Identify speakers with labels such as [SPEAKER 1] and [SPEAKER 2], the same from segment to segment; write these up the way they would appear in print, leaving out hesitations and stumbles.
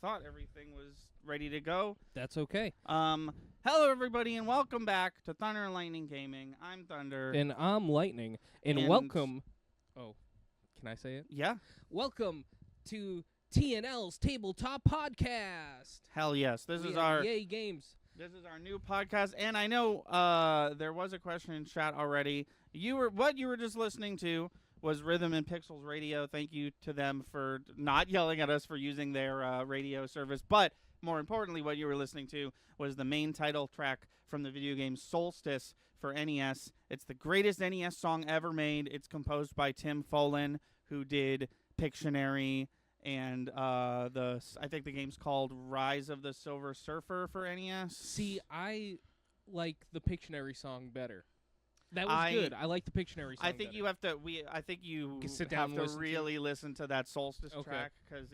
[SPEAKER 1] thought everything was ready to go.
[SPEAKER 2] That's okay.
[SPEAKER 1] Hello, everybody, and welcome back to Thunder and Lightning Gaming. I'm Thunder.
[SPEAKER 2] And I'm Lightning. And welcome... Oh, can I say it?
[SPEAKER 1] Yeah.
[SPEAKER 2] Welcome to TNL's Tabletop Podcast.
[SPEAKER 1] Hell yes. This is our...
[SPEAKER 2] Yay Games.
[SPEAKER 1] This is our new podcast, and I know there was a question in chat already. What you were just listening to was Rhythm and Pixels Radio. Thank you to them for not yelling at us for using their radio service. But more importantly, what you were listening to was the main title track from the video game Solstice for NES. It's the greatest NES song ever made. It's composed by Tim Follin, who did Pictionary, and I think the game's called Rise of the Silver Surfer for NES.
[SPEAKER 2] See, I like the Pictionary song better. That was good. I like the Pictionary song.
[SPEAKER 1] I think
[SPEAKER 2] better.
[SPEAKER 1] you have to. I think you
[SPEAKER 2] sit down
[SPEAKER 1] have
[SPEAKER 2] and
[SPEAKER 1] to really listen to that Solstice track because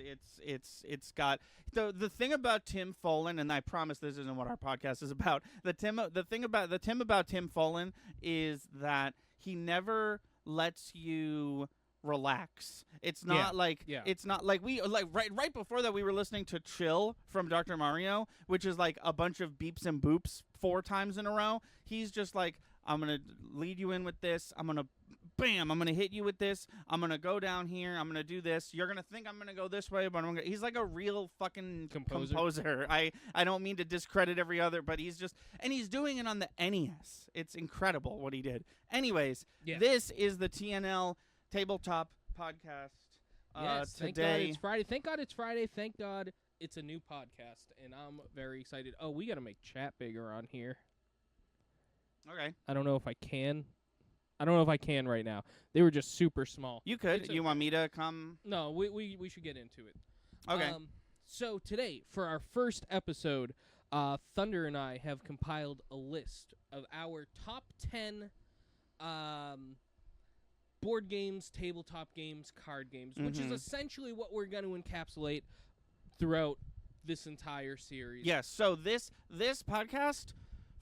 [SPEAKER 1] it's got the thing about Tim Follin, and I promise this isn't what our podcast is about. The thing about Tim Follin is that he never lets you relax. It's not it's not like right before that we were listening to Chill from Dr. Mario, which is like a bunch of beeps and boops 4 times in a row. He's just like, I'm going to lead you in with this. I'm going to hit you with this. I'm going to go down here. I'm going to do this. You're going to think I'm going to go this way, but he's like a real fucking composer. I don't mean to discredit every other, but he's doing it on the NES. It's incredible what he did. Anyways, This is the TNL Tabletop Podcast.
[SPEAKER 2] Yes,
[SPEAKER 1] today.
[SPEAKER 2] Thank God it's Friday. Thank God it's Friday. Thank God it's a new podcast, and I'm very excited. Oh, we got to make chat bigger on here.
[SPEAKER 1] Okay.
[SPEAKER 2] I don't know if I can. Right now. They were just super small.
[SPEAKER 1] You could. You want me to come?
[SPEAKER 2] No, we should get into it.
[SPEAKER 1] Okay.
[SPEAKER 2] So today, for our first episode, Thunder and I have compiled a list of our top 10 board games, tabletop games, card games, which is essentially what we're going to encapsulate throughout this entire series.
[SPEAKER 1] Yes. So this podcast,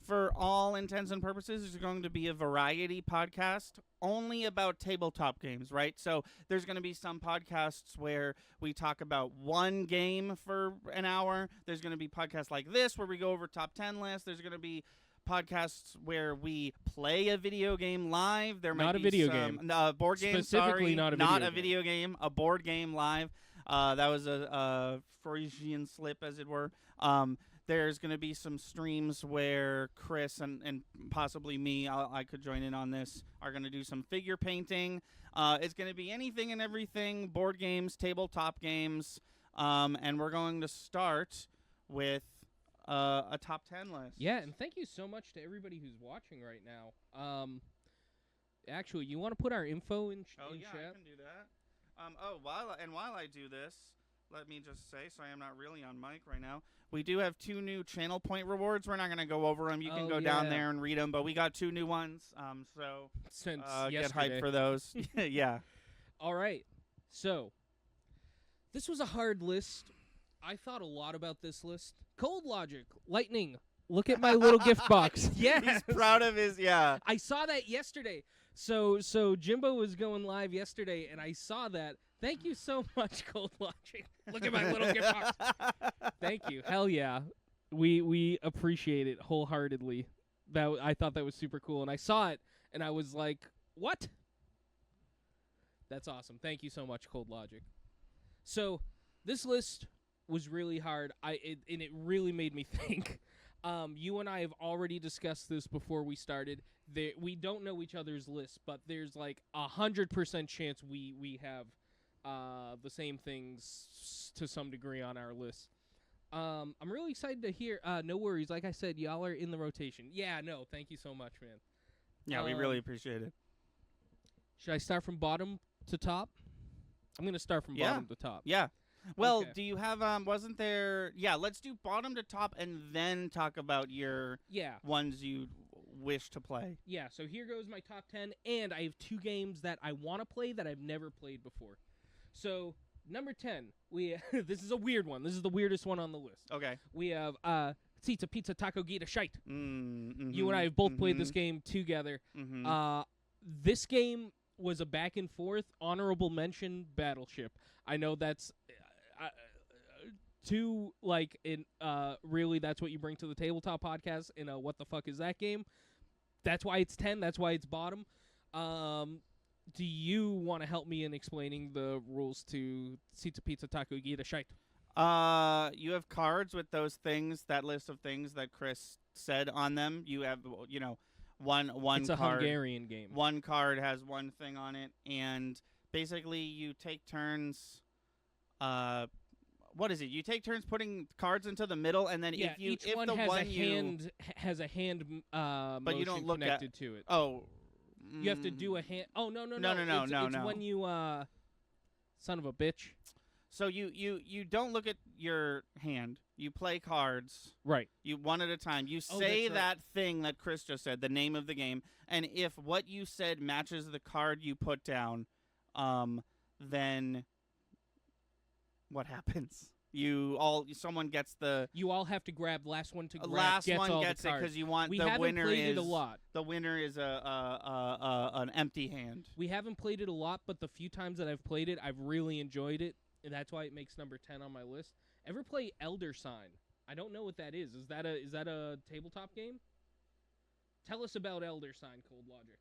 [SPEAKER 1] for all intents and purposes, is going to be a variety podcast only about tabletop games, right? So there's going to be some podcasts where we talk about one game for an hour. There's going to be podcasts like this where we go over top 10 lists. There's going to be podcasts where we play a video game live. There might
[SPEAKER 2] not
[SPEAKER 1] be
[SPEAKER 2] a video
[SPEAKER 1] some,
[SPEAKER 2] game.
[SPEAKER 1] Board game,
[SPEAKER 2] Specifically
[SPEAKER 1] sorry.
[SPEAKER 2] not a video game.
[SPEAKER 1] A board game live. That was a Freudian slip, as it were. There's going to be some streams where Chris and possibly me, I could join in on this, are going to do some figure painting. It's going to be anything and everything, board games, tabletop games, and we're going to start with a top 10 list.
[SPEAKER 2] Yeah, and thank you so much to everybody who's watching right now. Actually, you want to put our info in chat?
[SPEAKER 1] Oh, yeah, I can do that. While I do this, let me just say, so I am not really on mic right now, we do have 2 new channel point rewards. We're not going to go over them. You can go down there and read them, but we got 2 new ones, so
[SPEAKER 2] since
[SPEAKER 1] get hyped for those. Yeah.
[SPEAKER 2] All right. So, this was a hard list. I thought a lot about this list. Cold Logic, Lightning, look at my little gift box.
[SPEAKER 1] Yeah, he's proud of his,
[SPEAKER 2] I saw that yesterday. So Jimbo was going live yesterday, and I saw that. Thank you so much, Cold Logic. Look at my little gift box. Thank you. Hell yeah. We appreciate it wholeheartedly. I thought that was super cool, and I saw it, and I was like, what? That's awesome. Thank you so much, Cold Logic. So this list was really hard, and it really made me think. You and I have already discussed this before we started. We don't know each other's lists, but there's like 100% chance we have the same things to some degree on our list. I'm really excited to hear. No worries. Like I said, y'all are in the rotation. Yeah, no, thank you so much, man.
[SPEAKER 1] Yeah, we really appreciate it.
[SPEAKER 2] Should I start from bottom to top? I'm going to start from bottom to top.
[SPEAKER 1] Yeah. Well, do you have, wasn't there, let's do bottom to top and then talk about your ones you wish to play.
[SPEAKER 2] Yeah, so here goes my top 10, and I have 2 games that I want to play that I've never played before. So, number 10, this is a weird one. This is the weirdest one on the list.
[SPEAKER 1] Okay.
[SPEAKER 2] We have Pizza Pizza Taco Gita Shite. You and I have both played this game together. This game was a back and forth honorable mention Battleship. I know that's Two, like, in really, that's what you bring to the Tabletop podcast in a what the fuck is that game? That's why it's 10. That's why it's bottom. Do you want to help me in explaining the rules to Sita Pizza Taco Gita Shite?
[SPEAKER 1] You have cards with those things, that list of things that Chris said on them. You have, one
[SPEAKER 2] It's a
[SPEAKER 1] card.
[SPEAKER 2] Hungarian game.
[SPEAKER 1] One card has one thing on it, and basically you take turns. What is it? You take turns putting cards into the middle, and then if
[SPEAKER 2] each
[SPEAKER 1] if
[SPEAKER 2] one
[SPEAKER 1] the
[SPEAKER 2] has
[SPEAKER 1] one
[SPEAKER 2] a hand has a hand
[SPEAKER 1] but you don't look
[SPEAKER 2] connected to it.
[SPEAKER 1] Oh.
[SPEAKER 2] You have to do a hand. Oh no. It's when you son of a bitch.
[SPEAKER 1] So you don't look at your hand. You play cards.
[SPEAKER 2] Right.
[SPEAKER 1] You one at a time. You say that thing that Chris just said, the name of the game, and if what you said matches the card you put down, then what happens? Someone gets the.
[SPEAKER 2] You all have to grab last one to grab.
[SPEAKER 1] Last
[SPEAKER 2] gets
[SPEAKER 1] one
[SPEAKER 2] all
[SPEAKER 1] gets
[SPEAKER 2] the
[SPEAKER 1] it
[SPEAKER 2] cards.
[SPEAKER 1] because you want
[SPEAKER 2] We
[SPEAKER 1] the
[SPEAKER 2] haven't
[SPEAKER 1] winner
[SPEAKER 2] played
[SPEAKER 1] is
[SPEAKER 2] it a lot.
[SPEAKER 1] The winner is an empty hand.
[SPEAKER 2] We haven't played it a lot, but the few times that I've played it, I've really enjoyed it, and that's why it makes number 10 on my list. Ever play Elder Sign? I don't know what that is. Is that a tabletop game? Tell us about Elder Sign, Cold Logic.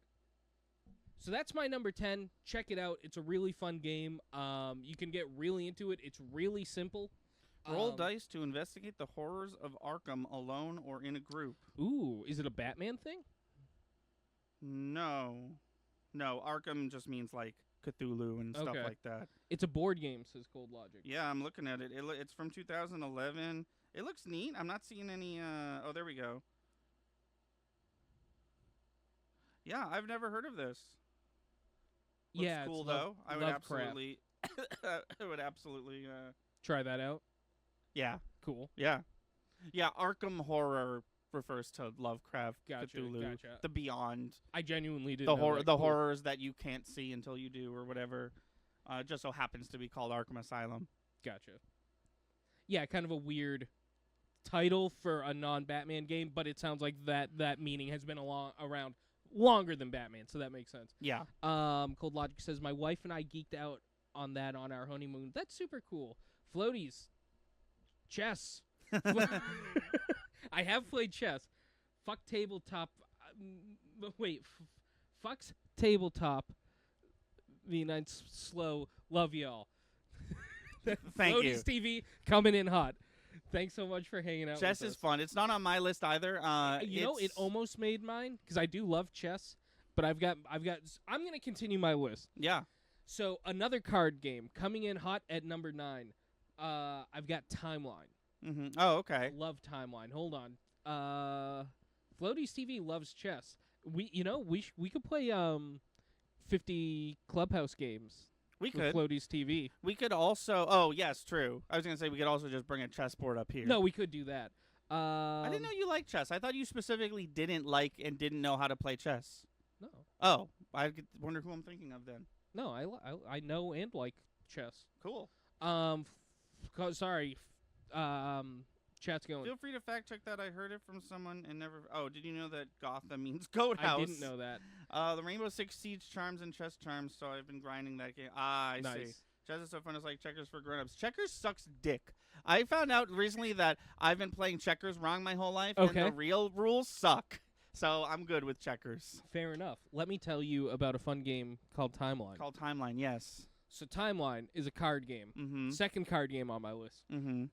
[SPEAKER 2] So that's my number 10. Check it out. It's a really fun game. You can get really into it. It's really simple.
[SPEAKER 1] Roll dice to investigate the horrors of Arkham alone or in a group.
[SPEAKER 2] Ooh, is it a Batman thing?
[SPEAKER 1] No, Arkham just means like Cthulhu and stuff like that.
[SPEAKER 2] It's a board game, says Cold Logic.
[SPEAKER 1] Yeah, I'm looking at it. It's from 2011. It looks neat. I'm not seeing any. Oh, there we go. Yeah, I've never heard of this. Looks
[SPEAKER 2] yeah,
[SPEAKER 1] cool
[SPEAKER 2] it's
[SPEAKER 1] though. I would
[SPEAKER 2] Lovecraft.
[SPEAKER 1] absolutely. I would absolutely.
[SPEAKER 2] Try that out.
[SPEAKER 1] Yeah.
[SPEAKER 2] Cool.
[SPEAKER 1] Yeah. Arkham horror refers to Lovecraft,
[SPEAKER 2] Gotcha.
[SPEAKER 1] Cthulhu, the Beyond.
[SPEAKER 2] I genuinely did.
[SPEAKER 1] The horrors that you can't see until you do, or whatever. Just so happens to be called Arkham Asylum.
[SPEAKER 2] Gotcha. Yeah, kind of a weird title for a non-Batman game, but it sounds like that meaning has been around longer than Batman, so that makes sense.
[SPEAKER 1] Yeah.
[SPEAKER 2] Cold Logic says, my wife and I geeked out on that on our honeymoon. That's super cool. Floaties. Chess. I have played chess. Fuck tabletop. Fucks tabletop. The night's slow. Love y'all.
[SPEAKER 1] Thank you.
[SPEAKER 2] Floaties TV coming in hot. Thanks so much for hanging out.
[SPEAKER 1] Chess
[SPEAKER 2] with
[SPEAKER 1] is
[SPEAKER 2] us.
[SPEAKER 1] fun. It's not on my list either.
[SPEAKER 2] It almost made mine because I do love chess, but I'm gonna continue my list.
[SPEAKER 1] Yeah.
[SPEAKER 2] So another card game coming in hot at number 9. I've got Timeline.
[SPEAKER 1] Mm-hmm. Oh, okay.
[SPEAKER 2] Love Timeline. Hold on. Floaties TV loves chess. We could play 50 Clubhouse games.
[SPEAKER 1] We could.
[SPEAKER 2] Floaties TV.
[SPEAKER 1] We could also. Oh, yes, true. I was gonna say we could also just bring a chessboard up here.
[SPEAKER 2] No, we could do that.
[SPEAKER 1] I didn't know you liked chess. I thought you specifically didn't like and didn't know how to play chess.
[SPEAKER 2] No.
[SPEAKER 1] Oh, I wonder who I'm thinking of then.
[SPEAKER 2] No, I know and like chess.
[SPEAKER 1] Cool.
[SPEAKER 2] Sorry. Chat's going.
[SPEAKER 1] Feel free to fact check that. I heard it from someone and never. Oh, did you know that Gotham means goat house?
[SPEAKER 2] I didn't know that.
[SPEAKER 1] The Rainbow Six Siege charms and chess charms. So I've been grinding that game. I see. Chess is so fun. It's like checkers for grown-ups. Checkers sucks dick. I found out recently that I've been playing checkers wrong my whole life, and the real rules suck. So I'm good with checkers.
[SPEAKER 2] Fair enough. Let me tell you about a fun game called Timeline.
[SPEAKER 1] Yes.
[SPEAKER 2] So Timeline is a card game.
[SPEAKER 1] Mm-hmm.
[SPEAKER 2] Second card game on my list.
[SPEAKER 1] Mm-hmm.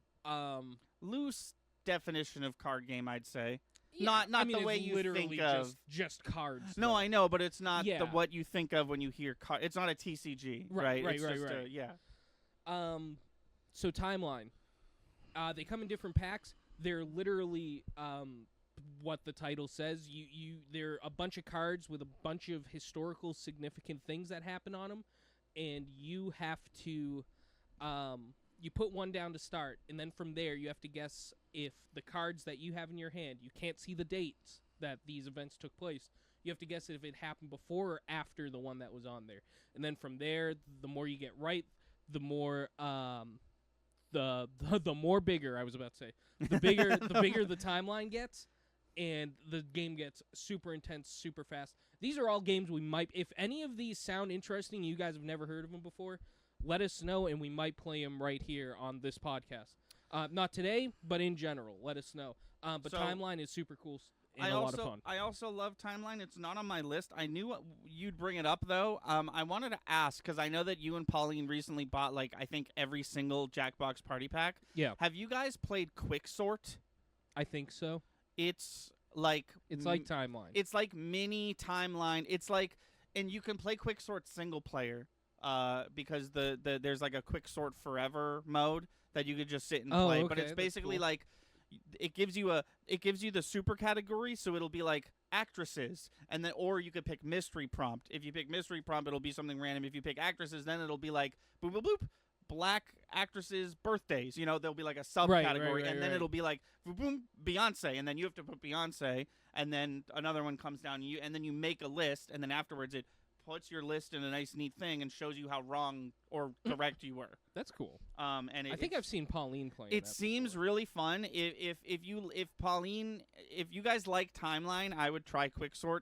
[SPEAKER 1] Loose definition of card game, I'd say.
[SPEAKER 2] Yeah,
[SPEAKER 1] not
[SPEAKER 2] the
[SPEAKER 1] way you think of
[SPEAKER 2] just cards.
[SPEAKER 1] No,
[SPEAKER 2] though.
[SPEAKER 1] I know, but it's not what you think of when you hear card. It's not a TCG, right?
[SPEAKER 2] Right.
[SPEAKER 1] Yeah.
[SPEAKER 2] So Timeline, they come in different packs. They're literally what the title says. They're a bunch of cards with a bunch of historical significant things that happen on them, and you have to you put one down to start, and then from there you have to guess if the cards that you have in your hand, you can't see the dates that these events took place. You have to guess if it happened before or after the one that was on there. And then from there, the more you get right, the more the more bigger, I was about to say. The bigger the timeline gets, and the game gets super intense, super fast. These are all games we might, if any of these sound interesting, you guys have never heard of them before, let us know, and we might play them right here on this podcast. Not today, but in general. Let us know. But
[SPEAKER 1] So,
[SPEAKER 2] Timeline is super cool and a lot of fun.
[SPEAKER 1] I also love Timeline. It's not on my list. I knew you'd bring it up, though. I wanted to ask, because I know that you and Pauline recently bought, like, I think every single Jackbox Party Pack.
[SPEAKER 2] Yeah.
[SPEAKER 1] Have you guys played Quicksort?
[SPEAKER 2] I think so.
[SPEAKER 1] It's like...
[SPEAKER 2] It's like Timeline.
[SPEAKER 1] It's like mini Timeline. It's like... And you can play Quicksort single player, because there's, like, a Quicksort Forever mode that you could just sit and play.
[SPEAKER 2] Okay,
[SPEAKER 1] but it's basically
[SPEAKER 2] cool.
[SPEAKER 1] like... It gives you the super category, so it'll be like actresses, and then or you could pick mystery prompt. If you pick mystery prompt, it'll be something random. If you pick actresses, then it'll be like boop boop boop, black actresses' birthdays. You know, there'll be like a subcategory, and then it'll be like boom boom Beyonce, and then you have to put Beyonce, and then another one comes down, and then you make a list, and then afterwards it puts your list in a nice neat thing and shows you how wrong or correct you were.
[SPEAKER 2] That's cool.
[SPEAKER 1] And
[SPEAKER 2] I think I've seen Pauline playing.
[SPEAKER 1] It
[SPEAKER 2] that
[SPEAKER 1] seems
[SPEAKER 2] before.
[SPEAKER 1] really fun. If you guys like Timeline, I would try Quicksort,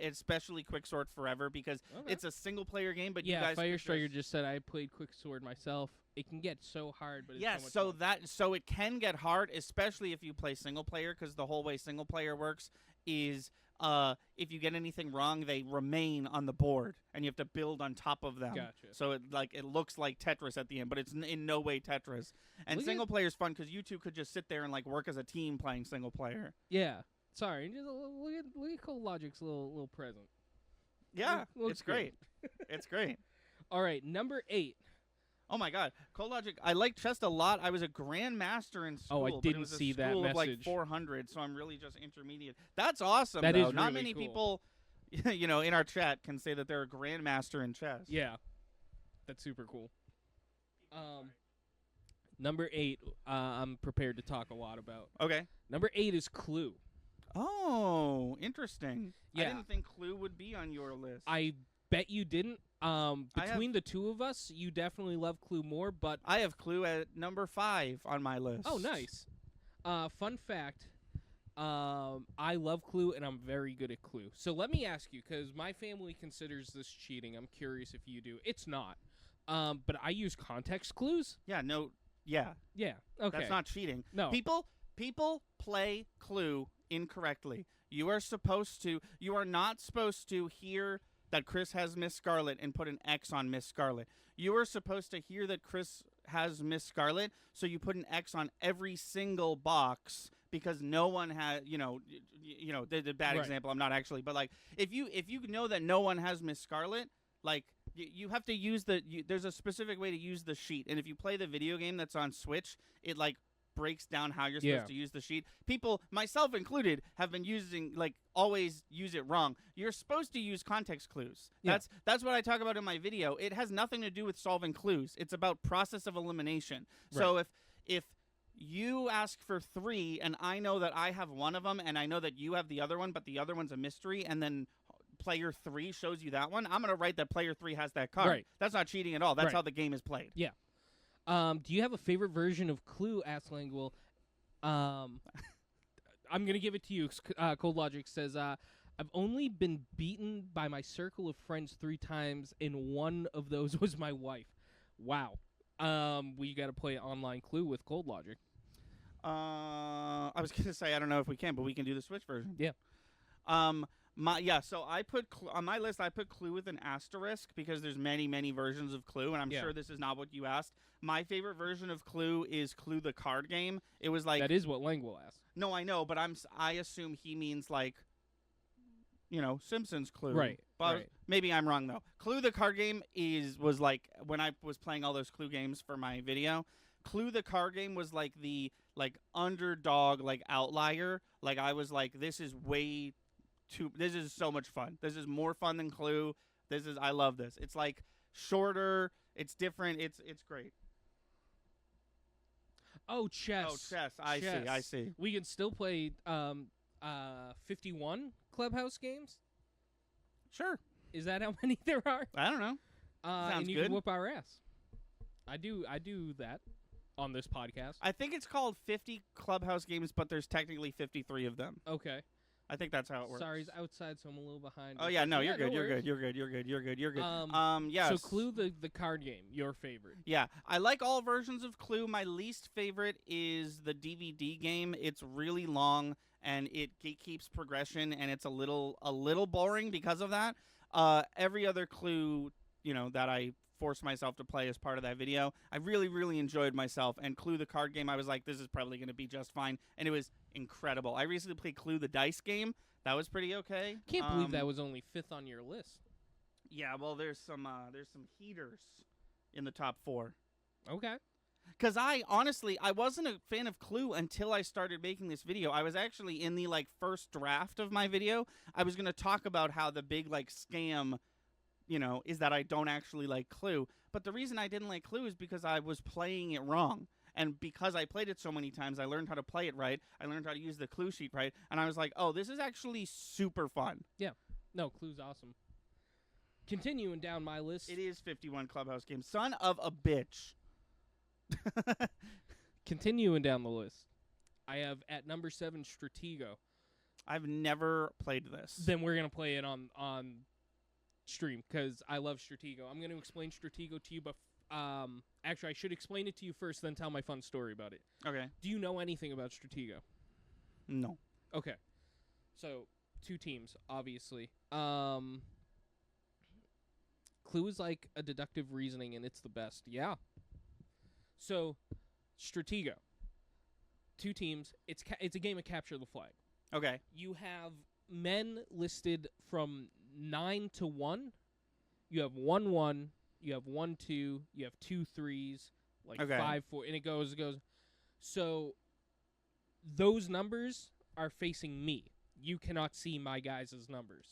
[SPEAKER 1] especially Quicksort Forever, because it's a single player game. But you guys,
[SPEAKER 2] Fire Striker just said I played Quicksort myself. It can get so hard, but it's
[SPEAKER 1] so it can get hard, especially if you play single player, because the whole way single player works is. If you get anything wrong, they remain on the board, and you have to build on top of them.
[SPEAKER 2] Gotcha.
[SPEAKER 1] So it looks like Tetris at the end, but it's in no way Tetris. And single player is fun because you two could just sit there and like work as a team playing single player.
[SPEAKER 2] Yeah. Sorry, just look at Cold Logic's little present.
[SPEAKER 1] Yeah,
[SPEAKER 2] Looks
[SPEAKER 1] it's great. It's great.
[SPEAKER 2] All right, number 8.
[SPEAKER 1] Oh my God, Cold Logic! I like chess a lot. I was a grandmaster in school.
[SPEAKER 2] Oh, I
[SPEAKER 1] but it
[SPEAKER 2] didn't
[SPEAKER 1] was a
[SPEAKER 2] see that
[SPEAKER 1] school of like
[SPEAKER 2] message.
[SPEAKER 1] 400, so I'm really just intermediate. That's awesome.
[SPEAKER 2] That
[SPEAKER 1] though.
[SPEAKER 2] is
[SPEAKER 1] Not
[SPEAKER 2] really
[SPEAKER 1] many
[SPEAKER 2] cool.
[SPEAKER 1] people, in our chat can say that they're a grandmaster in chess.
[SPEAKER 2] Yeah, that's super cool. Number 8, I'm prepared to talk a lot about.
[SPEAKER 1] Okay.
[SPEAKER 2] Number 8 is Clue.
[SPEAKER 1] Oh, interesting.
[SPEAKER 2] Yeah.
[SPEAKER 1] I didn't think Clue would be on your list.
[SPEAKER 2] I bet you didn't. Between the two of us, you definitely love Clue more, but
[SPEAKER 1] I have Clue at number 5 on my list.
[SPEAKER 2] oh, nice. Fun fact, I love Clue, and I'm very good at Clue. So let me ask you, because my family considers this cheating. I'm curious if you do. It's not. But I use context clues.
[SPEAKER 1] Yeah, no, yeah.
[SPEAKER 2] Yeah, okay.
[SPEAKER 1] That's not cheating.
[SPEAKER 2] No.
[SPEAKER 1] People play Clue incorrectly. You are not supposed to hear that Chris has Miss Scarlet and put an X on Miss Scarlet. You are supposed to hear that Chris has Miss Scarlet, so you put an X on every single box because no one has, the bad example, I'm not actually, but like if you know that no one has Miss Scarlet, like you have to use there's a specific way to use the sheet, and if you play the video game that's on Switch, it like breaks down how you're supposed to use the sheet. People, myself included, have been always use it wrong. You're supposed to use context clues.
[SPEAKER 2] Yeah.
[SPEAKER 1] That's what I talk about in my video. It has nothing to do with solving clues. It's about process of elimination.
[SPEAKER 2] Right.
[SPEAKER 1] So if you ask for 3 and I know that I have one of them and I know that you have the other one, but the other one's a mystery, and then player 3 shows you that one, I'm going to write that player 3 has that card.
[SPEAKER 2] Right.
[SPEAKER 1] That's not cheating at all. That's how the game is played.
[SPEAKER 2] Yeah. Do you have a favorite version of Clue? Asked Langwell. I'm gonna give it to you. Cold Logic says, "I've only been beaten by my circle of friends 3 times, and one of those was my wife." Wow. We got to play online Clue with Cold Logic.
[SPEAKER 1] I was gonna say I don't know if we can, but we can do the Switch version.
[SPEAKER 2] Yeah.
[SPEAKER 1] So I put on my list. I put Clue with an asterisk because there's many versions of Clue, and I'm sure this is not what you asked. My favorite version of Clue is Clue the card game. It was like
[SPEAKER 2] that is what Langwell asked.
[SPEAKER 1] No, I know, but I assume he means like, Simpsons Clue.
[SPEAKER 2] Right.
[SPEAKER 1] But maybe I'm wrong though. Clue the card game was like when I was playing all those Clue games for my video. Clue the card game was like the underdog outlier. Like I was like, this is so much fun. This is more fun than Clue. I love this. It's like shorter. It's different. It's great.
[SPEAKER 2] Oh, chess.
[SPEAKER 1] Oh, chess. I see.
[SPEAKER 2] We can still play 51 Clubhouse games?
[SPEAKER 1] Sure.
[SPEAKER 2] Is that how many there are?
[SPEAKER 1] I don't know. Sounds
[SPEAKER 2] and you
[SPEAKER 1] good.
[SPEAKER 2] can whoop our ass. I do that on this podcast.
[SPEAKER 1] I think it's called 50 Clubhouse games, but there's technically 53 of them.
[SPEAKER 2] Okay.
[SPEAKER 1] I think that's how it works.
[SPEAKER 2] Sorry, it's outside, so I'm a little behind.
[SPEAKER 1] Oh yeah, no, you're good.
[SPEAKER 2] no
[SPEAKER 1] You're
[SPEAKER 2] worries.
[SPEAKER 1] good. You're good. You're good. You're good. You're good. Yeah.
[SPEAKER 2] So Clue, the card game, your favorite?
[SPEAKER 1] Yeah, I like all versions of Clue. My least favorite is the DVD game. It's really long and it keeps progression, and it's a little boring because of that. Every other Clue, that I forced myself to play as part of that video, I really, really enjoyed myself. And Clue, the card game, I was like, this is probably going to be just fine, and it was incredible. I recently played Clue, the dice game. That was pretty okay.
[SPEAKER 2] Can't believe that was only 5th on your list.
[SPEAKER 1] Yeah, well, there's some heaters in the top 4.
[SPEAKER 2] Okay.
[SPEAKER 1] Because I wasn't a fan of Clue until I started making this video. I was actually in the first draft of my video. I was going to talk about how the big scam, is that I don't actually like Clue. But the reason I didn't like Clue is because I was playing it wrong. And because I played it so many times, I learned how to play it right. I learned how to use the clue sheet right. And I was like, oh, this is actually super fun.
[SPEAKER 2] Yeah. No, Clue's awesome. Continuing down my list.
[SPEAKER 1] It is 51 Clubhouse games. Son of a bitch.
[SPEAKER 2] Continuing down the list. I have at number 7 Stratego.
[SPEAKER 1] I've never played this.
[SPEAKER 2] Then we're going to play it on stream because I love Stratego. I'm going to explain Stratego to you, but actually I should explain it to you first, then tell my fun story about it.
[SPEAKER 1] Okay.
[SPEAKER 2] Do you know anything about Stratego?
[SPEAKER 1] No.
[SPEAKER 2] Okay. So, 2 teams, obviously. Clue is like a deductive reasoning, and it's the best. Yeah. So, Stratego. 2 teams. It's a game of capture the flag.
[SPEAKER 1] Okay.
[SPEAKER 2] You have men listed from 9 to 1. You have 1-1. You have 1-2. You have 2 3s. Like
[SPEAKER 1] okay.
[SPEAKER 2] 5-4, and it goes. So those numbers are facing me. You cannot see my guys' numbers.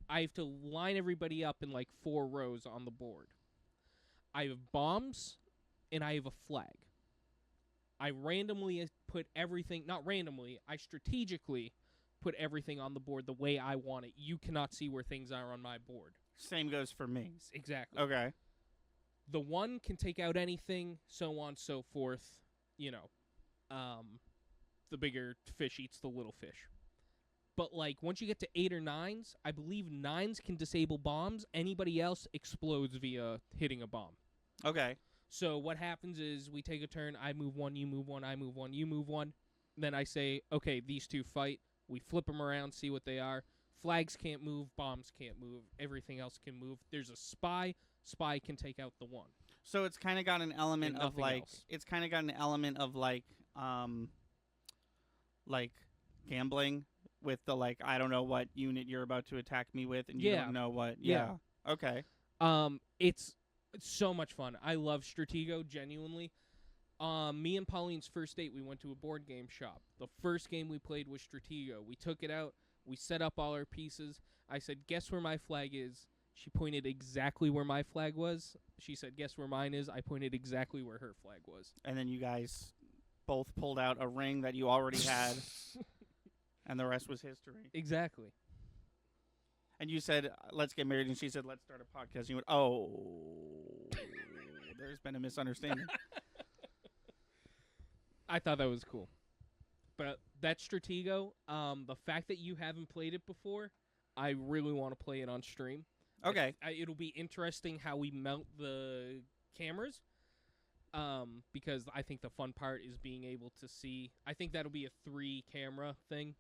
[SPEAKER 2] I have to line everybody up in 4 rows on the board. I have bombs, and I have a flag. I randomly put everything, not randomly, I strategically put everything on the board the way I want it. You cannot see where things are on my board.
[SPEAKER 1] Same goes for me.
[SPEAKER 2] Exactly.
[SPEAKER 1] Okay.
[SPEAKER 2] The 1 can take out anything, so on, so forth. The bigger fish eats the little fish. But, once you get to 8 or 9s, I believe 9s can disable bombs. Anybody else explodes via hitting a bomb.
[SPEAKER 1] Okay.
[SPEAKER 2] So what happens is we take a turn. I move 1, you move 1, I move 1, you move 1. Then I say, okay, these 2 fight. We flip them around, see what they are. Flags can't move. Bombs can't move. Everything else can move. There's a spy. Spy can take out the 1.
[SPEAKER 1] So it's kind of got an element of
[SPEAKER 2] else.
[SPEAKER 1] It's kind of got an element of gambling with the I don't know what unit you're about to attack me with, and you don't know what. Yeah. Okay.
[SPEAKER 2] It's so much fun. I love Stratego, genuinely. Me and Pauline's first date, we went to a board game shop. The first game we played was Stratego. We took it out. We set up all our pieces. I said, guess where my flag is? She pointed exactly where my flag was. She said, guess where mine is? I pointed exactly where her flag was.
[SPEAKER 1] And then you guys both pulled out a ring that you already had, and the rest was history.
[SPEAKER 2] Exactly.
[SPEAKER 1] And you said, let's get married, and she said, let's start a podcast. And you went, oh, there's been a misunderstanding.
[SPEAKER 2] I thought that was cool. But that's Stratego. The fact that you haven't played it before, I really want to play it on stream.
[SPEAKER 1] Okay.
[SPEAKER 2] It'll be interesting how we mount the cameras, because I think the fun part is being able to see. I think that'll be a 3-camera thing,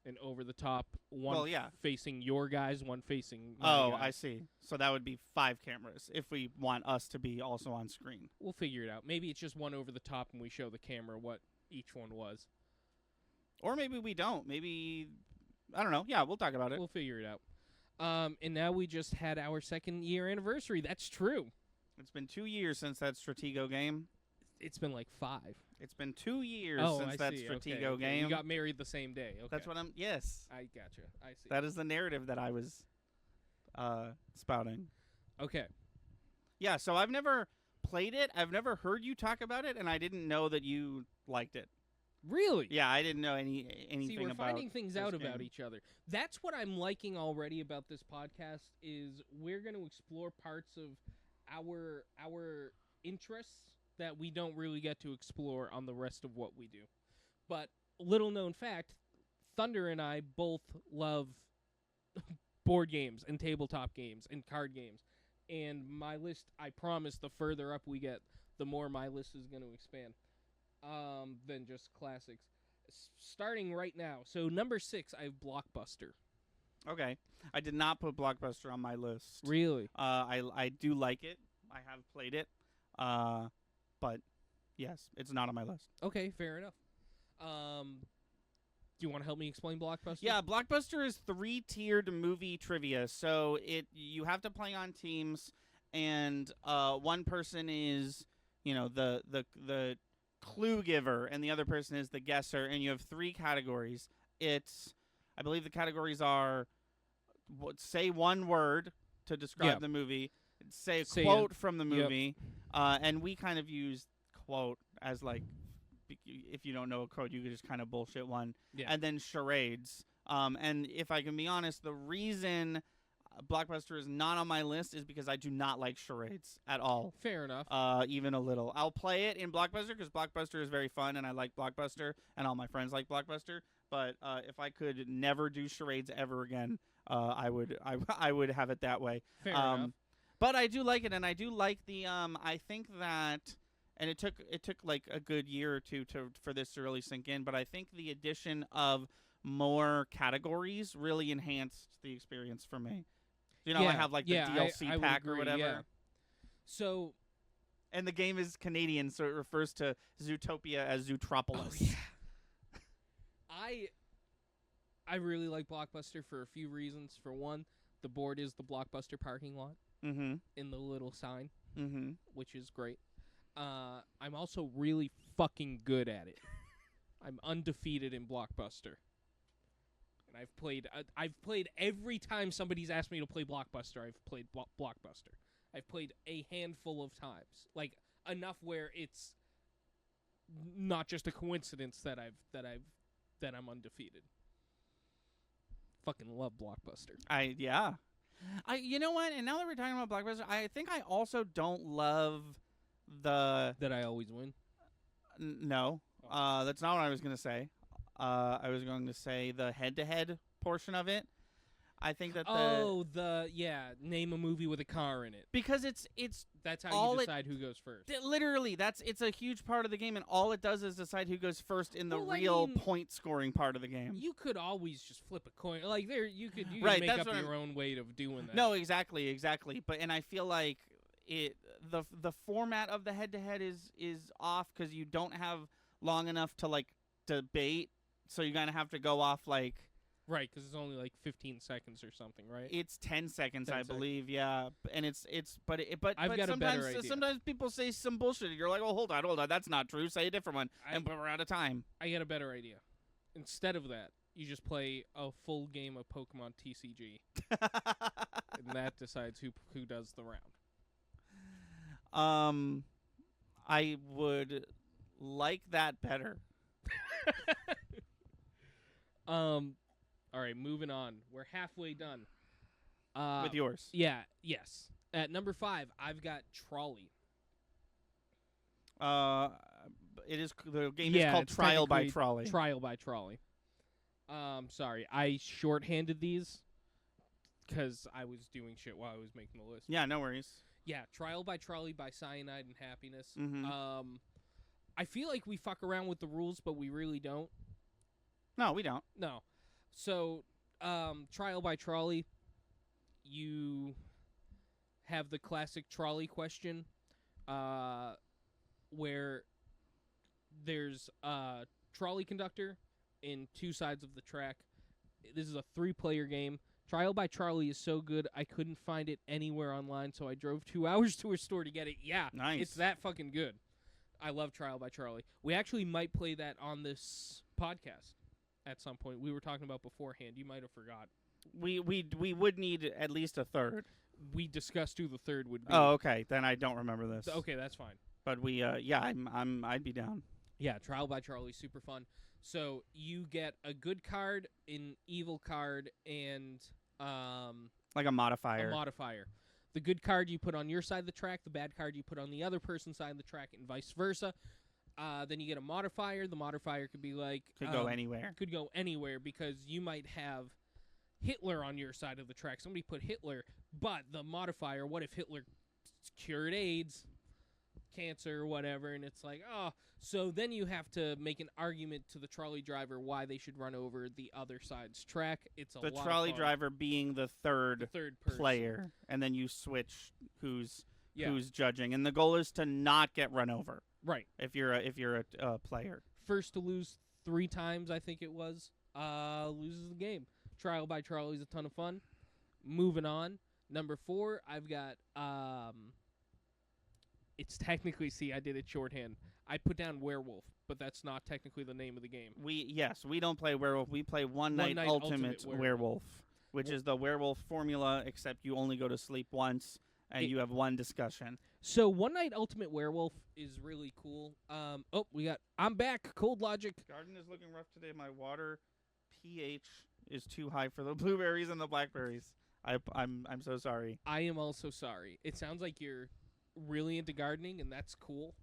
[SPEAKER 2] and over the top, one facing your guys, one facing my guys.
[SPEAKER 1] I see. So that would be 5 cameras if we want us to be also on screen.
[SPEAKER 2] We'll figure it out. Maybe it's just one over the top, and we show the camera what each one was.
[SPEAKER 1] Or maybe we don't. Maybe, I don't know. Yeah, we'll talk about it.
[SPEAKER 2] We'll figure it out. And now we just had our 2nd-year anniversary. That's true.
[SPEAKER 1] It's been 2 years since that Stratego game.
[SPEAKER 2] It's been 5.
[SPEAKER 1] It's been 2 years since that Stratego game.
[SPEAKER 2] You got married the same day. Okay.
[SPEAKER 1] That's what yes.
[SPEAKER 2] I gotcha. I see.
[SPEAKER 1] That is the narrative that I was spouting.
[SPEAKER 2] Okay.
[SPEAKER 1] Yeah, so I've never played it. I've never heard you talk about it, and I didn't know that you liked it.
[SPEAKER 2] Really?
[SPEAKER 1] Yeah, I didn't know anything
[SPEAKER 2] See, we're
[SPEAKER 1] about
[SPEAKER 2] finding things out about
[SPEAKER 1] game.
[SPEAKER 2] each other. That's what I'm liking already about this podcast is we're going to explore parts of our interests that we don't really get to explore on the rest of what we do. But little known fact, Thunder and I both love board games and tabletop games and card games. And my list, I promise, the further up we get, the more my list is going to expand than just classics. Starting right now. So number 6, I have Blockbuster.
[SPEAKER 1] Okay. I did not put Blockbuster on my list.
[SPEAKER 2] Really?
[SPEAKER 1] I do like it. I have played it. But yes, it's not on my list.
[SPEAKER 2] Okay, fair enough. Do you want to help me explain Blockbuster?
[SPEAKER 1] Yeah, Blockbuster is 3-tiered movie trivia. So you have to play on teams, and one person is, the clue giver, and the other person is the guesser, and you have 3 categories. I believe the categories are say one word to describe the movie, say a quote from the movie, and we kind of use quote as like, if you don't know a quote, you could just kind of bullshit one, and then charades. And if I can be honest, the reason Blockbuster is not on my list is because I do not like charades at all.
[SPEAKER 2] Fair enough.
[SPEAKER 1] Even a little. I'll play it in Blockbuster because Blockbuster is very fun, and I like Blockbuster, and all my friends like Blockbuster. But if I could never do charades ever again, I would have it that way.
[SPEAKER 2] Fair enough.
[SPEAKER 1] But I do like it, and I do like the. I think that, and it took like a good year or two for this to really sink in. But I think the addition of more categories really enhanced the experience for me. I have like the DLC pack or whatever.
[SPEAKER 2] Yeah. So,
[SPEAKER 1] and the game is Canadian, so it refers to Zootopia as Zootropolis.
[SPEAKER 2] Oh, yeah. I really like Blockbuster for a few reasons. For one, the board is the Blockbuster parking lot in the little sign, which is great. I'm also really fucking good at it. I'm undefeated in Blockbuster. And I've played every time somebody's asked me to play Blockbuster. I've played Blockbuster. I've played a handful of times, like enough where it's not just a coincidence that I'm undefeated. Fucking love Blockbuster.
[SPEAKER 1] You know what? And now that we're talking about Blockbuster, I think I also don't love
[SPEAKER 2] that I always win.
[SPEAKER 1] No, that's not what I was gonna say. I was going to say the head-to-head portion of it. I think that
[SPEAKER 2] name a movie with a car in it.
[SPEAKER 1] Because it's
[SPEAKER 2] that's how you decide who goes first.
[SPEAKER 1] Literally, it's a huge part of the game, and all it does is decide who goes first in the point scoring part of the game.
[SPEAKER 2] You could always just flip a coin, like you could make up your own way of doing that.
[SPEAKER 1] No, exactly. But I feel like the format of the head-to-head is off because you don't have long enough to like debate. So you're going to have to go off like...
[SPEAKER 2] Right, because it's only like 15 seconds or something, right?
[SPEAKER 1] It's 10 seconds, I believe, yeah. And but
[SPEAKER 2] I've got a better idea.
[SPEAKER 1] Sometimes people say some bullshit, and you're like, oh, hold on, that's not true. Say a different one, and we're out of time.
[SPEAKER 2] I got a better idea. Instead of that, you just play a full game of Pokemon TCG. And that decides who does the round.
[SPEAKER 1] I would like that better.
[SPEAKER 2] All right, moving on. We're halfway done.
[SPEAKER 1] With yours.
[SPEAKER 2] Yeah, yes. At number 5, I've got Trolley.
[SPEAKER 1] The game is called Trial by Trolley.
[SPEAKER 2] Trial by Trolley. Sorry, I shorthanded these because I was doing shit while I was making the list.
[SPEAKER 1] Yeah, no worries.
[SPEAKER 2] Yeah, Trial by Trolley by Cyanide and Happiness. I feel like we fuck around with the rules, but we really don't.
[SPEAKER 1] No, we don't.
[SPEAKER 2] No. So, Trial by Trolley, you have the classic trolley question, where there's a trolley conductor in 2 sides of the track. This is a 3-player game. Trial by Trolley is so good, I couldn't find it anywhere online, so I drove 2 hours to a store to get it. Yeah,
[SPEAKER 1] nice.
[SPEAKER 2] It's that fucking good. I love Trial by Trolley. We actually might play that on this podcast at some point. We were talking about beforehand. You might have forgot.
[SPEAKER 1] We would need at least a third.
[SPEAKER 2] We discussed who the third would be.
[SPEAKER 1] Oh, okay. Then I don't remember this.
[SPEAKER 2] Okay, that's fine.
[SPEAKER 1] But I'd be down.
[SPEAKER 2] Yeah, Trial by Trolley, super fun. So you get a good card, an evil card, and
[SPEAKER 1] like a modifier.
[SPEAKER 2] The good card you put on your side of the track, the bad card you put on the other person's side of the track, and vice versa. Then you get a modifier. The modifier could be like
[SPEAKER 1] Could go anywhere.
[SPEAKER 2] Could go anywhere because you might have Hitler on your side of the track. Somebody put Hitler, but the modifier. What if Hitler cured AIDS, cancer, whatever? And it's like, oh, so then you have to make an argument to the trolley driver why they should run over the other side's track. It's a
[SPEAKER 1] The
[SPEAKER 2] lot
[SPEAKER 1] trolley
[SPEAKER 2] of fun.
[SPEAKER 1] driver being the third
[SPEAKER 2] person.
[SPEAKER 1] player, and then you switch who's
[SPEAKER 2] Yeah.
[SPEAKER 1] who's judging, and the goal is to not get run over.
[SPEAKER 2] Right.
[SPEAKER 1] If you're a player.
[SPEAKER 2] First to lose 3 times, I think it was, loses the game. Trial by trolley is a ton of fun. Moving on, number 4, I've got it's technically, see, I did it shorthand. I put down werewolf, but that's not technically the name of the game.
[SPEAKER 1] We don't play werewolf. We play One Night Ultimate Werewolf, which is the werewolf formula, except you only go to sleep once and you have one discussion.
[SPEAKER 2] So One Night Ultimate Werewolf is really cool. I'm back. Cold Logic.
[SPEAKER 1] Garden is looking rough today. My water pH is too high for the blueberries and the blackberries. I'm so sorry.
[SPEAKER 2] I am also sorry. It sounds like you're really into gardening, and that's cool.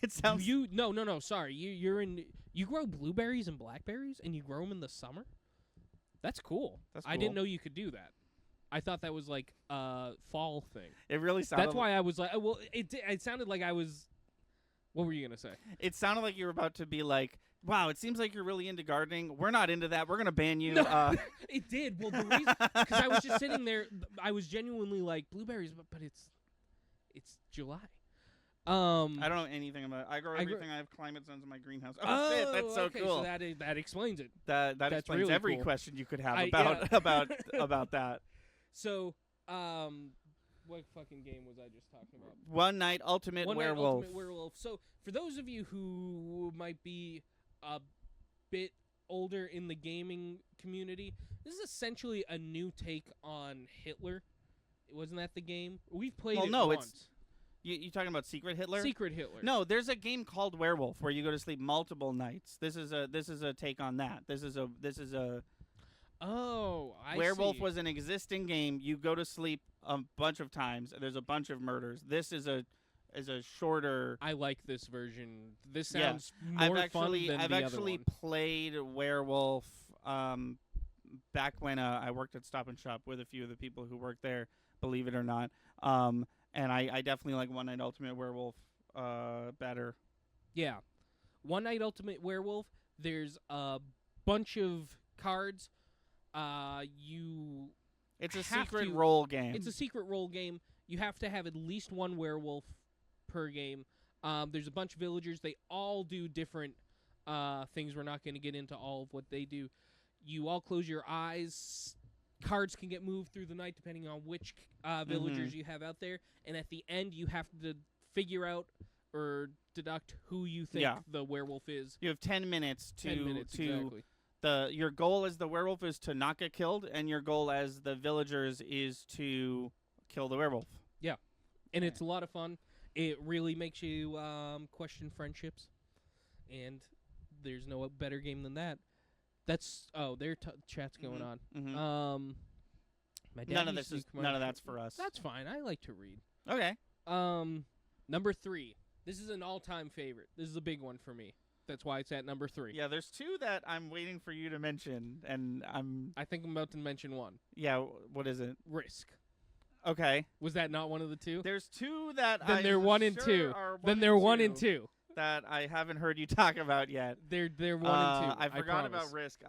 [SPEAKER 1] It sounds
[SPEAKER 2] No. Sorry, you grow blueberries and blackberries, and you grow them in the summer. That's cool.
[SPEAKER 1] That's
[SPEAKER 2] I didn't know you could do that. I thought that was like a fall thing.
[SPEAKER 1] It really sounded.
[SPEAKER 2] That's why I was like, well, it sounded like I was. What were you gonna say?
[SPEAKER 1] It sounded like you were about to be like, wow, it seems like you're really into gardening. We're not into that. We're going to ban you.
[SPEAKER 2] No, it did. Well, the reason, because I was just sitting there, I was genuinely like, blueberries, but it's July.
[SPEAKER 1] I don't know anything about it. I grow everything. I have climate zones in my greenhouse. Oh, shit, that's so
[SPEAKER 2] okay,
[SPEAKER 1] cool.
[SPEAKER 2] So that explains it.
[SPEAKER 1] That
[SPEAKER 2] That's
[SPEAKER 1] explains
[SPEAKER 2] really
[SPEAKER 1] every
[SPEAKER 2] cool.
[SPEAKER 1] question you could have
[SPEAKER 2] Yeah.
[SPEAKER 1] about that.
[SPEAKER 2] So, what fucking game was I just talking about?
[SPEAKER 1] One Night Ultimate Werewolf.
[SPEAKER 2] Night Ultimate Werewolf. So, for those of you who might be a bit older in the gaming community, this is essentially a new take on Hitler. Wasn't that the game? We've played it once.
[SPEAKER 1] You talking about Secret Hitler?
[SPEAKER 2] Secret Hitler.
[SPEAKER 1] No, there's a game called Werewolf where you go to sleep multiple nights. This is a take on that. This is a
[SPEAKER 2] Oh, I
[SPEAKER 1] Werewolf
[SPEAKER 2] see.
[SPEAKER 1] was an existing game. You go to sleep a bunch of times. There's a bunch of murders. This is a shorter.
[SPEAKER 2] I like this version. This
[SPEAKER 1] Yeah.
[SPEAKER 2] sounds more fun than
[SPEAKER 1] I've
[SPEAKER 2] the
[SPEAKER 1] actually
[SPEAKER 2] other one.
[SPEAKER 1] played Werewolf back when I worked at Stop and Shop with a few of the people who worked there, believe it or not. And I definitely like One Night Ultimate Werewolf better.
[SPEAKER 2] Yeah. One Night Ultimate Werewolf, there's a bunch of cards.
[SPEAKER 1] It's a
[SPEAKER 2] have
[SPEAKER 1] secret
[SPEAKER 2] to-
[SPEAKER 1] role game.
[SPEAKER 2] It's a secret role game. You have to have at least one werewolf per game. There's a bunch of villagers. They all do different things. We're not going to get into all of what they do. You all close your eyes. Cards can get moved through the night depending on which villagers you have out there. And at the end, you have to figure out or deduct who you think the werewolf is.
[SPEAKER 1] You have 10 minutes to
[SPEAKER 2] 10 minutes, exactly.
[SPEAKER 1] Your goal as the werewolf is to not get killed, and your goal as the villagers is to kill the werewolf.
[SPEAKER 2] Yeah, and it's a lot of fun. It really makes you question friendships, and there's no better game than that. That's their chat's going on.
[SPEAKER 1] Mm-hmm.
[SPEAKER 2] My dad
[SPEAKER 1] None of
[SPEAKER 2] used
[SPEAKER 1] this
[SPEAKER 2] to
[SPEAKER 1] is
[SPEAKER 2] come
[SPEAKER 1] none of
[SPEAKER 2] on-
[SPEAKER 1] that's for us.
[SPEAKER 2] That's fine. I like to read.
[SPEAKER 1] Okay.
[SPEAKER 2] Number 3. This is an all-time favorite. This is a big one for me. That's why it's at number 3.
[SPEAKER 1] Yeah, there's 2 that I'm waiting for you to mention, and
[SPEAKER 2] I think I'm about to mention one.
[SPEAKER 1] Yeah, what is it?
[SPEAKER 2] Risk.
[SPEAKER 1] Okay.
[SPEAKER 2] Was that not one of the 2?
[SPEAKER 1] There's 2 that
[SPEAKER 2] Then they're 1 and 2. Then they're 1 and 2.
[SPEAKER 1] That I haven't heard you talk about yet.
[SPEAKER 2] They're 1 and 2.
[SPEAKER 1] I forgot about
[SPEAKER 2] promise.
[SPEAKER 1] Risk.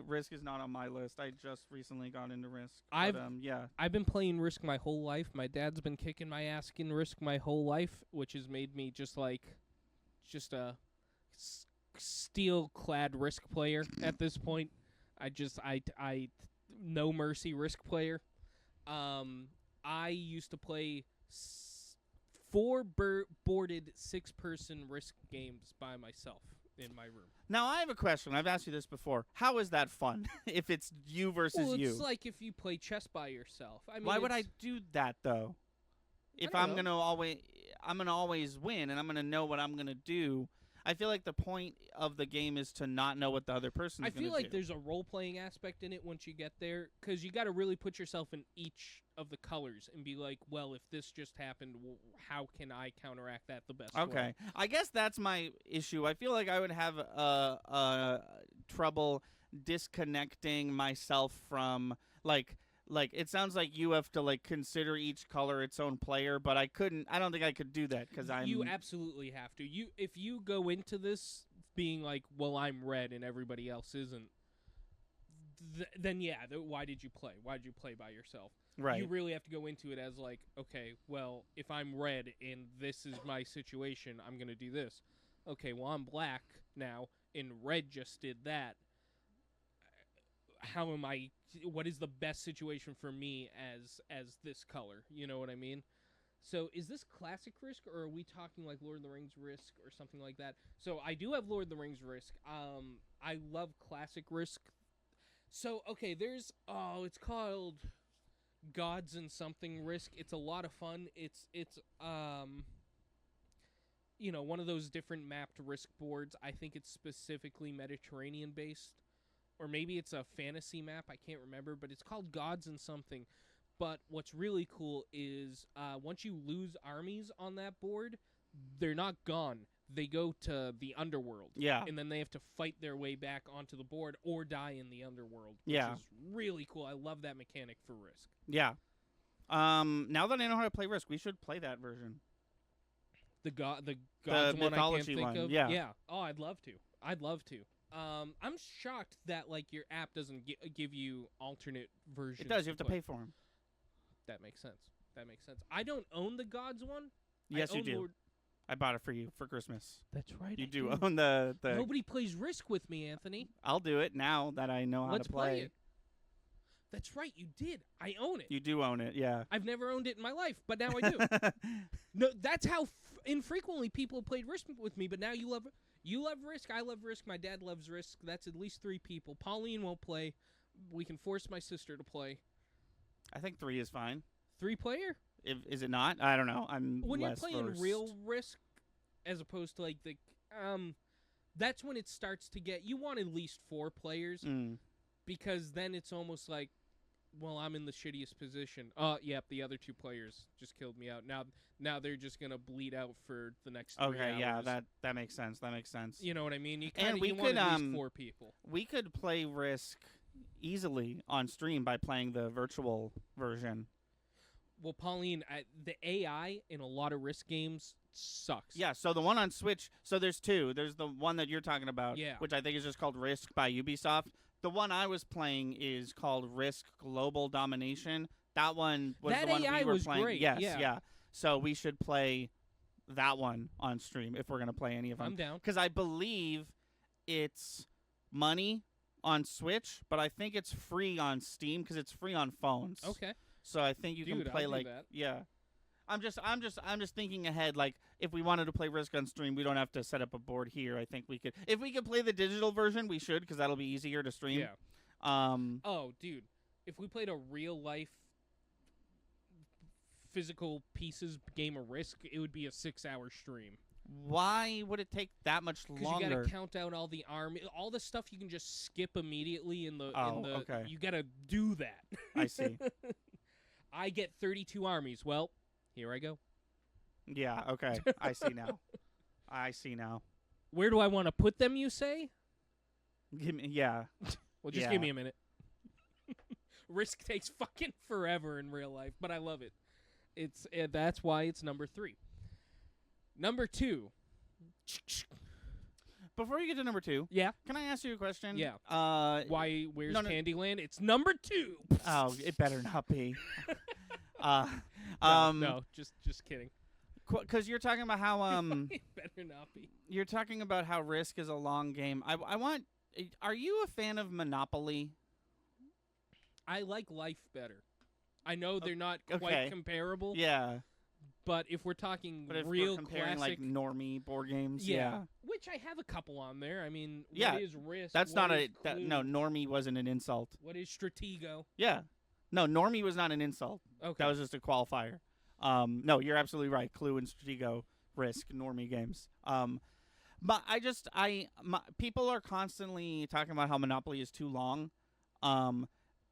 [SPEAKER 1] Risk is not on my list. I just recently got into Risk.
[SPEAKER 2] I've
[SPEAKER 1] yeah.
[SPEAKER 2] I've been playing Risk my whole life. My dad's been kicking my ass in Risk my whole life, which has made me just a steel-clad Risk player at this point. I no mercy Risk player. I used to play 4 boarded 6-person Risk games by myself in my room.
[SPEAKER 1] Now I have a question. I've asked you this before. How is that fun if it's you versus
[SPEAKER 2] Well,
[SPEAKER 1] you?
[SPEAKER 2] it's like if you play chess by yourself. I mean,
[SPEAKER 1] Why would I do that though? If
[SPEAKER 2] don't
[SPEAKER 1] I'm
[SPEAKER 2] know.
[SPEAKER 1] gonna always win and I'm gonna know what I'm gonna do. I feel like the point of the game is to not know what the other person is going to do.
[SPEAKER 2] I feel like there's a role-playing aspect in it once you get there, because you got to really put yourself in each of the colors and be like, well, if this just happened, how can I counteract that the best way?
[SPEAKER 1] Okay. I guess that's my issue. I feel like I would have trouble disconnecting myself from, like it sounds like you have to like consider each color its own player, but I don't think I could do that because
[SPEAKER 2] You absolutely have to. If you go into this being like, well, I'm red and everybody else isn't, then yeah, why did you play? Why did you play by yourself?
[SPEAKER 1] Right.
[SPEAKER 2] You really have to go into it as like, okay, well, if I'm red and this is my situation, I'm going to do this. Okay, well, I'm black now and red just did that. How am I? What is the best situation for me as this color? You know what I mean? So is this classic Risk, or are we talking like Lord of the Rings Risk or something like that? So I do have Lord of the Rings Risk. I love classic Risk. So okay, it's called Gods and Something Risk. It's a lot of fun. It's one of those different mapped Risk boards. I think it's specifically Mediterranean based. Or maybe it's a fantasy map, I can't remember, but it's called Gods and Something. But what's really cool is once you lose armies on that board, they're not gone. They go to the underworld.
[SPEAKER 1] Yeah.
[SPEAKER 2] And then they have to fight their way back onto the board or die in the underworld.
[SPEAKER 1] Yeah.
[SPEAKER 2] Which is really cool. I love that mechanic for Risk.
[SPEAKER 1] Yeah. Now that I know how to play Risk, we should play that version.
[SPEAKER 2] The Gods one
[SPEAKER 1] mythology
[SPEAKER 2] I can't think
[SPEAKER 1] one.
[SPEAKER 2] of.
[SPEAKER 1] Yeah.
[SPEAKER 2] Yeah. Oh, I'd love to. I'm shocked that like your app doesn't give you alternate versions.
[SPEAKER 1] It does. You have to pay for them.
[SPEAKER 2] That makes sense. I don't own the Gods one.
[SPEAKER 1] Yes, you do. I bought it for you for Christmas.
[SPEAKER 2] That's right.
[SPEAKER 1] You do own the.
[SPEAKER 2] Nobody plays Risk with me, Anthony.
[SPEAKER 1] I'll do it now that I know how
[SPEAKER 2] Let's
[SPEAKER 1] to play.
[SPEAKER 2] it. That's right. You did. I own it.
[SPEAKER 1] You do own it. Yeah.
[SPEAKER 2] I've never owned it in my life, but now I do. No, that's how infrequently people have played Risk with me. But now you love. You love Risk, I love Risk, my dad loves Risk. That's at least 3 people. Pauline won't play. We can force my sister to play.
[SPEAKER 1] I think 3 is fine.
[SPEAKER 2] 3-player?
[SPEAKER 1] Is it not? I don't know.
[SPEAKER 2] When
[SPEAKER 1] less
[SPEAKER 2] you're playing
[SPEAKER 1] versed.
[SPEAKER 2] real Risk, as opposed to like the... that's when it starts to get... You want at least 4 players, because then it's almost like, well, I'm in the shittiest position. Yep, the other 2 players just killed me out. Now they're just gonna bleed out for the next 3 hours.
[SPEAKER 1] Okay, yeah, that makes sense.
[SPEAKER 2] You know what I mean? You
[SPEAKER 1] want
[SPEAKER 2] at least 4 people.
[SPEAKER 1] We could play Risk easily on stream by playing the virtual version.
[SPEAKER 2] Well, Pauline, the AI in a lot of Risk games sucks.
[SPEAKER 1] Yeah, so the one on Switch, so there's 2. There's the one that you're talking about, which I think is just called Risk by Ubisoft. The one I was playing is called Risk Global Domination. That one was the one
[SPEAKER 2] AI
[SPEAKER 1] we were
[SPEAKER 2] was
[SPEAKER 1] playing.
[SPEAKER 2] Great.
[SPEAKER 1] Yes,
[SPEAKER 2] yeah.
[SPEAKER 1] So we should play that one on stream if we're going to play any of them.
[SPEAKER 2] I'm down.
[SPEAKER 1] Because I believe it's money on Switch, but I think it's free on Steam because it's free on phones.
[SPEAKER 2] Okay.
[SPEAKER 1] So I think you can play
[SPEAKER 2] I'll
[SPEAKER 1] like
[SPEAKER 2] do that.
[SPEAKER 1] Yeah. I'm just thinking ahead. Like if we wanted to play Risk on stream, we don't have to set up a board here. I think we could. If we could play the digital version, we should because that'll be easier to stream.
[SPEAKER 2] Yeah. Oh, dude, if we played a real life physical pieces game of Risk, it would be a 6-hour stream.
[SPEAKER 1] Why would it take that much longer?
[SPEAKER 2] Because you got to count out all the army, all the stuff you can just skip immediately in the.
[SPEAKER 1] Okay.
[SPEAKER 2] You got to do that.
[SPEAKER 1] I see.
[SPEAKER 2] I get 32 armies. Well, here I go.
[SPEAKER 1] Yeah. Okay. I see now.
[SPEAKER 2] Where do I want to put them? You say?
[SPEAKER 1] Give me. Yeah.
[SPEAKER 2] Well, just give me a minute. Risk takes fucking forever in real life, but I love it. That's why it's number 3. Number 2.
[SPEAKER 1] Before you get to number 2,
[SPEAKER 2] yeah,
[SPEAKER 1] can I ask you a question?
[SPEAKER 2] Yeah. Where's
[SPEAKER 1] no.
[SPEAKER 2] Candyland? It's number 2.
[SPEAKER 1] Oh, it better not be.
[SPEAKER 2] No, just kidding.
[SPEAKER 1] Because you're talking about how
[SPEAKER 2] it better not be.
[SPEAKER 1] You're talking about how Risk is a long game. I want. Are you a fan of Monopoly?
[SPEAKER 2] I like Life better. I know they're not quite
[SPEAKER 1] Okay.
[SPEAKER 2] comparable.
[SPEAKER 1] Yeah.
[SPEAKER 2] But if we're talking
[SPEAKER 1] But if
[SPEAKER 2] real
[SPEAKER 1] we're comparing
[SPEAKER 2] classic,
[SPEAKER 1] like normie board games, yeah.
[SPEAKER 2] Which I have a couple on there. I mean,
[SPEAKER 1] Yeah,
[SPEAKER 2] what is Risk?
[SPEAKER 1] That's
[SPEAKER 2] what
[SPEAKER 1] not
[SPEAKER 2] is Clue?
[SPEAKER 1] no, normie wasn't an insult.
[SPEAKER 2] What is Stratego?
[SPEAKER 1] Yeah. No, normie was not an insult.
[SPEAKER 2] Okay.
[SPEAKER 1] That was just a qualifier. No, you're absolutely right. Clue and Stratego, Risk, normie games. But people are constantly talking about how Monopoly is too long.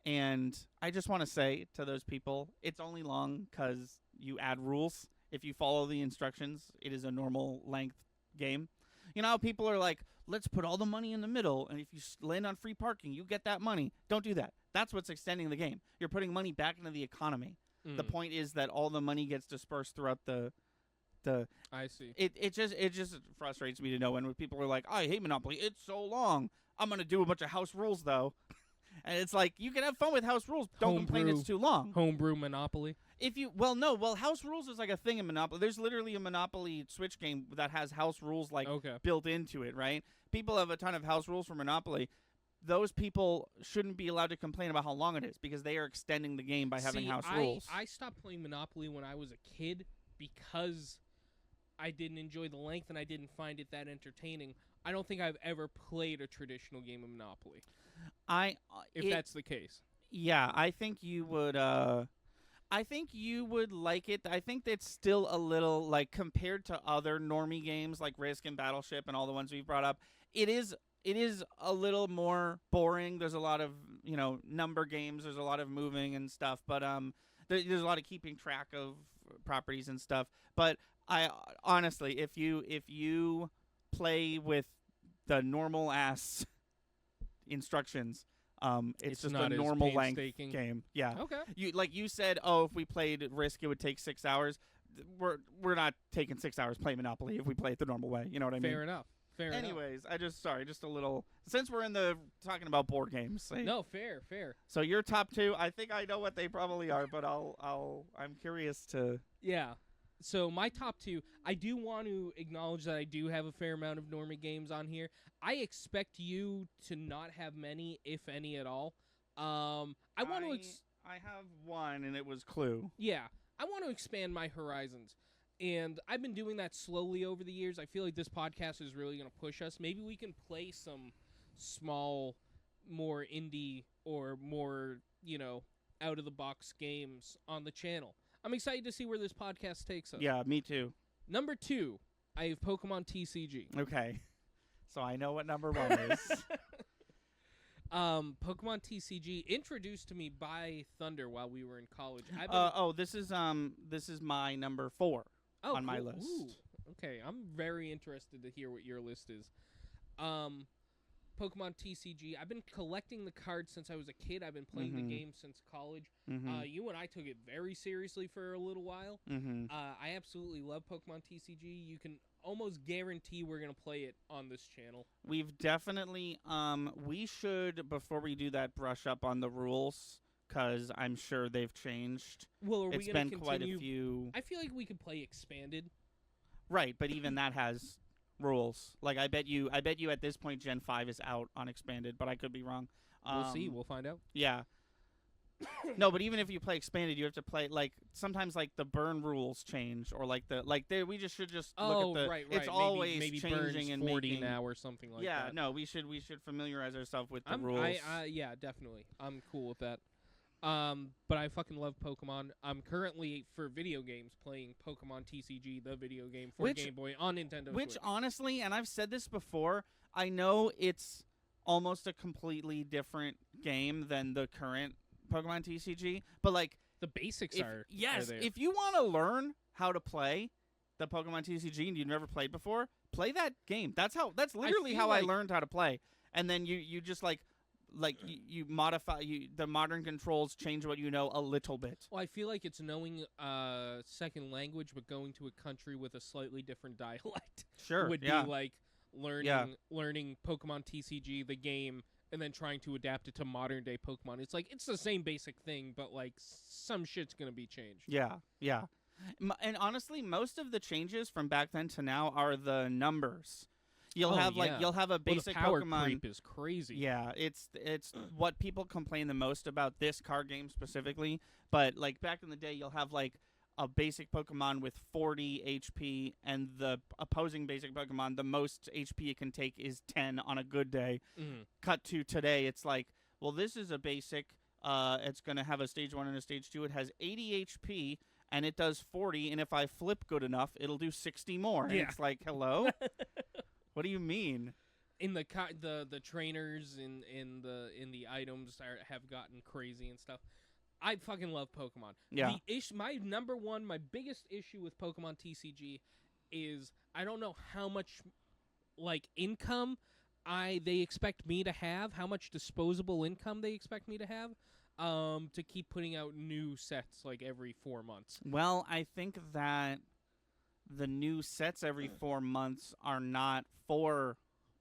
[SPEAKER 1] And I just want to say to those people, it's only long because you add rules. If you follow the instructions, it is a normal length game. You know how people are like, let's put all the money in the middle, and if you land on free parking, you get that money. Don't do that. That's what's extending the game. You're putting money back into the economy. The point is that all the money gets dispersed throughout the
[SPEAKER 2] I see.
[SPEAKER 1] It just frustrates me to know when people are like, I hate Monopoly. It's so long. I'm going to do a bunch of house rules, though. And it's like, you can have fun with house rules. Don't complain it's too long.
[SPEAKER 2] Homebrew Monopoly.
[SPEAKER 1] House rules is like a thing in Monopoly. There's literally a Monopoly Switch game that has house rules built into it, right? People have a ton of house rules for Monopoly. Those people shouldn't be allowed to complain about how long it is because they are extending the game by having house rules.
[SPEAKER 2] I stopped playing Monopoly when I was a kid because I didn't enjoy the length and I didn't find it that entertaining. I don't think I've ever played a traditional game of Monopoly. If that's the case.
[SPEAKER 1] Yeah, I think you would like it. I think it's still a little, like, compared to other normie games like Risk and Battleship and all the ones we've brought up, it is a little more boring. There's a lot of, number games. There's a lot of moving and stuff, but there's a lot of keeping track of properties and stuff. But I honestly, if you play with the normal ass instructions, it's just a normal length game. Yeah.
[SPEAKER 2] Okay.
[SPEAKER 1] You said, if we played Risk, it would take 6 hours. We're not taking 6 hours playing Monopoly if we play it the normal way. You know what I mean?
[SPEAKER 2] Fair enough.
[SPEAKER 1] Anyways, just a little, since we're talking about board games.
[SPEAKER 2] No, fair.
[SPEAKER 1] So your top two, I think I know what they probably are, but I'm curious to.
[SPEAKER 2] Yeah. So my top two, I do want to acknowledge that I do have a fair amount of normie games on here. I expect you to not have many, if any at all. I
[SPEAKER 1] have one, and it was Clue.
[SPEAKER 2] Yeah. I want to expand my horizons. And I've been doing that slowly over the years. I feel like this podcast is really going to push us. Maybe we can play some small, more indie or more, out-of-the-box games on the channel. I'm excited to see where this podcast takes us.
[SPEAKER 1] Yeah, me too.
[SPEAKER 2] Number 2, I have Pokemon TCG.
[SPEAKER 1] Okay. So I know what number 1 is.
[SPEAKER 2] Pokemon TCG introduced to me by Thunder while we were in college.
[SPEAKER 1] This is my number 4 on my list.
[SPEAKER 2] Ooh. Okay, I'm very interested to hear what your list is. Pokemon TCG. I've been collecting the cards since I was a kid. I've been playing the game since college. You and I took it very seriously for a little while. I absolutely love Pokemon TCG. You can almost guarantee we're going to play it on this channel.
[SPEAKER 1] We've definitely, we should, before we do that, brush up on the rules, because I'm sure they've changed.
[SPEAKER 2] Well,
[SPEAKER 1] it's been quite a few.
[SPEAKER 2] I feel like we could play Expanded.
[SPEAKER 1] Right, but even that has rules. Like, I bet you at this point Gen 5 is out on Expanded, but I could be wrong.
[SPEAKER 2] We'll see. We'll find out.
[SPEAKER 1] Yeah. No, but even if you play Expanded, you have to play, like, sometimes, like, the burn rules change, or, like, we just should just look at the...
[SPEAKER 2] right.
[SPEAKER 1] It's always
[SPEAKER 2] maybe
[SPEAKER 1] changing and
[SPEAKER 2] 40
[SPEAKER 1] making...
[SPEAKER 2] now or something like that.
[SPEAKER 1] Yeah, no, we should familiarize ourselves with the rules.
[SPEAKER 2] Yeah, definitely. I'm cool with that. But I fucking love Pokemon. I'm currently, for video games, playing Pokemon TCG, the video game for Game Boy on Nintendo
[SPEAKER 1] Which,
[SPEAKER 2] Switch.
[SPEAKER 1] honestly, and I've said this before, I know it's almost a completely different game than the current Pokemon TCG, but, like...
[SPEAKER 2] The basics are
[SPEAKER 1] Yes,
[SPEAKER 2] there.
[SPEAKER 1] if you want to learn how to play the Pokemon TCG and you've never played before, play that game. That's literally how I learned how to play. And then you just, you modify the modern controls, change what you know a little bit.
[SPEAKER 2] Well, I feel like it's knowing second language, but going to a country with a slightly different dialect.
[SPEAKER 1] Sure,
[SPEAKER 2] would be like learning Pokemon TCG, the game, and then trying to adapt it to modern day Pokemon. It's like it's the same basic thing, but like some shit's gonna be changed.
[SPEAKER 1] Yeah. And honestly, most of the changes from back then to now are the numbers. You'll have a basic
[SPEAKER 2] the power
[SPEAKER 1] Pokemon
[SPEAKER 2] creep is crazy.
[SPEAKER 1] Yeah, it's what people complain the most about this card game specifically. But like back in the day, you'll have like a basic Pokemon with 40 HP, and the opposing basic Pokemon, the most HP it can take is 10 on a good day. Cut to today, it's like, well, this is a basic. It's gonna have a stage 1 and a stage 2. It has 80 HP. And it does 40, and if I flip good enough, it'll do 60 more. And it's like, hello? What do you mean?
[SPEAKER 2] In the trainers in the items have gotten crazy and stuff. I fucking love Pokemon.
[SPEAKER 1] Yeah.
[SPEAKER 2] My biggest issue with Pokemon TCG is I don't know how much like income they expect me to have, how much disposable income they expect me to have, to keep putting out new sets like every 4 months.
[SPEAKER 1] Well, I think that the new sets every 4 months are not for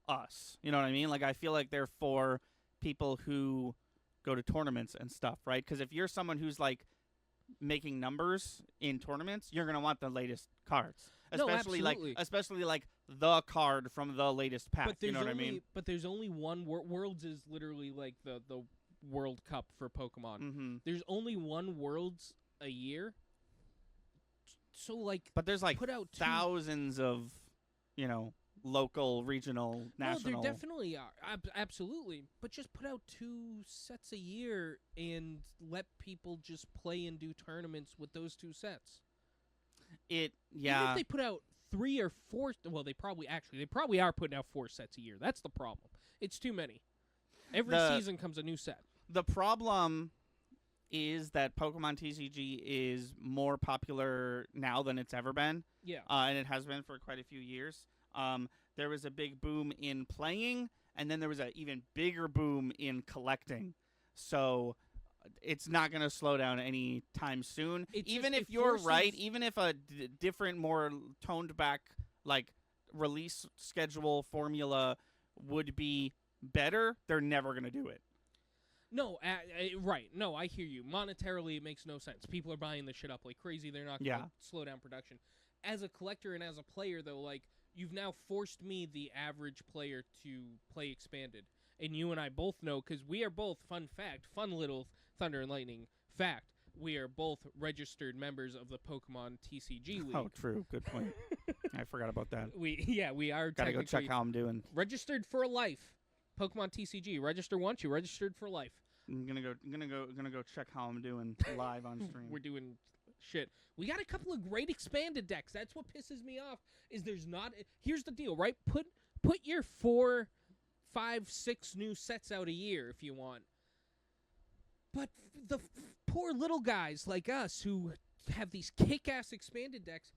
[SPEAKER 1] us. You know what I mean? Like, I feel like they're for people who go to tournaments and stuff, right? Because if you're someone who's like making numbers in tournaments, you're gonna want the latest cards, especially like the card from the latest pack.
[SPEAKER 2] But
[SPEAKER 1] you know what I mean?
[SPEAKER 2] But there's only one. Worlds is literally like the World Cup for Pokemon.
[SPEAKER 1] Mm-hmm.
[SPEAKER 2] There's only one Worlds a year. So like,
[SPEAKER 1] but there's like
[SPEAKER 2] put out
[SPEAKER 1] thousands of, local, regional, national.
[SPEAKER 2] No, there definitely are. Absolutely. But just put out 2 sets a year and let people just play and do tournaments with those 2 sets.
[SPEAKER 1] Even
[SPEAKER 2] if they put out 3 or 4, well, they probably are putting out 4 sets a year. That's the problem. It's too many. Every season comes a new set.
[SPEAKER 1] The problem is that Pokemon TCG is more popular now than it's ever been.
[SPEAKER 2] Yeah.
[SPEAKER 1] And it has been for quite a few years. There was a big boom in playing, and then there was an even bigger boom in collecting. So it's not going to slow down anytime soon. Even if you're right, even if a different, more toned back, like, release schedule formula would be better, they're never going to do it.
[SPEAKER 2] No, right. No, I hear you. Monetarily, it makes no sense. People are buying this shit up like crazy. They're not going to slow down production. As a collector and as a player, though, like, you've now forced me, the average player, to play Expanded. And you and I both know, because we are both, fun little Thunder and Lightning fact, we are both registered members of the Pokemon TCG League.
[SPEAKER 1] Oh, true. Good point. I forgot about that.
[SPEAKER 2] We are.
[SPEAKER 1] Gotta go check how I'm doing.
[SPEAKER 2] Registered for life. Pokemon TCG. Register once, you're registered for life.
[SPEAKER 1] I'm gonna go check how I'm doing live on stream.
[SPEAKER 2] We're doing shit. We got a couple of great expanded decks. That's what pisses me off. Is there's not. Here's the deal, right? Put your 4, 5, 6 new sets out a year if you want. But the poor little guys like us who have these kick-ass expanded decks,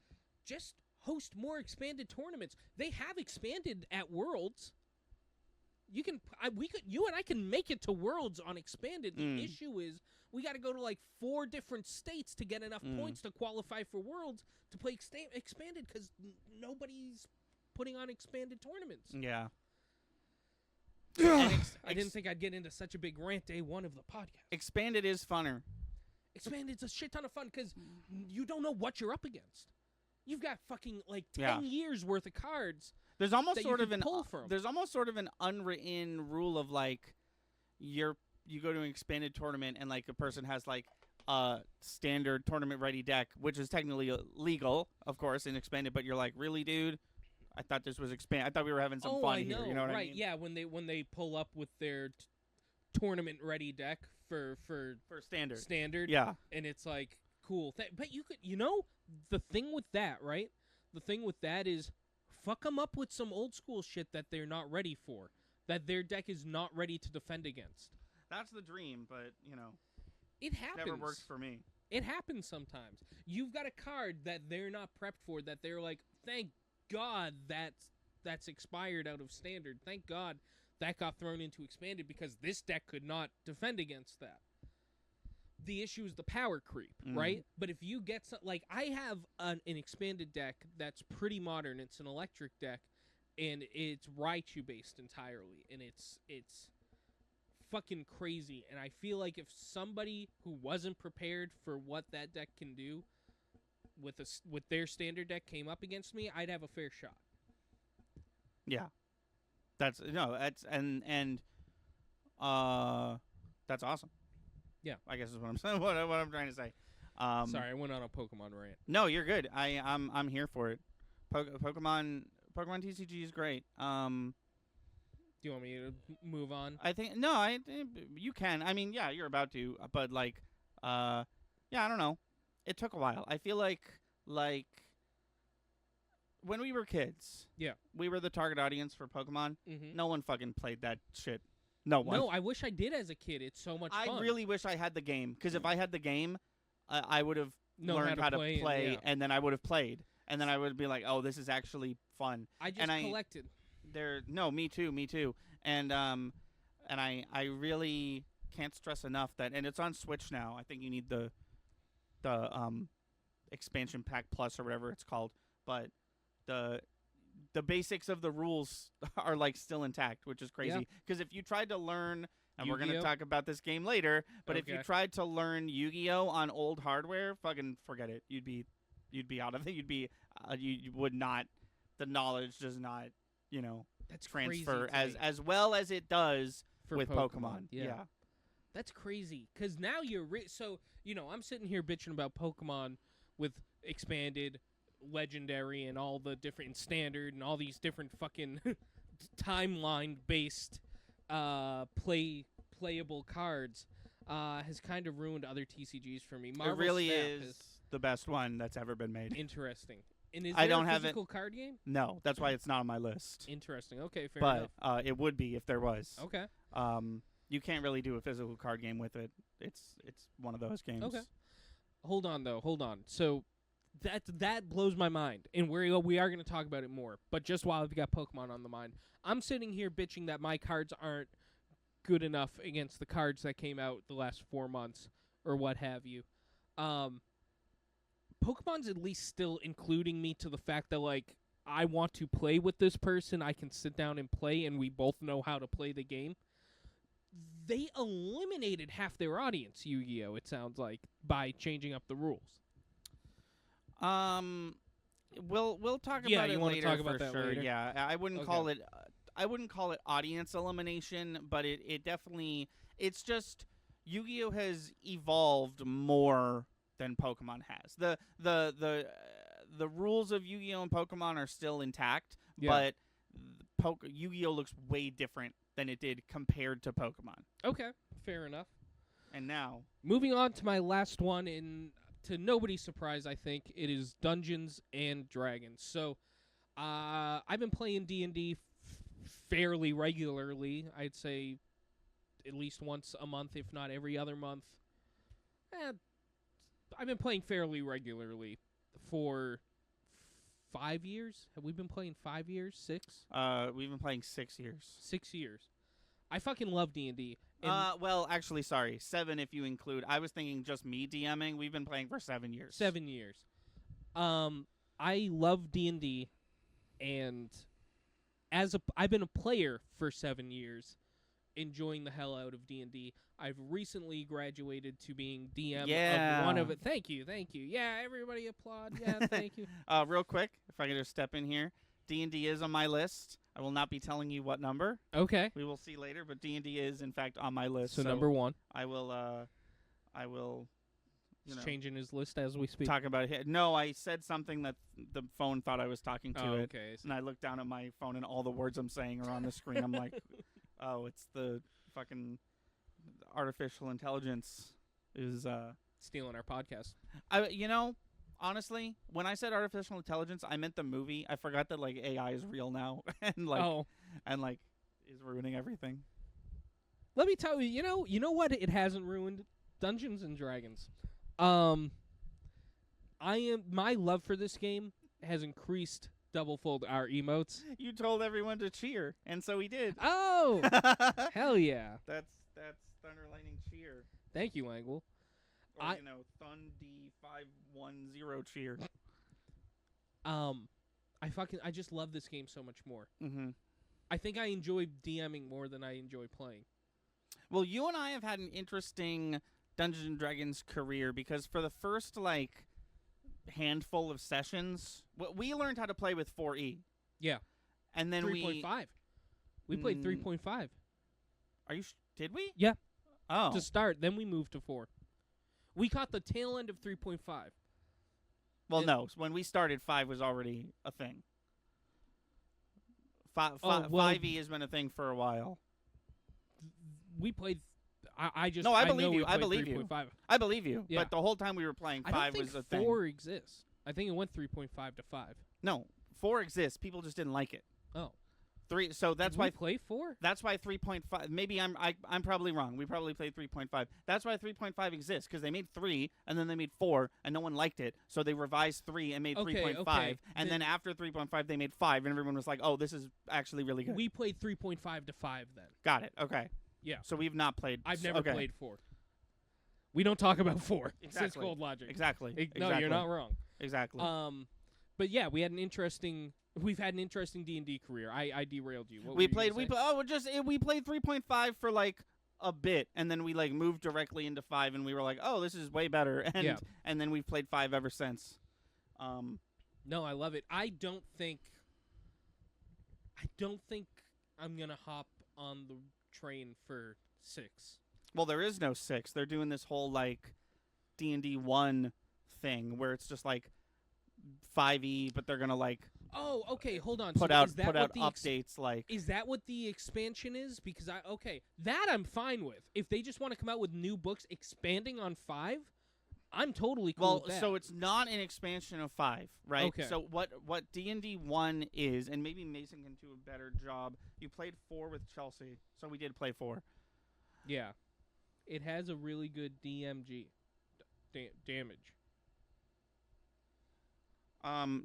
[SPEAKER 2] just host more expanded tournaments. They have expanded at Worlds. You and I can make it to Worlds on expanded. The issue is we got to go to like 4 different states to get enough points to qualify for Worlds to play expanded because nobody's putting on expanded tournaments.
[SPEAKER 1] Yeah.
[SPEAKER 2] I didn't think I'd get into such a big rant day 1 of the podcast.
[SPEAKER 1] Expanded is funner.
[SPEAKER 2] Expanded's a shit ton of fun because you don't know what you're up against. You've got fucking like 10 years worth of cards.
[SPEAKER 1] There's almost sort of an unwritten rule of like you go to an expanded tournament and like a person has like a standard tournament ready deck, which is technically legal, of course, in expanded, but you're like, really, dude? I thought this was expanded. I thought we were having some fun here. You know what I mean?
[SPEAKER 2] Yeah, when they pull up with their tournament ready deck for standard.
[SPEAKER 1] Yeah.
[SPEAKER 2] And it's like cool. But you could, the thing with that, right? The thing with that is fuck them up with some old school shit that they're not ready for, that their deck is not ready to defend against.
[SPEAKER 1] That's the dream, but,
[SPEAKER 2] it happens.
[SPEAKER 1] Never works for me.
[SPEAKER 2] It happens sometimes. You've got a card that they're not prepped for, that they're like, thank God that's expired out of standard. Thank God that got thrown into expanded because this deck could not defend against that. The issue is the power creep, right? But if you get I have an expanded deck that's pretty modern. It's an electric deck, and it's Raichu based entirely, and it's fucking crazy. And I feel like if somebody who wasn't prepared for what that deck can do with their standard deck came up against me, I'd have a fair shot.
[SPEAKER 1] Yeah, that's awesome. Yeah, I guess is what I'm saying. What I'm trying to say.
[SPEAKER 2] Sorry, I went on a Pokemon rant.
[SPEAKER 1] No, you're good. I'm here for it. Pokemon TCG is great. Do
[SPEAKER 2] you want me to move on?
[SPEAKER 1] I think you can. I mean, yeah, you're about to, but I don't know. It took a while. I feel like when we were kids, we were the target audience for Pokemon.
[SPEAKER 2] Mm-hmm.
[SPEAKER 1] No one fucking played that shit. No one.
[SPEAKER 2] No, I wish I did as a kid. It's so much fun.
[SPEAKER 1] I really wish I had the game, because if I had the game, I would have learned how to play, and then I would have played, and then I would be like, oh, this is actually fun.
[SPEAKER 2] I just collected.
[SPEAKER 1] Me too. And I really can't stress enough that, and it's on Switch now. I think you need the expansion pack plus or whatever it's called, but the basics of the rules are like still intact, which is crazy. Because if you tried to learn, and we're gonna talk about this game later, but if you tried to learn Yu-Gi-Oh on old hardware, fucking forget it. You'd be out of it. You would not. The knowledge does not,
[SPEAKER 2] that's
[SPEAKER 1] transfer as well as it does with Pokemon. Yeah.
[SPEAKER 2] That's crazy. Because now you're so I'm sitting here bitching about Pokemon with expanded, legendary, and all the different standard and all these different fucking timeline based playable cards has kind of ruined other TCGs for me. Marvel
[SPEAKER 1] it really
[SPEAKER 2] Snap
[SPEAKER 1] is the best one that's ever been made.
[SPEAKER 2] Interesting. And is
[SPEAKER 1] I
[SPEAKER 2] there
[SPEAKER 1] don't
[SPEAKER 2] a
[SPEAKER 1] have
[SPEAKER 2] physical card game?
[SPEAKER 1] No, that's why it's not on my list.
[SPEAKER 2] Interesting. Okay, fair enough.
[SPEAKER 1] But it would be if there was.
[SPEAKER 2] Okay.
[SPEAKER 1] You can't really do a physical card game with it. It's one of those games.
[SPEAKER 2] Okay. Hold on. So that blows my mind, and we are going to talk about it more. But just while I've got Pokemon on the mind, I'm sitting here bitching that my cards aren't good enough against the cards that came out the last 4 months or what have you. Pokemon's at least still including me to the fact that, like, I want to play with this person. I can sit down and play, and we both know how to play the game. They eliminated half their audience, Yu-Gi-Oh! It sounds like, by changing up the rules.
[SPEAKER 1] We'll talk about it later. Talk about that sure. Later? Yeah, I wouldn't call it. I wouldn't call it audience elimination, but it definitely. It's just Yu-Gi-Oh! Has evolved more than Pokemon has. The rules of Yu-Gi-Oh! And Pokemon are still intact, but Yu-Gi-Oh! Looks way different than it did compared to Pokemon.
[SPEAKER 2] Okay, fair enough.
[SPEAKER 1] And now,
[SPEAKER 2] moving on to my last one, to nobody's surprise, I think, it is Dungeons and Dragons. So, I've been playing D&D fairly regularly. I'd say at least once a month, if not every other month. I've been playing fairly regularly for 5 years. Have we been playing 5 years? 6?
[SPEAKER 1] We've been playing 6 years.
[SPEAKER 2] 6 years. I fucking love D&D.
[SPEAKER 1] Well, actually, sorry, 7 if you include. I was thinking just me DMing. We've been playing for 7 years.
[SPEAKER 2] 7 years. I love D&D, and I've been a player for 7 years, enjoying the hell out of D&D. I've recently graduated to being DM of one of it. Thank you. Yeah, everybody applaud. Yeah, thank you.
[SPEAKER 1] Real quick, if I could just step in here. D&D is on my list. I will not be telling you what number.
[SPEAKER 2] Okay.
[SPEAKER 1] We will see later, but D&D is, in fact, on my list.
[SPEAKER 2] So number 1.
[SPEAKER 1] I will,
[SPEAKER 2] He's changing his list as we speak.
[SPEAKER 1] Talk about it. No, I said something that the phone thought I was talking to it.
[SPEAKER 2] Okay.
[SPEAKER 1] And I looked down at my phone, and all the words I'm saying are on the screen. I'm like, oh, it's the fucking artificial intelligence is
[SPEAKER 2] stealing our podcast.
[SPEAKER 1] Honestly, when I said artificial intelligence, I meant the movie. I forgot that like AI is real now and is ruining everything.
[SPEAKER 2] Let me tell you, you know what it hasn't ruined? Dungeons and Dragons. My love for this game has increased double-fold our emotes.
[SPEAKER 1] You told everyone to cheer, and so we did.
[SPEAKER 2] Oh, hell yeah!
[SPEAKER 1] That's Thunder Lightning cheer.
[SPEAKER 2] Thank you, Angle.
[SPEAKER 1] Or, Thundi 510 cheer.
[SPEAKER 2] I just love this game so much more. Mm-hmm. I think I enjoy DMing more than I enjoy playing.
[SPEAKER 1] Well, you and I have had an interesting Dungeons and Dragons career because for the first handful of sessions, we learned how to play with 4E.
[SPEAKER 2] Yeah.
[SPEAKER 1] And then
[SPEAKER 2] 3.5. We played 3.5.
[SPEAKER 1] Are you? Did we?
[SPEAKER 2] Yeah.
[SPEAKER 1] Oh.
[SPEAKER 2] To start, then we moved to 4. We caught the tail end of 3.5.
[SPEAKER 1] Well, no. When we started, 5 was already a thing. 5e has been a thing for a while.
[SPEAKER 2] We played. I
[SPEAKER 1] believe you. I believe you. I believe you.
[SPEAKER 2] Yeah.
[SPEAKER 1] But the whole time we were playing, 5 was a thing.
[SPEAKER 2] 4 exists. I think it went 3.5 to 5.
[SPEAKER 1] No, 4 exists. People just didn't like it.
[SPEAKER 2] Oh.
[SPEAKER 1] 3. So that's
[SPEAKER 2] Did
[SPEAKER 1] why
[SPEAKER 2] we play 4?
[SPEAKER 1] That's why 3.5. Maybe I'm probably wrong. We probably played 3.5. That's why 3.5 exists, because they made 3 and then they made 4 and no one liked it, so they revised 3 and made 3.5.
[SPEAKER 2] Okay.
[SPEAKER 1] And then after 3.5 they made 5 and everyone was like, "Oh, this is actually really good."
[SPEAKER 2] We played 3.5 to 5 then.
[SPEAKER 1] Got it. Okay.
[SPEAKER 2] Yeah.
[SPEAKER 1] So we've not played.
[SPEAKER 2] I've never
[SPEAKER 1] okay.
[SPEAKER 2] played 4. We don't talk about 4 since
[SPEAKER 1] Exactly.
[SPEAKER 2] Cold Logic.
[SPEAKER 1] Exactly.
[SPEAKER 2] No,
[SPEAKER 1] Exactly.
[SPEAKER 2] you're not wrong.
[SPEAKER 1] Exactly.
[SPEAKER 2] But yeah, we've had an interesting D&D career. I derailed you. What
[SPEAKER 1] we
[SPEAKER 2] were you
[SPEAKER 1] played.
[SPEAKER 2] gonna say?
[SPEAKER 1] We played 3.5 for like a bit, and then we like moved directly into 5, and we were like, "Oh, this is way better." And
[SPEAKER 2] Yeah.
[SPEAKER 1] and then we've played 5 ever since.
[SPEAKER 2] No, I love it. I don't think I'm gonna hop on the train for 6.
[SPEAKER 1] Well, there is no 6. They're doing this whole like D&D 1 thing where it's just like 5e, but they're gonna like
[SPEAKER 2] Oh, okay. Hold on.
[SPEAKER 1] put
[SPEAKER 2] so
[SPEAKER 1] out
[SPEAKER 2] is that
[SPEAKER 1] put
[SPEAKER 2] what
[SPEAKER 1] out
[SPEAKER 2] the
[SPEAKER 1] updates like.
[SPEAKER 2] Is that what the expansion is? Because that I'm fine with. If they just want to come out with new books expanding on 5, I'm totally cool
[SPEAKER 1] Well,
[SPEAKER 2] with that.
[SPEAKER 1] so it's not an expansion of 5, right?
[SPEAKER 2] Okay.
[SPEAKER 1] So what D&D 1 is, and maybe Mason can do a better job. You played 4 with Chelsea, so we did play 4.
[SPEAKER 2] Yeah. It has a really good DMG damage.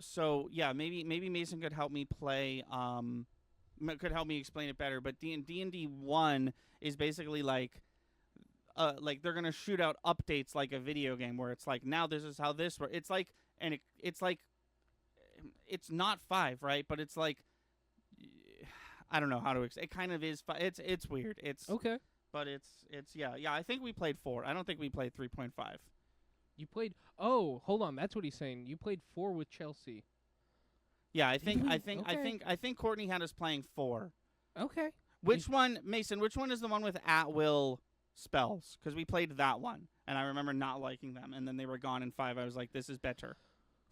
[SPEAKER 1] So yeah, maybe Mason could help me play. Could help me explain it better. But D&D 1 is basically like they're gonna shoot out updates like a video game where it's like, now this is how this works. It's like, and it's like, it's not 5, right? But it's like, I don't know how to. It kind of is. It's weird. It's
[SPEAKER 2] Okay.
[SPEAKER 1] But it's yeah. I think we played 4. I don't think we played 3.5.
[SPEAKER 2] You played. Oh, hold on. That's what he's saying. You played 4 with Chelsea.
[SPEAKER 1] Yeah, I
[SPEAKER 2] Did
[SPEAKER 1] think
[SPEAKER 2] we?
[SPEAKER 1] Courtney had us playing 4.
[SPEAKER 2] Okay.
[SPEAKER 1] Which one, Mason? Which one is the one with at will spells? Because we played that one, and I remember not liking them, and then they were gone in 5. I was like, this is better.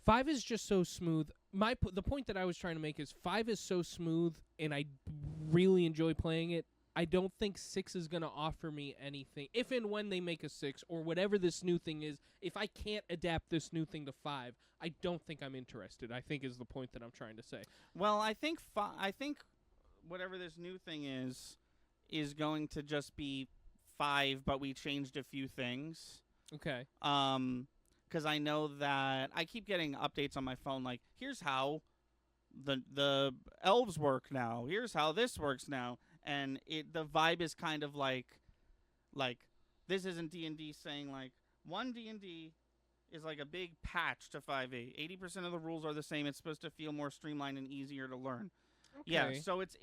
[SPEAKER 2] 5 is just so smooth. The point that I was trying to make is 5 is so smooth, and I really enjoy playing it. I don't think 6 is going to offer me anything. If and when they make a 6 or whatever this new thing is, if I can't adapt this new thing to 5, I don't think I'm interested, I think is the point that I'm trying to say.
[SPEAKER 1] Well, I think whatever this new thing is going to just be 5, but we changed a few things.
[SPEAKER 2] Okay.
[SPEAKER 1] Because I know that I keep getting updates on my phone, like, here's how the elves work now. Here's how this works now. And the vibe is kind of like this isn't D&D saying like one D&D is like a big patch to 5e. 80% of the rules are the same. It's supposed to feel more streamlined and easier to learn.
[SPEAKER 2] Okay.
[SPEAKER 1] Yeah, so it's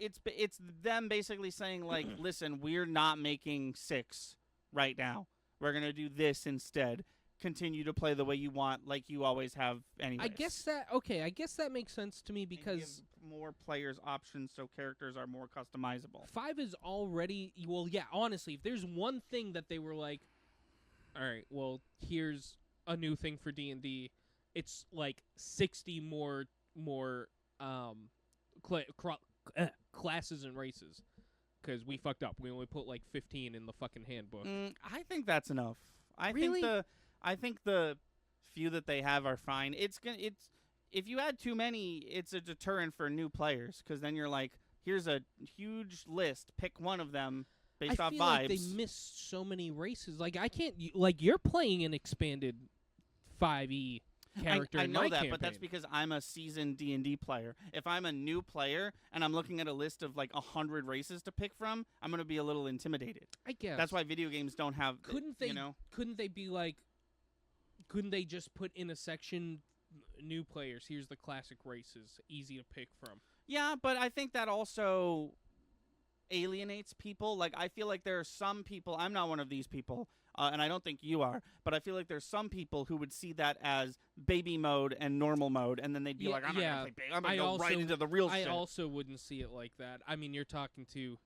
[SPEAKER 1] them basically saying like, listen, we're not making 6 right now. We're gonna do this instead. Continue to play the way you want, like you always have anyways.
[SPEAKER 2] I guess that makes sense to me because
[SPEAKER 1] give more players options so characters are more customizable.
[SPEAKER 2] 5 is already, well, yeah, honestly, if there's one thing that they were like, all right, well, here's a new thing for D&D, it's like 60 more classes and races because we fucked up. We only put like 15 in the fucking handbook.
[SPEAKER 1] I think that's enough.
[SPEAKER 2] Really?
[SPEAKER 1] I think the few that they have are fine. It's if you add too many, it's a deterrent for new players because then you're like, here's a huge list, pick one of them based off
[SPEAKER 2] I
[SPEAKER 1] vibes.
[SPEAKER 2] feel like they missed so many races. Like I can't like you're playing an expanded 5e character.
[SPEAKER 1] I
[SPEAKER 2] in
[SPEAKER 1] know
[SPEAKER 2] my
[SPEAKER 1] that,
[SPEAKER 2] campaign.
[SPEAKER 1] but that's because I'm a seasoned D&D player. If I'm a new player and I'm looking at a list of like 100 races to pick from, I'm going to be a little intimidated.
[SPEAKER 2] I guess
[SPEAKER 1] That's why video games don't have.
[SPEAKER 2] couldn't they?
[SPEAKER 1] You know?
[SPEAKER 2] Couldn't they be like? Couldn't they just put in a section new players? Here's the classic races, easy to pick from.
[SPEAKER 1] Yeah, but I think that also alienates people. Like, I feel like there are some people, I'm not one of these people, and I don't think you are, but I feel like there's some people who would see that as baby mode and normal mode, and then they'd be like, I'm not going to play baby. I'm going to go right into the real shit.
[SPEAKER 2] I also wouldn't see it like that. I mean, you're talking to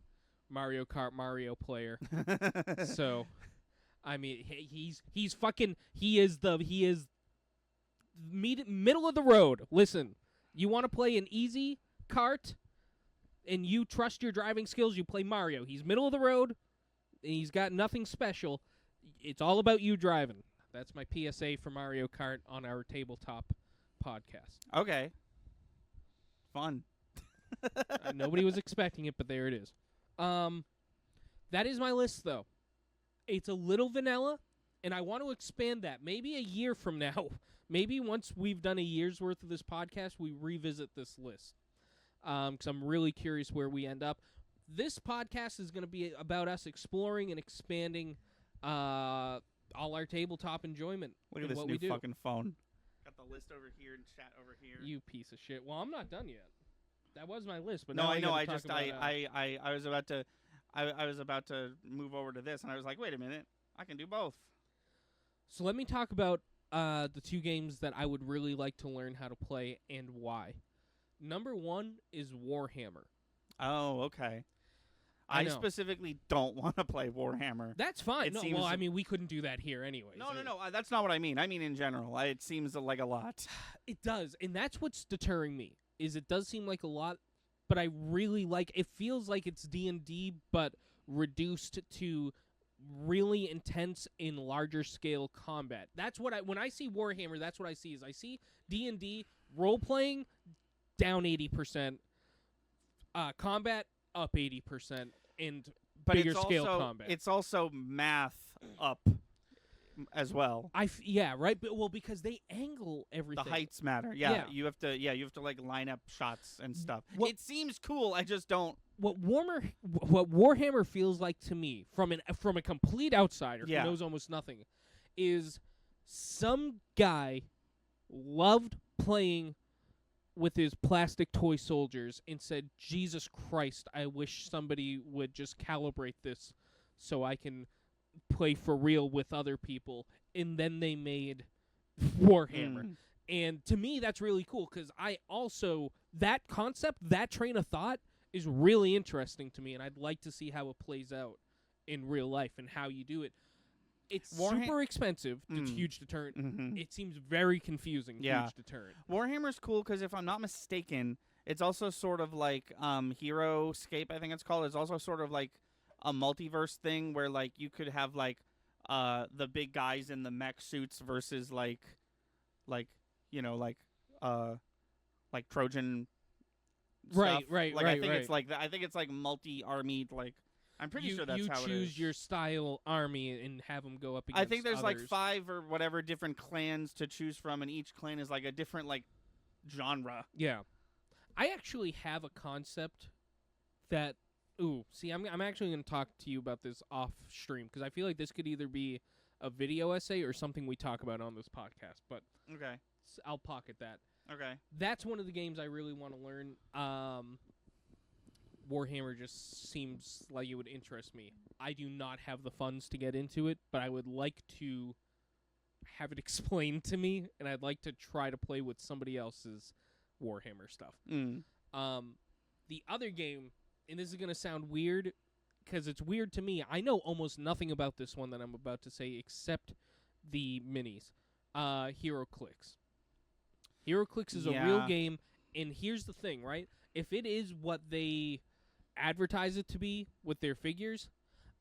[SPEAKER 2] Mario Kart Mario player. So, I mean, he is middle of the road. Listen, you want to play an easy kart and you trust your driving skills, you play Mario. He's middle of the road and he's got nothing special. It's all about you driving. That's my PSA for Mario Kart on our Tabletop podcast.
[SPEAKER 1] Okay. Fun.
[SPEAKER 2] Nobody was expecting it, but there it is. That is my list, though. It's a little vanilla, and I want to expand that. Maybe a year from now, maybe once we've done a year's worth of this podcast, we revisit this list. Because I'm really curious where we end up. This podcast is going to be about us exploring and expanding all our tabletop enjoyment.
[SPEAKER 1] Look at this new fucking phone. Got the list over here and chat over here.
[SPEAKER 2] You piece of shit. Well, I'm not done yet. That was my list, but
[SPEAKER 1] no,
[SPEAKER 2] now
[SPEAKER 1] I know. I was about to move over to this, and I was like, wait a minute, I can do both.
[SPEAKER 2] So let me talk about the two games that I would really like to learn how to play and why. Number one is Warhammer.
[SPEAKER 1] Oh, okay. I specifically don't want to play Warhammer.
[SPEAKER 2] That's fine. Well, I mean, we couldn't do that here anyway.
[SPEAKER 1] No. That's not what I mean. I mean in general. It seems like a lot.
[SPEAKER 2] It does, and that's what's deterring me. Is it does seem like a lot, but I really like. It feels like it's D&D, but reduced to really intense in larger scale combat. That's what when I see Warhammer, that's what I see. Is I see D&D role playing down 80%, combat up 80%, and bigger scale combat.
[SPEAKER 1] It's also math up as well.
[SPEAKER 2] Yeah, right. But, because they angle everything.
[SPEAKER 1] The heights matter. Yeah, you have to like line up shots and stuff. It seems cool. I just don't.
[SPEAKER 2] What Warhammer feels like to me, from a complete outsider who knows almost nothing, is some guy loved playing with his plastic toy soldiers and said, Jesus Christ, I wish somebody would just calibrate this so I can play for real with other people. And then they made Warhammer. And to me, that's really cool because that concept, that train of thought is really interesting to me, and I'd like to see how it plays out in real life and how you do it. It's super expensive. It's huge deterrent. Mm-hmm. It seems very confusing. Huge deterrent.
[SPEAKER 1] Warhammer's cool because if I'm not mistaken, it's also sort of like HeroScape, I think it's called. It's also sort of like a multiverse thing where like you could have like the big guys in the mech suits versus like Trojan stuff.
[SPEAKER 2] Right.
[SPEAKER 1] I think it's like that. I think it's like multi-army like. I'm pretty sure that's how it is.
[SPEAKER 2] You choose your style army and have them go up against
[SPEAKER 1] I think there's
[SPEAKER 2] others.
[SPEAKER 1] like 5 or whatever different clans to choose from, and each clan is like a different like genre.
[SPEAKER 2] Yeah. I actually have a concept that... I'm actually going to talk to you about this off stream, because I feel like this could either be a video essay or something we talk about on this podcast, but
[SPEAKER 1] okay,
[SPEAKER 2] I'll pocket that.
[SPEAKER 1] Okay.
[SPEAKER 2] That's one of the games I really want to learn. Warhammer just seems like it would interest me. I do not have the funds to get into it, but I would like to have it explained to me, and I'd like to try to play with somebody else's Warhammer stuff. The other game, and this is going to sound weird, because it's weird to me. I know almost nothing about this one that I'm about to say except the minis. HeroClix. HeroClix is a real game, and here's the thing, right? If it is what they advertise it to be with their figures,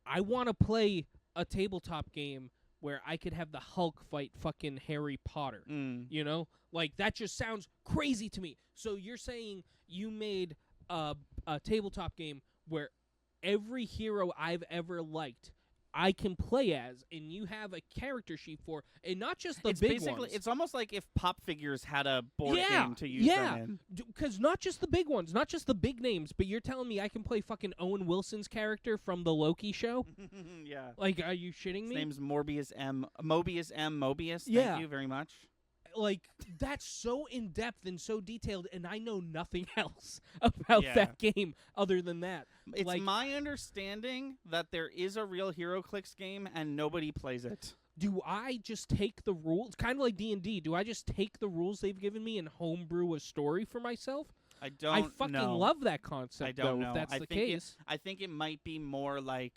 [SPEAKER 2] I want to play a tabletop game where I could have the Hulk fight fucking Harry Potter. You know? Like, that just sounds crazy to me. So you're saying you made a tabletop game where every hero I've ever liked I can play as, and you have a character sheet for, and not just the big ones.
[SPEAKER 1] It's almost like if Pop Figures had a board game to use them in.
[SPEAKER 2] Because not just the big ones, not just the big names, but you're telling me I can play fucking Owen Wilson's character from the Loki show?
[SPEAKER 1] Yeah.
[SPEAKER 2] Like, are you shitting me?
[SPEAKER 1] His name's Mobius M. Mobius.
[SPEAKER 2] Yeah.
[SPEAKER 1] Thank you very much.
[SPEAKER 2] Like, that's so in-depth and so detailed, and I know nothing else about that game other than that.
[SPEAKER 1] It's
[SPEAKER 2] like,
[SPEAKER 1] my understanding that there is a real HeroClix game, and nobody plays it.
[SPEAKER 2] Do I just take the rules, kind of like D&D, do I just take the rules they've given me and homebrew a story for myself?
[SPEAKER 1] I fucking
[SPEAKER 2] love that concept,
[SPEAKER 1] I don't know.
[SPEAKER 2] if that's the case.
[SPEAKER 1] I think it might be more like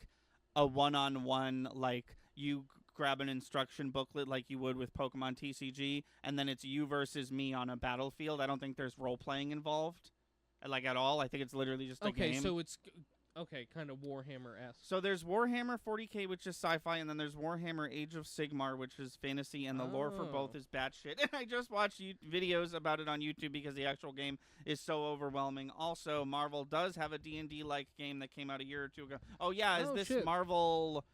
[SPEAKER 1] a one-on-one, like, you grab an instruction booklet like you would with Pokemon TCG, and then it's you versus me on a battlefield. I don't think there's role-playing involved, like, at all. I think it's literally just a game.
[SPEAKER 2] Okay, so it's Okay, kind of Warhammer-esque.
[SPEAKER 1] So there's Warhammer 40K, which is sci-fi, and then there's Warhammer Age of Sigmar, which is fantasy, and the lore for both is batshit. And I just watched videos about it on YouTube because the actual game is so overwhelming. Also, Marvel does have a D&D-like game that came out a year or two ago. Oh, yeah, is this
[SPEAKER 2] shit.
[SPEAKER 1] Marvel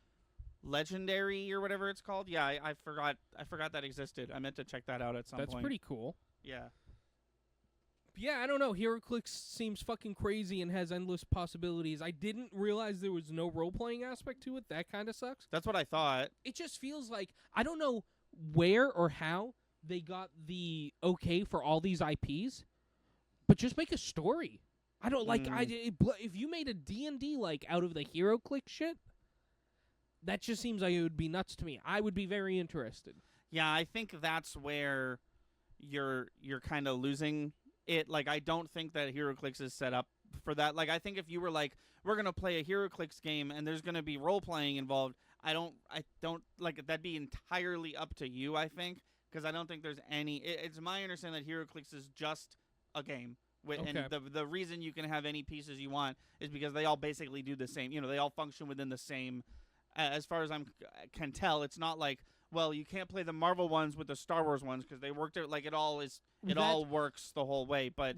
[SPEAKER 1] Legendary or whatever it's called? Yeah, I forgot that existed. I meant to check that out at some point.
[SPEAKER 2] That's pretty cool.
[SPEAKER 1] Yeah.
[SPEAKER 2] Yeah, I don't know. HeroClix seems fucking crazy and has endless possibilities. I didn't realize there was no role-playing aspect to it. That kind of sucks.
[SPEAKER 1] That's what I thought.
[SPEAKER 2] It just feels like, I don't know where or how they got the okay for all these IPs, but just make a story. I don't, like, if you made a D&D, like, out of the HeroClix shit, that just seems like it would be nuts to me. I would be very interested.
[SPEAKER 1] Yeah, I think that's where you're kind of losing it. Like, I don't think that HeroClix is set up for that. Like, I think if you were like, we're gonna play a HeroClix game and there's gonna be role playing involved, I don't like that'd be entirely up to you. I think because I don't think there's any. It's my understanding that HeroClix is just a game. And the reason you can have any pieces you want is because they all basically do the same. You know, they all function within the same. As far as I can tell, it's not like, well, you can't play the Marvel ones with the Star Wars ones because they worked out. Like, it all works the whole way. But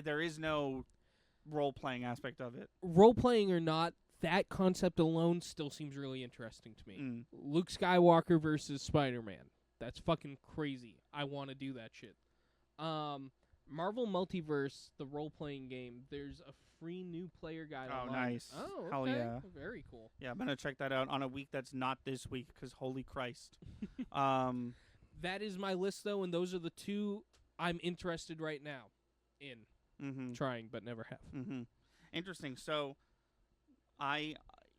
[SPEAKER 1] there is no role playing aspect of it.
[SPEAKER 2] Role playing or not, that concept alone still seems really interesting to me. Luke Skywalker versus Spider-Man. That's fucking crazy. I want to do that shit. Marvel Multiverse, the role-playing game, there's a free new player guide online.
[SPEAKER 1] Oh, nice.
[SPEAKER 2] Oh, okay.
[SPEAKER 1] Hell yeah.
[SPEAKER 2] Very cool.
[SPEAKER 1] Yeah, I'm going to check that out on a week that's not this week because holy Christ.
[SPEAKER 2] That is my list, though, and those are the two I'm interested right now in trying but never have.
[SPEAKER 1] Interesting. So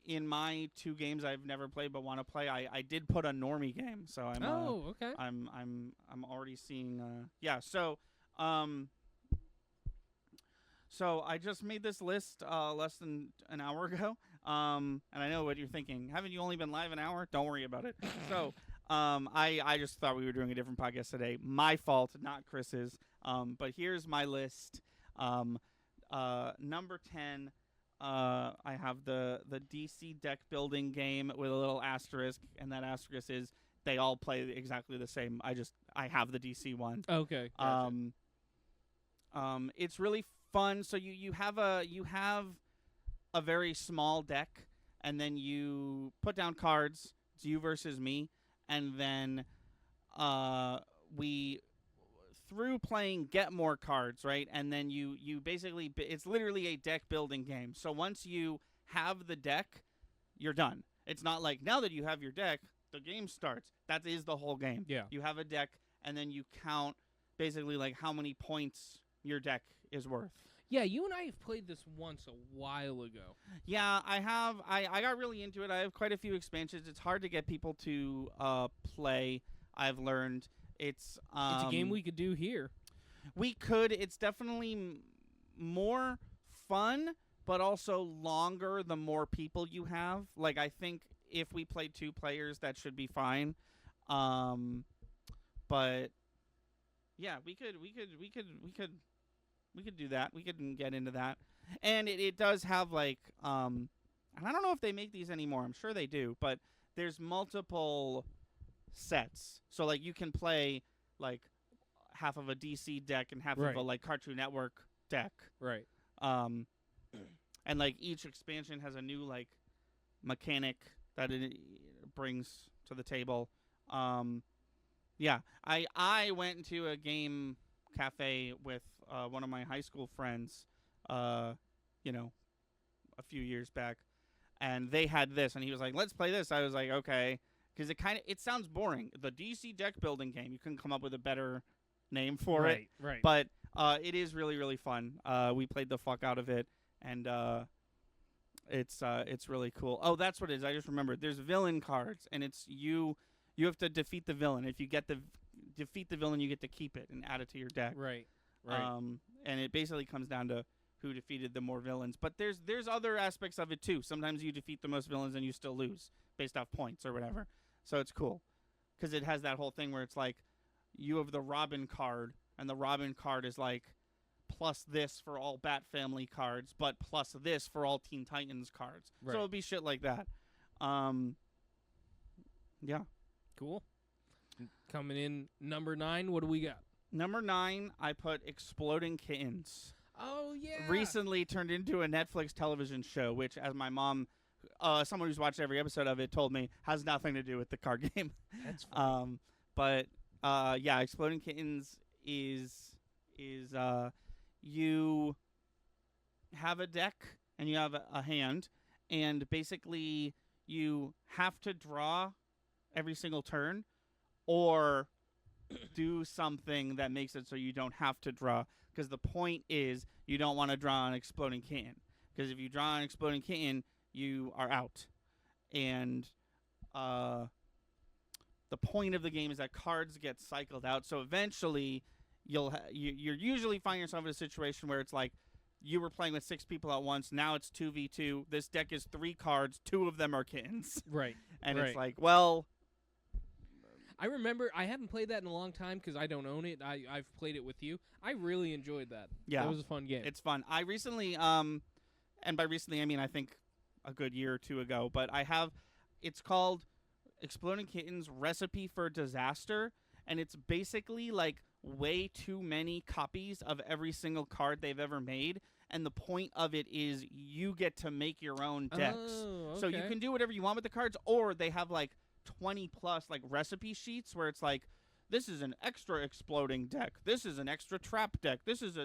[SPEAKER 1] in my 2 games I've never played but want to play, I did put a normie game. So I'm
[SPEAKER 2] okay.
[SPEAKER 1] I'm already seeing So I just made this list less than an hour ago, and I know what you're thinking. Haven't you only been live an hour? Don't worry about it. So I just thought we were doing a different podcast today. My fault, not Chris's. But here's my list. Number 10, I have the DC deck building game with a little asterisk, and that asterisk is they all play exactly the same. I have the DC one.
[SPEAKER 2] Okay. Gotcha.
[SPEAKER 1] It's really fun. So you have a very small deck, and then you put down cards. It's you versus me, and then we through playing get more cards, right? And then you basically it's literally a deck building game. So once you have the deck, you're done. It's not like now that you have your deck, the game starts. That is the whole game.
[SPEAKER 2] Yeah.
[SPEAKER 1] You have a deck, and then you count basically like how many points your deck is worth.
[SPEAKER 2] Yeah, you and I have played this once a while ago.
[SPEAKER 1] Yeah, I have. I got really into it. I have quite a few expansions. It's hard to get people to play. I've learned it's
[SPEAKER 2] a game we could do here.
[SPEAKER 1] We could. It's definitely more fun, but also longer the more people you have. Like, I think if we play 2 players, that should be fine. But yeah, we could do that. We could get into that. And it does have like and I don't know if they make these anymore. I'm sure they do, but there's multiple sets. So like you can play like half of a DC deck and half of a like Cartoon Network deck.
[SPEAKER 2] Right.
[SPEAKER 1] And like each expansion has a new like mechanic that it brings to the table. Yeah, I went into a game cafe with one of my high school friends, a few years back, and they had this, and he was like, "Let's play this." I was like, "Okay," because it sounds boring. The DC deck building game. You couldn't come up with a better name for it.
[SPEAKER 2] Right.
[SPEAKER 1] But it is really, really fun. We played the fuck out of it, and it's really cool. Oh, that's what it is. I just remembered. There's villain cards, and it's you have to defeat the villain. If you defeat the villain, you get to keep it and add it to your deck.
[SPEAKER 2] Right.
[SPEAKER 1] And it basically comes down to who defeated the more villains. But there's other aspects of it too. Sometimes you defeat the most villains and you still lose based off points or whatever. So it's cool because it has that whole thing where it's like you have the Robin card, and the Robin card is like plus this for all Bat Family cards, but plus this for all Teen Titans cards.
[SPEAKER 2] Right.
[SPEAKER 1] So it'll be shit like that. Yeah.
[SPEAKER 2] Cool. Coming in number 9, what do we got?
[SPEAKER 1] Number 9, I put Exploding Kittens.
[SPEAKER 2] Oh, yeah.
[SPEAKER 1] Recently turned into a Netflix television show, which, as my mom, someone who's watched every episode of it, told me has nothing to do with the card game.
[SPEAKER 2] That's funny.
[SPEAKER 1] But yeah, Exploding Kittens is you have a deck and you have a hand, and basically you have to draw every single turn or do something that makes it so you don't have to draw, because the point is you don't want to draw an exploding kitten, because if you draw an exploding kitten, you are out. And the point of the game is that cards get cycled out, so eventually you're usually find yourself in a situation where it's like you were playing with 6 people at once, now it's 2v2, this deck is 3 cards, 2 of them are kittens.
[SPEAKER 2] Right.
[SPEAKER 1] And
[SPEAKER 2] right.
[SPEAKER 1] It's like, well,
[SPEAKER 2] I remember, I haven't played that in a long time because I don't own it. I've played it with you. I really enjoyed that.
[SPEAKER 1] Yeah.
[SPEAKER 2] That was a fun game.
[SPEAKER 1] It's fun. I recently, and by recently I mean I think a good year or 2 ago, but it's called Exploding Kittens Recipe for Disaster, and it's basically like way too many copies of every single card they've ever made, and the point of it is you get to make your own decks.
[SPEAKER 2] Oh, okay.
[SPEAKER 1] So you can do whatever you want with the cards, or they have like 20 plus like recipe sheets where it's like, this is an extra exploding deck, this is an extra trap deck, this is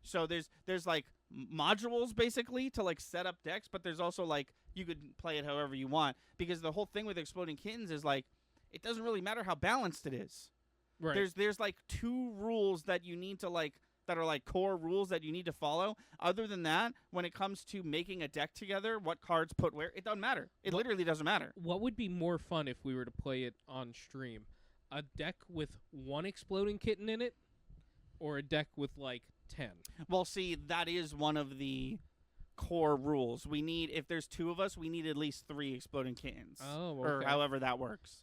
[SPEAKER 1] so there's like modules basically to like set up decks, but there's also like you could play it however you want, because the whole thing with Exploding Kittens is like it doesn't really matter how balanced it is.
[SPEAKER 2] Right.
[SPEAKER 1] There's like 2 rules that you need to like, that are like core rules that you need to follow. Other than that, when it comes to making a deck together, what cards put where, it doesn't matter. It literally doesn't matter.
[SPEAKER 2] What would be more fun if we were to play it on stream? A deck with 1 exploding kitten in it, or a deck with like 10?
[SPEAKER 1] Well, see, that is one of the core rules. We need, if there's 2 of us, we need at least 3 exploding kittens.
[SPEAKER 2] Oh,
[SPEAKER 1] or
[SPEAKER 2] okay.
[SPEAKER 1] however that works.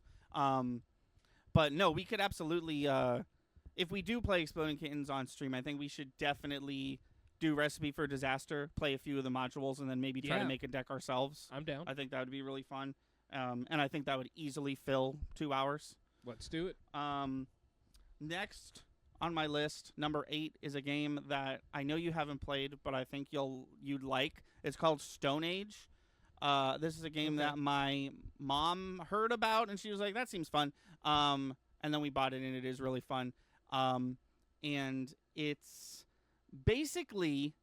[SPEAKER 1] But no, we could absolutely, if we do play Exploding Kittens on stream, I think we should definitely do Recipe for Disaster, play a few of the modules, and then maybe try to make a deck ourselves.
[SPEAKER 2] I'm down.
[SPEAKER 1] I think that would be really fun. And I think that would easily fill 2 hours.
[SPEAKER 2] Let's do it.
[SPEAKER 1] Next on my list, number 8, is a game that I know you haven't played, but I think you'd like. It's called Stone Age. This is a game that my mom heard about, and she was like, that seems fun. And then we bought it, and it is really fun. And it's basically,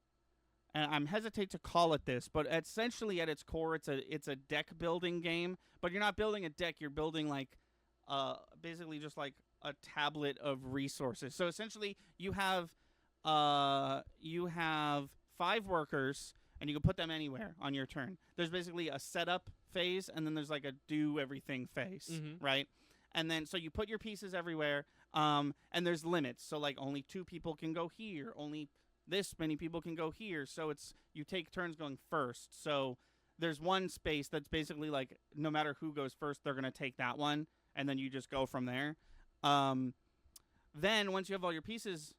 [SPEAKER 1] and I'm hesitate to call it this, but essentially at its core, it's a deck building game. But you're not building a deck; you're building like, basically just like a tablet of resources. So essentially, you have 5 workers, and you can put them anywhere on your turn. There's basically a setup phase, and then there's like a do everything phase, right? And then, so you put your pieces everywhere, and there's limits. So, like, only 2 people can go here. Only this many people can go here. So, you take turns going first. So, there's one space that's basically, like, no matter who goes first, they're going to take that one. And then you just go from there. Then, once you have all your pieces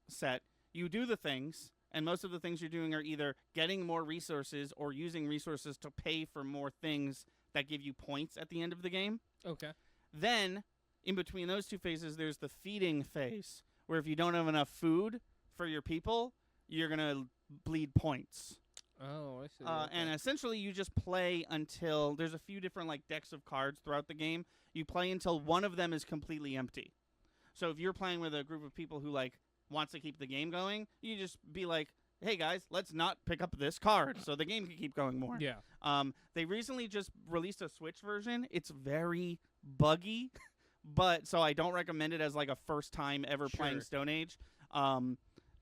[SPEAKER 1] set, you do the things. And most of the things you're doing are either getting more resources or using resources to pay for more things that give you points at the end of the game.
[SPEAKER 2] Okay.
[SPEAKER 1] Then, in between those 2 phases, there's the feeding phase, where if you don't have enough food for your people, you're going to bleed points.
[SPEAKER 2] Oh, I see.
[SPEAKER 1] And essentially, you just play until there's a few different like decks of cards throughout the game. You play until one of them is completely empty. So if you're playing with a group of people who like wants to keep the game going, you just be like, hey guys, let's not pick up this card so the game can keep going more.
[SPEAKER 2] Yeah.
[SPEAKER 1] They recently just released a Switch version. It's very buggy, but so I don't recommend it as like a first time ever playing Stone Age.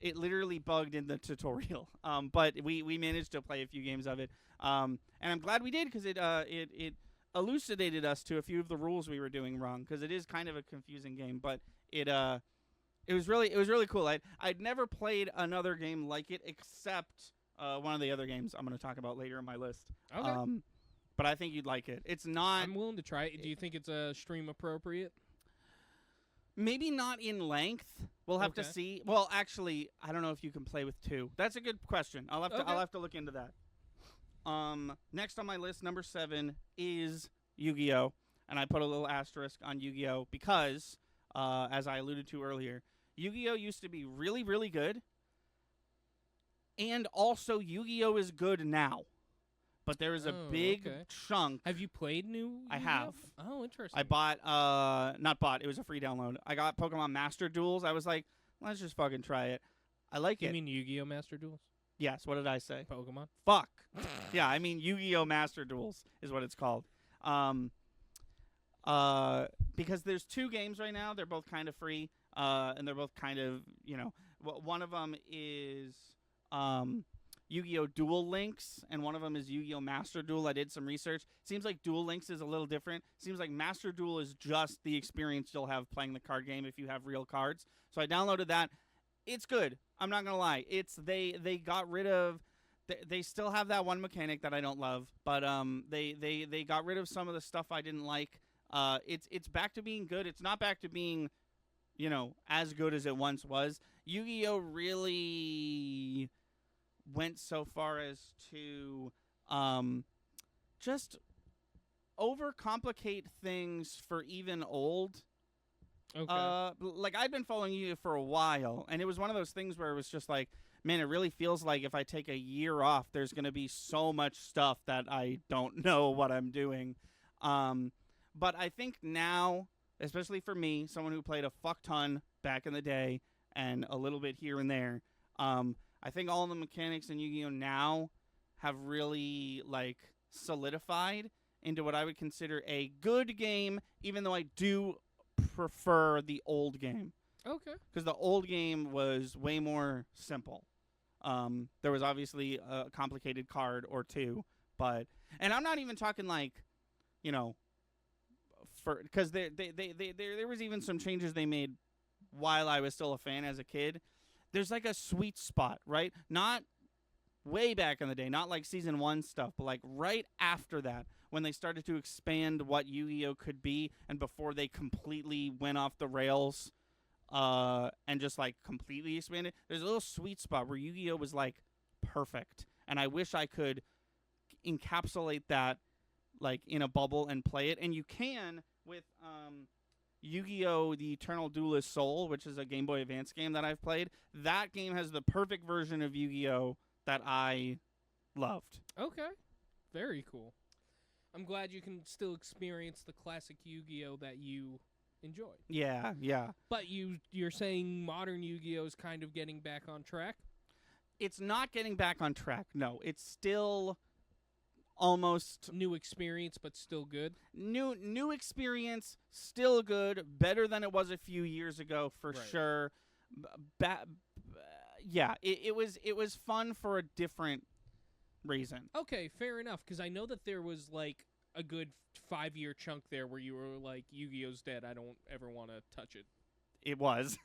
[SPEAKER 1] It literally bugged in the tutorial. But we managed to play a few games of it. And I'm glad we did, because it elucidated us to a few of the rules we were doing wrong, because it is kind of a confusing game, but it was really cool. I'd never played another game like it except one of the other games I'm going to talk about later in my list.
[SPEAKER 2] Okay.
[SPEAKER 1] But I think you'd like it. It's not.
[SPEAKER 2] I'm willing to try it. Do you think it's stream appropriate?
[SPEAKER 1] Maybe not in length. We'll have to
[SPEAKER 2] Okay.
[SPEAKER 1] see. Well, actually, I don't know if you can play with 2. That's a good question. I'll have to look into that. Next on my list, number 7 is Yu-Gi-Oh, and I put a little asterisk on Yu-Gi-Oh because, as I alluded to earlier, Yu-Gi-Oh used to be really, really good, and also Yu-Gi-Oh is good now. But there is a big chunk.
[SPEAKER 2] Have you played new
[SPEAKER 1] I
[SPEAKER 2] Yu-Gi-Oh?
[SPEAKER 1] have.
[SPEAKER 2] Oh, interesting.
[SPEAKER 1] I bought, not bought, it was a free download. I got Pokemon Master Duels. I was like, let's just fucking try it. I like it.
[SPEAKER 2] You mean Yu-Gi-Oh Master Duels?
[SPEAKER 1] Yes, what did I say?
[SPEAKER 2] Pokemon?
[SPEAKER 1] Fuck. Yeah, I mean Yu-Gi-Oh Master Duels is what it's called. Because there's 2 games right now. They're both kind of free, and they're both kind of, one of them is Yu-Gi-Oh! Duel Links, and one of them is Yu-Gi-Oh! Master Duel. I did some research. Seems like Duel Links is a little different. Seems like Master Duel is just the experience you'll have playing the card game if you have real cards. So I downloaded that. It's good. I'm not gonna lie. They got rid of. They still have that one mechanic that I don't love, but they got rid of some of the stuff I didn't like. It's back to being good. It's not back to being, as good as it once was. Yu-Gi-Oh! Really went so far as to just overcomplicate things for even old.
[SPEAKER 2] Okay.
[SPEAKER 1] Like, I've been following you for a while, and it was one of those things where it was just like, man, it really feels like if I take a year off, there's going to be so much stuff that I don't know what I'm doing. But I think now, especially for me, someone who played a fuck ton back in the day and a little bit here and there, I think all the mechanics in Yu-Gi-Oh! Now have really, solidified into what I would consider a good game, even though I do prefer the old game.
[SPEAKER 2] Okay.
[SPEAKER 1] Because the old game was way more simple. There was obviously a complicated card or 2, and I'm not even talking because there was even some changes they made while I was still a fan as a kid. There's a sweet spot, right? Not way back in the day, not like season 1 stuff, but right after that, when they started to expand what Yu-Gi-Oh could be, and before they completely went off the rails, and just completely expanded. There's a little sweet spot where Yu-Gi-Oh was perfect, and I wish I could encapsulate that in a bubble and play it. And you can with Yu-Gi-Oh! The Eternal Duelist Soul, which is a Game Boy Advance game that I've played. That game has the perfect version of Yu-Gi-Oh! That I loved.
[SPEAKER 2] Okay. Very cool. I'm glad you can still experience the classic Yu-Gi-Oh! That you enjoyed.
[SPEAKER 1] Yeah, yeah.
[SPEAKER 2] But you're saying modern Yu-Gi-Oh! Is kind of getting back on track?
[SPEAKER 1] It's not getting back on track, no. It's still almost
[SPEAKER 2] new experience, but still good.
[SPEAKER 1] New experience, still good, better than it was a few years ago for sure. Yeah, it was fun for a different reason.
[SPEAKER 2] Okay, fair enough. Because I know that there was a good 5-year chunk there where you were like, Yu-Gi-Oh's dead. I don't ever want to touch it.
[SPEAKER 1] It was.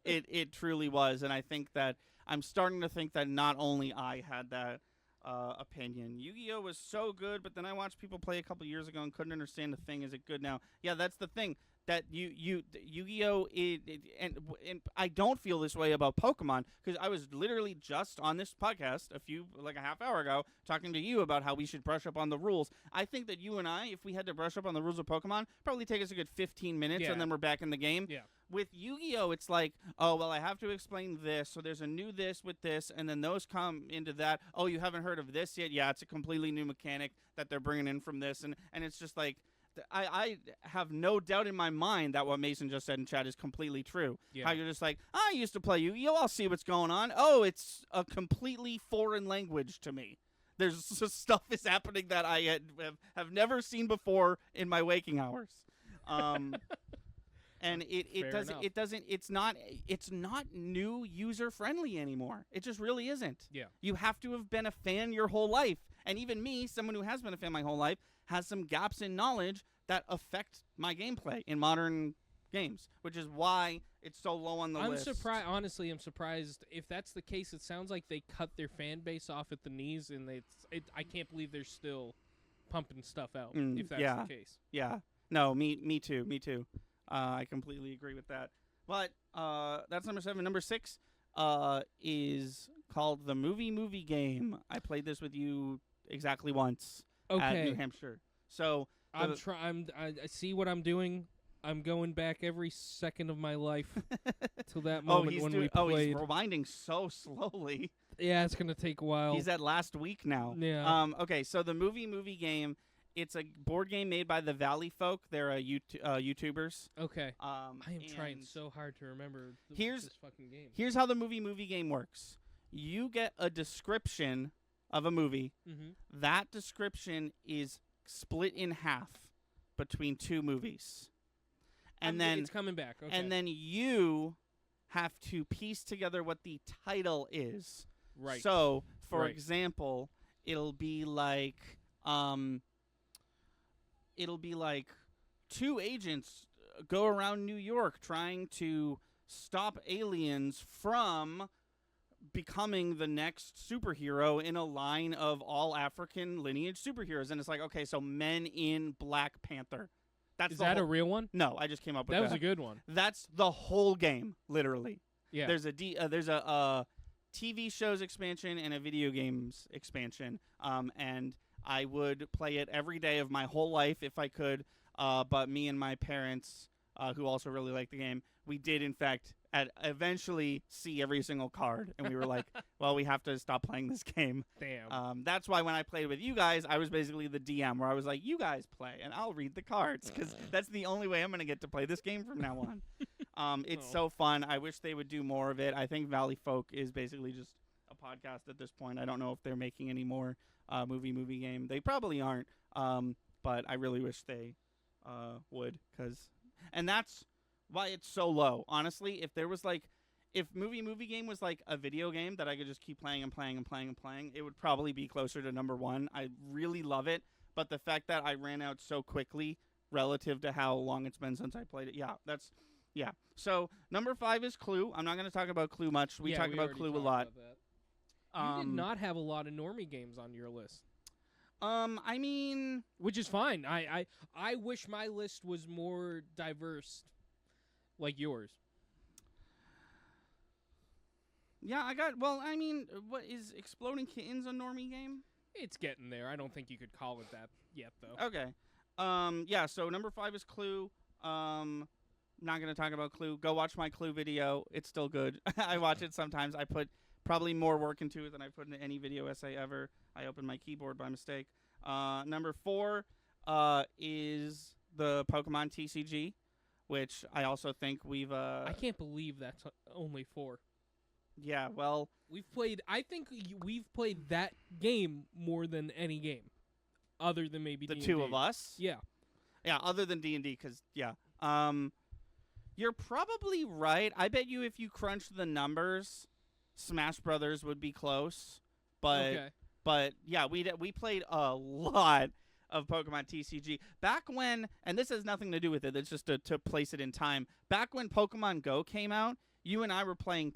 [SPEAKER 1] It truly was, and I think that I'm starting to think that not only I had that opinion. Yu-Gi-Oh was so good, but then I watched people play a couple years ago and couldn't understand the thing. Is it good now? Yeah, that's the thing. That Yu-Gi-Oh and I don't feel this way about Pokemon, because I was literally just on this podcast a half hour ago talking to you about how we should brush up on the rules. I think that you and I, if we had to brush up on the rules of Pokemon, probably take us a good 15 minutes and then we're back in the game.
[SPEAKER 2] Yeah.
[SPEAKER 1] With Yu-Gi-Oh, it's like, oh, well, I have to explain this, so there's a new this with this, and then those come into that. Oh, you haven't heard of this yet? Yeah, it's a completely new mechanic that they're bringing in from this, and it's just like, I have no doubt in my mind that what Mason just said in chat is completely true.
[SPEAKER 2] Yeah.
[SPEAKER 1] How you're just like, I used to play Yu-Gi-Oh, I'll see what's going on. Oh, it's a completely foreign language to me. There's stuff is happening that I have never seen before in my waking hours. And it's not new user friendly anymore. It just really isn't.
[SPEAKER 2] Yeah.
[SPEAKER 1] You have to have been a fan your whole life. And even me, someone who has been a fan my whole life, has some gaps in knowledge that affect my gameplay in modern games, which is why it's so low on the list.
[SPEAKER 2] Honestly, I'm surprised. If that's the case, it sounds like they cut their fan base off at the knees, and I can't believe they're still pumping stuff out, if that's the case.
[SPEAKER 1] Yeah. No, me too. I completely agree with that. But that's number 7. Number 6 is called the Movie Game. I played this with you exactly once at New Hampshire. So
[SPEAKER 2] I see what I'm doing. I'm going back every second of my life till that moment when we played.
[SPEAKER 1] Oh, he's rewinding so slowly.
[SPEAKER 2] Yeah, it's gonna take a while.
[SPEAKER 1] He's at last week now.
[SPEAKER 2] Yeah.
[SPEAKER 1] Okay, so the movie game. It's a board game made by the Valley Folk. They're YouTubers.
[SPEAKER 2] Okay. I am trying so hard to remember this fucking game.
[SPEAKER 1] Here's how the movie game works. You get a description of a movie.
[SPEAKER 2] Mm-hmm.
[SPEAKER 1] That description is split in half between 2 movies. And then
[SPEAKER 2] it's coming back. Okay.
[SPEAKER 1] And then you have to piece together what the title is.
[SPEAKER 2] Right.
[SPEAKER 1] So, for example, it'll be like 2 agents go around New York trying to stop aliens from becoming the next superhero in a line of all African lineage superheroes. And it's like, okay, so Men in Black Panther.
[SPEAKER 2] Is that a real one?
[SPEAKER 1] No, I just came up with that.
[SPEAKER 2] That was a good one.
[SPEAKER 1] That's the whole game, literally.
[SPEAKER 2] Yeah.
[SPEAKER 1] There's a TV shows expansion and a video games expansion. And I would play it every day of my whole life if I could. But me and my parents, who also really liked the game, we did, in fact, eventually see every single card. And we were like, well, we have to stop playing this game.
[SPEAKER 2] Damn.
[SPEAKER 1] That's why when I played with you guys, I was basically the DM, where I was like, you guys play, and I'll read the cards, because that's the only way I'm going to get to play this game from now on. It's so fun. I wish they would do more of it. I think Valley Folk is basically just a podcast at this point. I don't know if they're making any more movie game. They probably aren't, but I really wish they would, and that's why it's so low. Honestly, if there was if movie game was like a video game that I could just keep playing and playing and playing and playing, it would probably be closer to number 1. I really love it, but the fact that I ran out so quickly relative to how long it's been since I played it, yeah. So number 5 is Clue. I'm not going to talk about Clue much. We talk about Clue a lot.
[SPEAKER 2] You did not have a lot of normie games on your list.
[SPEAKER 1] I mean,
[SPEAKER 2] which is fine. I wish my list was more diverse, like yours.
[SPEAKER 1] Yeah, what is Exploding Kittens a normie game?
[SPEAKER 2] It's getting there. I don't think you could call it that yet, though.
[SPEAKER 1] Okay. Yeah, so number 5 is Clue. Not going to talk about Clue. Go watch my Clue video. It's still good. I watch it sometimes. I put probably more work into it than I put into any video essay ever. I opened my keyboard by mistake. Number 4 is the Pokemon TCG, which I also think we've...
[SPEAKER 2] I can't believe that's only 4.
[SPEAKER 1] Yeah, well...
[SPEAKER 2] I think we've played that game more than any game, other than maybe D&D.
[SPEAKER 1] 2 of us?
[SPEAKER 2] Yeah.
[SPEAKER 1] Yeah, other than D&D, because, yeah. You're probably right. I bet you if you crunch the numbers, Smash Brothers would be close. But yeah, we played a lot of Pokemon TCG. Back when, and this has nothing to do with it, it's just to place it in time. Back when Pokemon Go came out, you and I were playing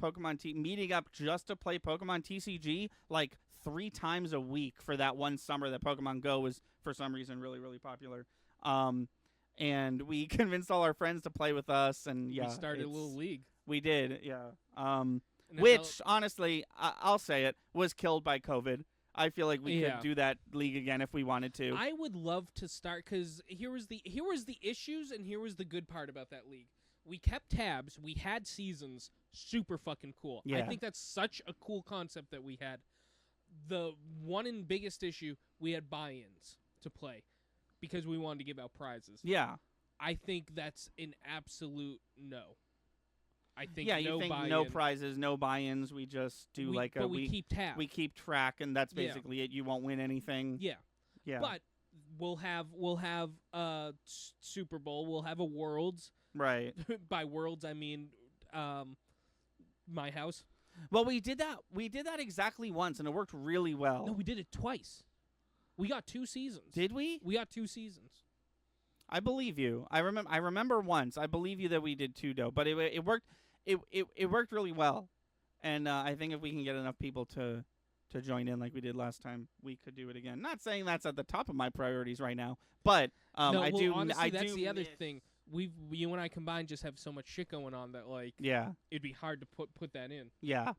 [SPEAKER 1] meeting up just to play Pokemon TCG like 3 times a week for that one summer that Pokemon Go was, for some reason, really, really popular. And we convinced all our friends to play with us, and yeah.
[SPEAKER 2] We started a little league.
[SPEAKER 1] We did, yeah. Which, honestly, I'll say it, was killed by COVID. I feel like we could do that league again if we wanted to.
[SPEAKER 2] I would love to start, because here was the issues, and here was the good part about that league. We kept tabs. We had seasons. Super fucking cool.
[SPEAKER 1] Yeah.
[SPEAKER 2] I think that's such a cool concept that we had. The one and biggest issue, we had buy-ins to play because we wanted to give out prizes.
[SPEAKER 1] Yeah.
[SPEAKER 2] I think that's an absolute no. I think
[SPEAKER 1] you think no prizes, no buy-ins. We just do
[SPEAKER 2] we keep tabs.
[SPEAKER 1] We keep track, and that's basically it. You won't win anything.
[SPEAKER 2] Yeah.
[SPEAKER 1] Yeah.
[SPEAKER 2] But we'll have Super Bowl. We'll have a Worlds.
[SPEAKER 1] Right.
[SPEAKER 2] By Worlds, I mean my house.
[SPEAKER 1] Well, we did that. We did that exactly once, and it worked really well.
[SPEAKER 2] No, we did it twice. We got 2 seasons.
[SPEAKER 1] Did we?
[SPEAKER 2] We got 2 seasons.
[SPEAKER 1] I believe you. I remember once. I believe you that we did 2 though, but it worked. It worked really well, and I think if we can get enough people to join in like we did last time, we could do it again. Not saying that's at the top of my priorities right now, but
[SPEAKER 2] honestly, that's the other thing. you and I combined just have so much shit going on that like
[SPEAKER 1] Yeah.
[SPEAKER 2] it'd be hard to put that in.
[SPEAKER 1] Yeah.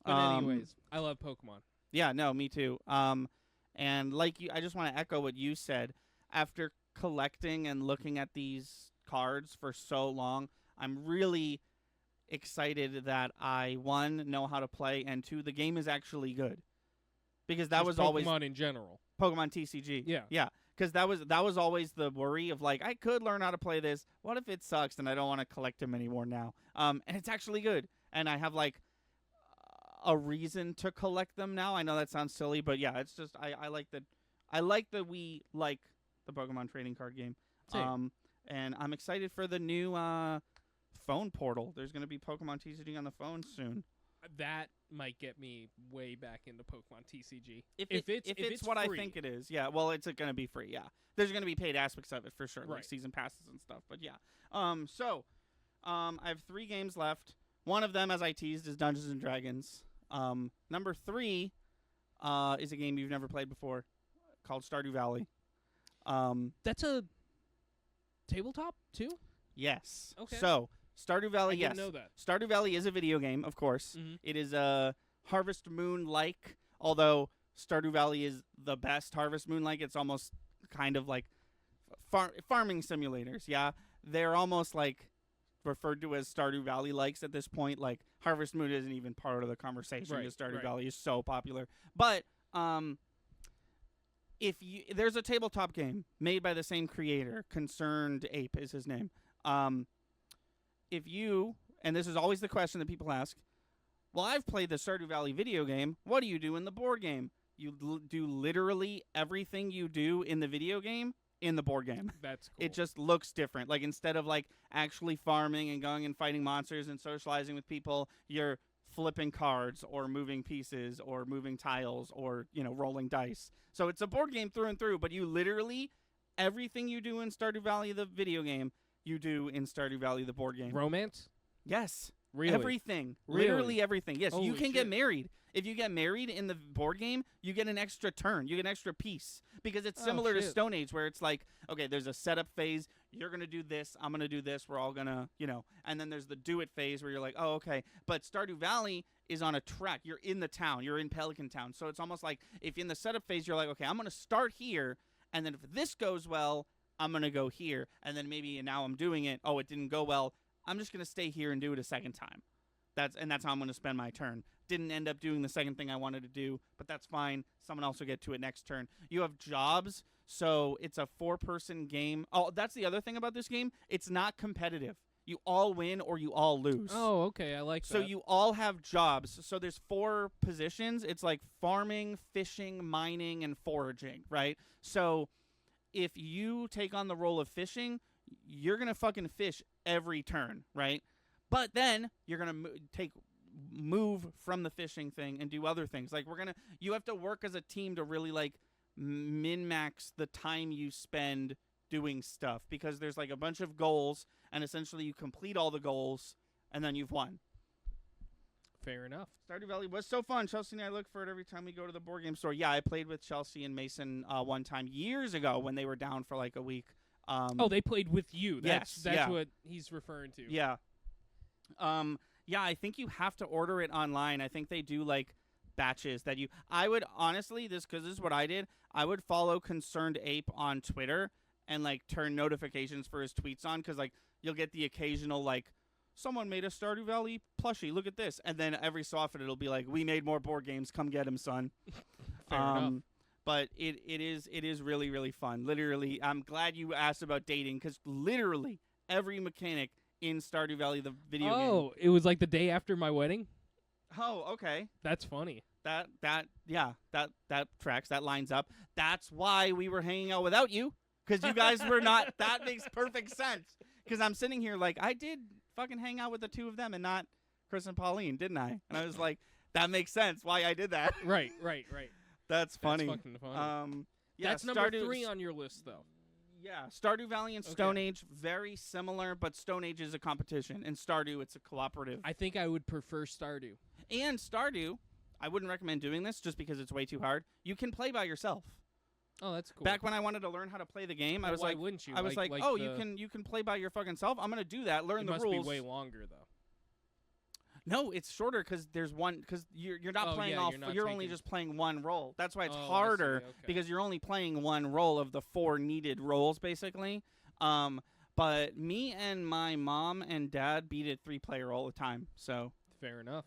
[SPEAKER 2] But anyways, I love Pokemon.
[SPEAKER 1] Yeah, no, me too. And like you, I just want to echo what you said. After collecting and looking at these cards for so long, I'm really excited that I, one, know how to play, and two, the game is actually good. Because that
[SPEAKER 2] Just
[SPEAKER 1] was
[SPEAKER 2] Pokemon
[SPEAKER 1] always
[SPEAKER 2] in general.
[SPEAKER 1] Pokemon TCG.
[SPEAKER 2] Yeah.
[SPEAKER 1] Yeah. Because that was always the worry of like, I could learn how to play this. What if it sucks and I don't want to collect them anymore now? And it's actually good. And I have like a reason to collect them now. I know that sounds silly, but yeah, it's just I like that we like the Pokemon trading card game.
[SPEAKER 2] Same.
[SPEAKER 1] And I'm excited for the new phone portal. There's going to be Pokemon TCG on the phone soon.
[SPEAKER 2] That might get me way back into Pokemon TCG.
[SPEAKER 1] If it's what
[SPEAKER 2] free.
[SPEAKER 1] I think it is. Yeah, well, it's going to be free, yeah. There's going to be paid aspects of it for sure, like
[SPEAKER 2] Right.
[SPEAKER 1] season passes and stuff, but yeah. I have 3 games left. One of them, as I teased, is Dungeons & Dragons. Number 3 is a game you've never played before called Stardew Valley.
[SPEAKER 2] That's a tabletop too?
[SPEAKER 1] Yes.
[SPEAKER 2] Okay.
[SPEAKER 1] So, Stardew Valley,
[SPEAKER 2] I
[SPEAKER 1] yes.
[SPEAKER 2] didn't know that.
[SPEAKER 1] Stardew Valley is a video game, of course.
[SPEAKER 2] Mm-hmm.
[SPEAKER 1] It is a Harvest Moon-like, although Stardew Valley is the best Harvest Moon-like. It's almost kind of like farming simulators, yeah? They're almost like referred to as Stardew Valley likes at this point. Like Harvest Moon isn't even part of the conversation because Stardew Valley is so popular. But there's a tabletop game made by the same creator, Concerned Ape is his name. If you, and this is always the question that people ask, well, I've played the Stardew Valley video game. What do you do in the board game? You do literally everything you do in the video game in the board game.
[SPEAKER 2] That's cool.
[SPEAKER 1] It just looks different. Like instead of like actually farming and going and fighting monsters and socializing with people, you're flipping cards or moving pieces or moving tiles or, rolling dice. So it's a board game through and through, but you literally, everything you do in Stardew Valley, the video game, you do in Stardew Valley, the board game.
[SPEAKER 2] Romance?
[SPEAKER 1] Yes.
[SPEAKER 2] Really?
[SPEAKER 1] Everything.
[SPEAKER 2] Really?
[SPEAKER 1] Literally everything. Yes, you
[SPEAKER 2] Holy
[SPEAKER 1] can get
[SPEAKER 2] shit.
[SPEAKER 1] married. If you get married in the board game, you get an extra turn. You get an extra piece. Because it's similar to
[SPEAKER 2] shit.
[SPEAKER 1] Stone Age where it's like, okay, there's a setup phase. You're going to do this. I'm going to do this. We're all going to, And then there's the do it phase where you're like, oh, okay. But Stardew Valley is on a track. You're in the town. You're in Pelican Town. So it's almost like if in the setup phase, you're like, okay, I'm going to start here. And then if this goes well, I'm going to go here. And then maybe now I'm doing it. Oh, it didn't go well. I'm just going to stay here and do it a second time. That's how I'm going to spend my turn. Didn't end up doing the second thing I wanted to do, but that's fine. Someone else will get to it next turn. You have jobs, so it's a 4-person game. Oh, that's the other thing about this game. It's not competitive. You all win or you all lose.
[SPEAKER 2] Oh, okay. I like that.
[SPEAKER 1] So you all have jobs. So there's 4 positions. It's like farming, fishing, mining, and foraging, right? So if you take on the role of fishing, you're going to fucking fish every turn, right? But then you're going to move from the fishing thing and do other things. Like you have to work as a team to really like min-max the time you spend doing stuff because there's like a bunch of goals and essentially you complete all the goals and then you've won.
[SPEAKER 2] Fair enough.
[SPEAKER 1] Stardew Valley was so fun. Chelsea and I look for it every time we go to the board game store. Yeah, I played with Chelsea and Mason one time years ago when they were down for like a week.
[SPEAKER 2] They played with you. That's
[SPEAKER 1] yeah.
[SPEAKER 2] what he's referring to.
[SPEAKER 1] Yeah. Yeah, I think you have to order it online. I think they do like batches that I would honestly, because this is what I did. I would follow Concerned Ape on Twitter and like turn notifications for his tweets on because like you'll get the occasional like someone made a Stardew Valley plushie. Look at this, and then every so often it'll be like we made more board games. Come get him, son.
[SPEAKER 2] Fair enough.
[SPEAKER 1] But it is really really fun. Literally, I'm glad you asked about dating because literally every mechanic in Stardew Valley, the video game.
[SPEAKER 2] Oh, it was like the day after my wedding?
[SPEAKER 1] Oh, okay.
[SPEAKER 2] That's funny.
[SPEAKER 1] That tracks. That lines up. That's why we were hanging out without you, because you guys were not. That makes perfect sense. Because I'm sitting here like, I did fucking hang out with the 2 of them and not Chris and Pauline, didn't I? And I was like, that makes sense why I did that.
[SPEAKER 2] Right.
[SPEAKER 1] That's funny.
[SPEAKER 2] That's fucking funny.
[SPEAKER 1] Yeah,
[SPEAKER 2] That's number 3 on your list, though.
[SPEAKER 1] Yeah, Stardew Valley and Stone Age, very similar, but Stone Age is a competition. In Stardew, it's a cooperative.
[SPEAKER 2] I think I would prefer Stardew.
[SPEAKER 1] And Stardew, I wouldn't recommend doing this just because it's way too hard. You can play by yourself.
[SPEAKER 2] Oh, that's cool.
[SPEAKER 1] Back when I wanted to learn how to play the game, I was
[SPEAKER 2] why
[SPEAKER 1] like,
[SPEAKER 2] wouldn't you?
[SPEAKER 1] I was like,
[SPEAKER 2] Like
[SPEAKER 1] oh,
[SPEAKER 2] the-
[SPEAKER 1] you can play by your fucking self. I'm gonna do that. Learn
[SPEAKER 2] it
[SPEAKER 1] the
[SPEAKER 2] must
[SPEAKER 1] rules.
[SPEAKER 2] be way longer though.
[SPEAKER 1] No, it's shorter because there's one because you're not
[SPEAKER 2] Oh,
[SPEAKER 1] playing
[SPEAKER 2] yeah,
[SPEAKER 1] all.
[SPEAKER 2] you're not
[SPEAKER 1] You're only
[SPEAKER 2] taking-
[SPEAKER 1] just playing one role. That's why it's
[SPEAKER 2] Oh, I see,
[SPEAKER 1] harder
[SPEAKER 2] okay.
[SPEAKER 1] because you're only playing one role of the 4 needed roles basically. But me and my mom and dad beat it 3-player all the time. So
[SPEAKER 2] Fair enough.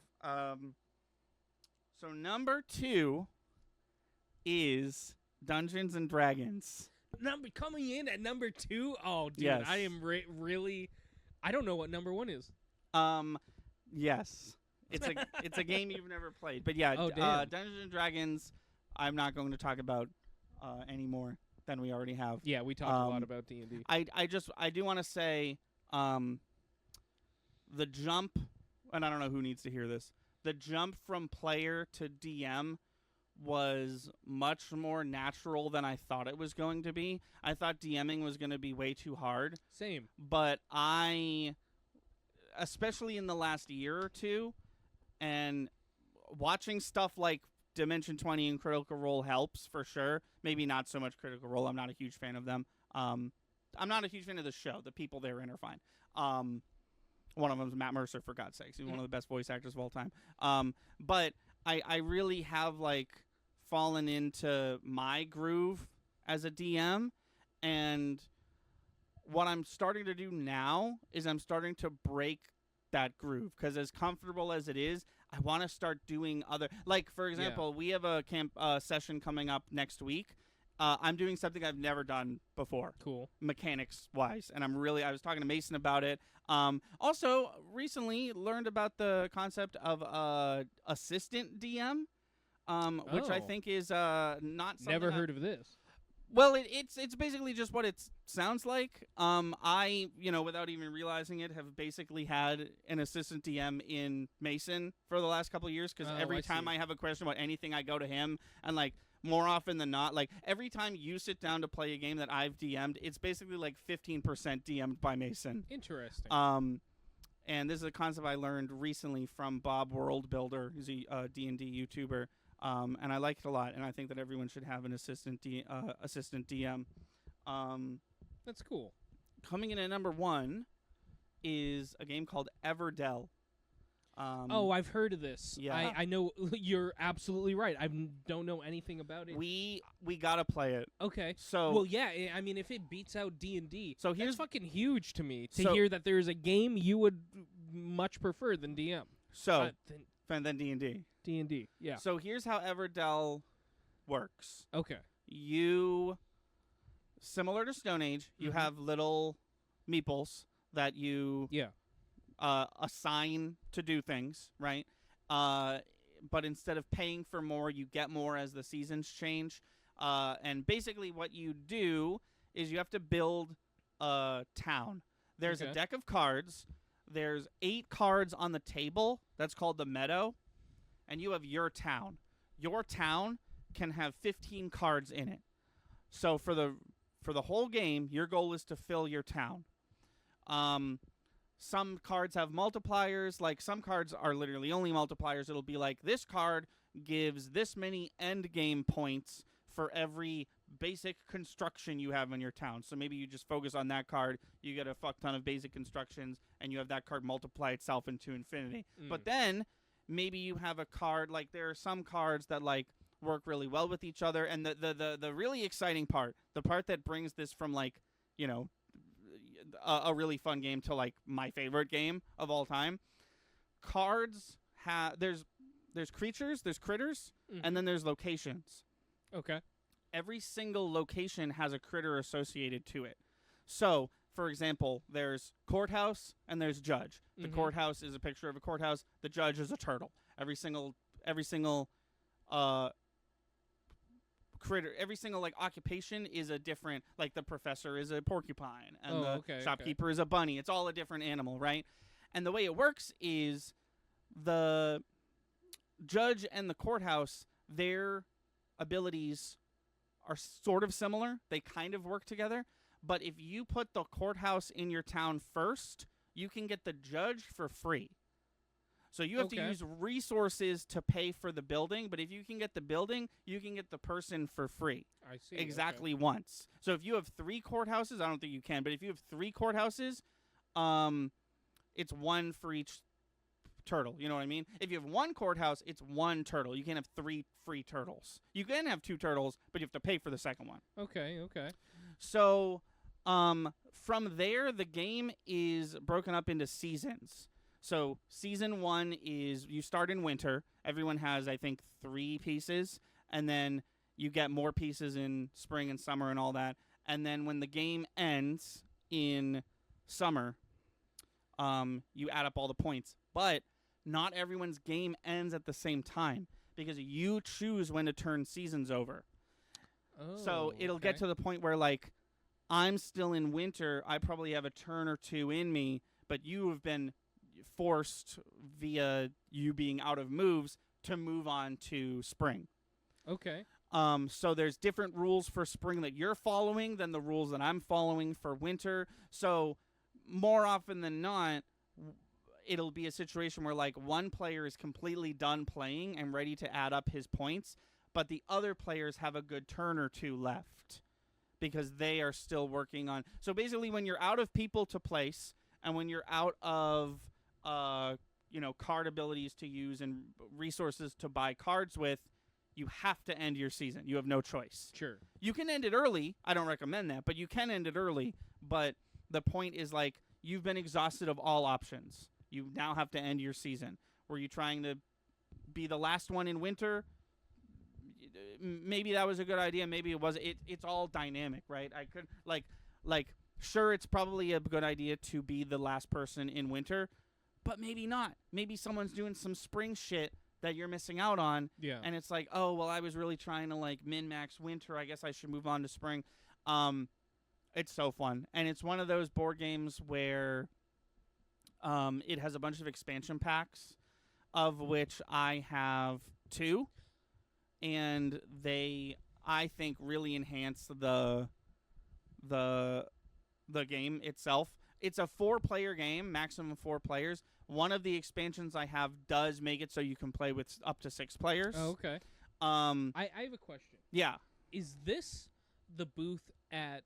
[SPEAKER 1] so number 2 is Dungeons and Dragons.
[SPEAKER 2] Coming in at number 2. Oh, dude,
[SPEAKER 1] Yes.
[SPEAKER 2] I am really. I don't know what number 1 is.
[SPEAKER 1] Yes. It's a game you've never played. But yeah,
[SPEAKER 2] Oh, damn.
[SPEAKER 1] Dungeons and Dragons I'm not going to talk about any more than we already have.
[SPEAKER 2] Yeah, we talked a lot about D&D.
[SPEAKER 1] I do want to say the jump, and I don't know who needs to hear this. The jump from player to DM was much more natural than I thought it was going to be. I thought DMing was going to be way too hard.
[SPEAKER 2] Same.
[SPEAKER 1] But especially in the last year or two, and watching stuff like Dimension 20 and Critical Role helps for sure. Maybe not so much Critical Role. I'm not a huge fan of them. I'm not a huge fan of the show. The people they're in are fine. One of them is Matt Mercer, for God's sakes. He's one of the best voice actors of all time. But I really have fallen into my groove as a DM, and what I'm starting to do now is I'm starting to break that groove, because as comfortable as it is, I want to start doing other, for example, we have a camp session coming up next week. I'm doing something I've never done before.
[SPEAKER 2] Cool.
[SPEAKER 1] Mechanics wise. And I was talking to Mason about it. Also recently learned about the concept of assistant DM, which I think is not something
[SPEAKER 2] Never heard of this.
[SPEAKER 1] Well, it's basically just what it sounds like. I, without even realizing it, have basically had an assistant DM in Mason for the last couple of years, because every time I have a question about anything, I go to him, and more often than not, every time you sit down to play a game that I've DM'd, it's basically 15% DM'd by Mason.
[SPEAKER 2] Interesting.
[SPEAKER 1] And this is a concept I learned recently from Bob Worldbuilder, who's a D&D YouTuber. And I like it a lot, and I think that everyone should have an assistant DM.
[SPEAKER 2] That's cool.
[SPEAKER 1] Coming in at number 1 is a game called Everdell.
[SPEAKER 2] I've heard of this.
[SPEAKER 1] Yeah.
[SPEAKER 2] I know you're absolutely right. I don't know anything about it.
[SPEAKER 1] We gotta play it.
[SPEAKER 2] Okay.
[SPEAKER 1] So
[SPEAKER 2] well, yeah. I mean, if it beats out D&D,
[SPEAKER 1] so
[SPEAKER 2] that's fucking huge to me to
[SPEAKER 1] so,
[SPEAKER 2] hear that there's a game you would much prefer than DM.
[SPEAKER 1] So than D&D.
[SPEAKER 2] D&D. Yeah.
[SPEAKER 1] So here's how Everdell works.
[SPEAKER 2] Okay.
[SPEAKER 1] Similar to Stone Age, you have little meeples that you assign to do things, right? But instead of paying for more, you get more as the seasons change. And basically what you do is you have to build a town. There's a deck of cards. There's 8 cards on the table. That's called the meadow. And you have your town. Your town can have 15 cards in it. So for the whole game, your goal is to fill your town. Some cards have multipliers. Some cards are literally only multipliers. It'll be this card gives this many end game points for every basic construction you have in your town. So maybe you just focus on that card, you get a fuck ton of basic constructions, and you have that card multiply itself into infinity. But then maybe you have a card, there are some cards that work really well with each other, and the really exciting part, the part that brings this from a really fun game to my favorite game of all time. Cards there's creatures, there's critters, and then there's locations.
[SPEAKER 2] Okay.
[SPEAKER 1] Every single location has a critter associated to it. So, for example, there's courthouse and there's judge. The courthouse is a picture of a courthouse. The judge is a turtle. Every single critter, every single occupation is a different. The professor is a porcupine, and the shopkeeper is a bunny. It's all a different animal, right? And the way it works is the judge and the courthouse, their abilities are sort of similar. They kind of work together. But if you put the courthouse in your town first, you can get the judge for free. So you have to use resources to pay for the building, but if you can get the building, you can get the person for free.
[SPEAKER 2] I see.
[SPEAKER 1] Exactly once. So if you have 3 courthouses, I don't think you can, but if you have 3 courthouses, it's 1 for each turtle. You know what I mean? If you have 1 courthouse, it's 1 turtle. You can't have 3 free turtles. You can have 2 turtles, but you have to pay for the second one.
[SPEAKER 2] Okay.
[SPEAKER 1] So from there, the game is broken up into seasons. So season 1 is you start in winter. Everyone has, I think, 3 pieces, and then you get more pieces in spring and summer and all that. And then when the game ends in summer, you add up all the points. But not everyone's game ends at the same time because you choose when to turn seasons over.
[SPEAKER 2] Oh,
[SPEAKER 1] so it'll get to the point where, like, I'm still in winter. I probably have a turn or 2 in me, but you have been forced via you being out of moves to move on to spring.
[SPEAKER 2] Okay.
[SPEAKER 1] So there's different rules for spring that you're following than the rules that I'm following for winter. So more often than not, it'll be a situation where, like, one player is completely done playing and ready to add up his points, but the other players have a good turn or 2 left because they are still working on. So basically, when you're out of people to place and when you're out of card abilities to use and resources to buy cards with, you have to end your season. You have no choice.
[SPEAKER 2] Sure.
[SPEAKER 1] You can end it early. I don't recommend that, but you can end it early. But the point is, like, you've been exhausted of all options. You now have to end your season. Were you trying to be the last one in winter? Maybe that was a good idea. Maybe it wasn't. It's all dynamic, right? I could sure, it's probably a good idea to be the last person in winter, but maybe not. Maybe someone's doing some spring shit that you're missing out on.
[SPEAKER 2] Yeah.
[SPEAKER 1] And it's like, oh, well, I was really trying to, like, min-max winter. I guess I should move on to spring. It's so fun. And it's one of those board games where it has a bunch of expansion packs, of which I have 2. And they, I think, really enhance the game itself. It's a 4-player game, maximum 4 players. One of the expansions I have does make it so you can play with up to 6 players.
[SPEAKER 2] Oh, okay.
[SPEAKER 1] I
[SPEAKER 2] have a question.
[SPEAKER 1] Yeah.
[SPEAKER 2] Is this the booth at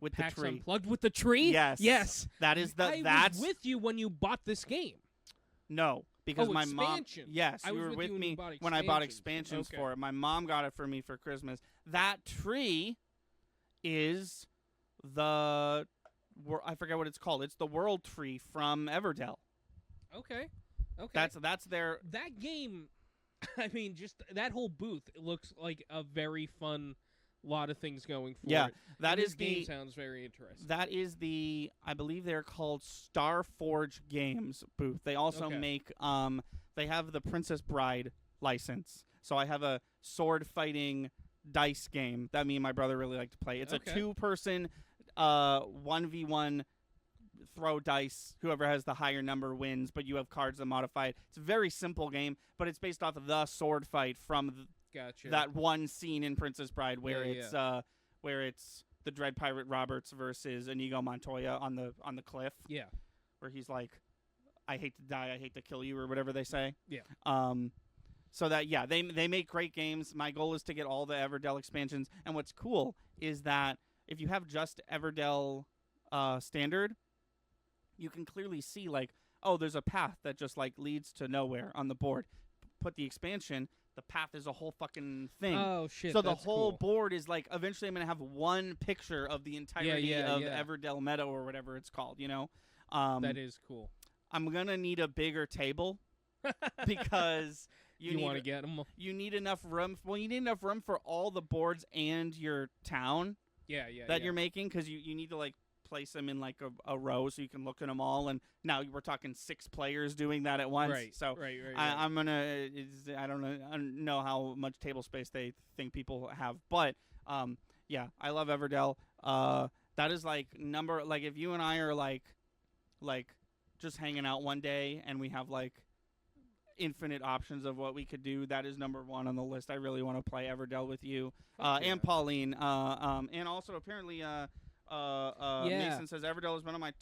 [SPEAKER 1] with
[SPEAKER 2] PAX
[SPEAKER 1] the tree
[SPEAKER 2] Unplugged with the tree?
[SPEAKER 1] Yes.
[SPEAKER 2] Yes.
[SPEAKER 1] That is
[SPEAKER 2] I was with you when you bought this game.
[SPEAKER 1] No, because my
[SPEAKER 2] expansion.
[SPEAKER 1] mom. Yes,
[SPEAKER 2] I
[SPEAKER 1] you
[SPEAKER 2] was
[SPEAKER 1] were with
[SPEAKER 2] you
[SPEAKER 1] me when I bought expansions for it. My mom got it for me for Christmas. That tree is the I forget what it's called. It's the World Tree from Everdell.
[SPEAKER 2] Okay.
[SPEAKER 1] That's their
[SPEAKER 2] that game. I mean, just that whole booth. It looks like a very fun. Lot of things going for
[SPEAKER 1] yeah,
[SPEAKER 2] it.
[SPEAKER 1] that
[SPEAKER 2] and
[SPEAKER 1] is
[SPEAKER 2] game sounds very interesting.
[SPEAKER 1] That is the I believe they're called Starforge Games booth. They also make they have the Princess Bride license. So I have a sword fighting dice game that me and my brother really like to play. It's a 2-person 1v1 throw dice. Whoever has the higher number wins, but you have cards that modify it. It's a very simple game, but it's based off of the sword fight from that one scene in Princess Bride where it's the Dread Pirate Roberts versus Inigo Montoya on the cliff.
[SPEAKER 2] Yeah.
[SPEAKER 1] Where he's like, I hate to die, I hate to kill you, or whatever they say.
[SPEAKER 2] Yeah.
[SPEAKER 1] So that they make great games. My goal is to get all the Everdell expansions. And what's cool is that if you have just Everdell standard, you can clearly see, like, oh, there's a path that just, like, leads to nowhere on the board. Put the expansion, the path is a whole fucking thing.
[SPEAKER 2] Oh, shit.
[SPEAKER 1] So the whole board is, like, eventually I'm going to have one picture of the entirety of Everdell Meadow or whatever it's called, you know?
[SPEAKER 2] That is cool.
[SPEAKER 1] I'm going to need a bigger table because
[SPEAKER 2] you want to get them.
[SPEAKER 1] You need enough room. Well, you need enough room for all the boards and your town that you're making, because you need to, like, place them in, like, a row so you can look at them all. And now we're talking 6 players doing that at once.
[SPEAKER 2] Right.
[SPEAKER 1] So
[SPEAKER 2] right.
[SPEAKER 1] I'm gonna. I don't know how much table space they think people have, but yeah, I love Everdell. That is like if you and I are like just hanging out one day and we have like infinite options of what we could do, that is number 1 on the list. I really want to play Everdell with you and Pauline, and also apparently Mason says Everdell has been on my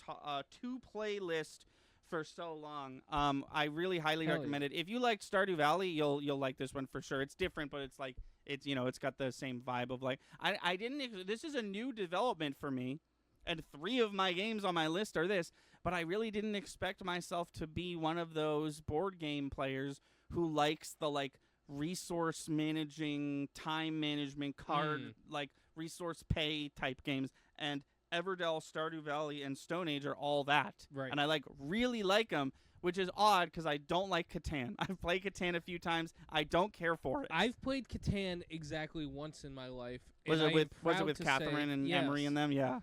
[SPEAKER 1] 2 playlist for so long. I really highly
[SPEAKER 2] Hell
[SPEAKER 1] recommend it. If you like Stardew Valley, you'll like this one for sure. It's different, but it's like it's got the same vibe of like I didn't. This is a new development for me, and 3 of my games on my list are this. But I really didn't expect myself to be one of those board game players who likes the like resource managing, time management, card like resource pay type games. And Everdell, Stardew Valley, and Stone Age are all that.
[SPEAKER 2] Right.
[SPEAKER 1] And I really like them, which is odd because I don't like Catan. I've played Catan a few times. I don't care for it.
[SPEAKER 2] I've played Catan exactly once in my life.
[SPEAKER 1] Was
[SPEAKER 2] and
[SPEAKER 1] it with Catherine and
[SPEAKER 2] yes.
[SPEAKER 1] Emery and them? Yeah.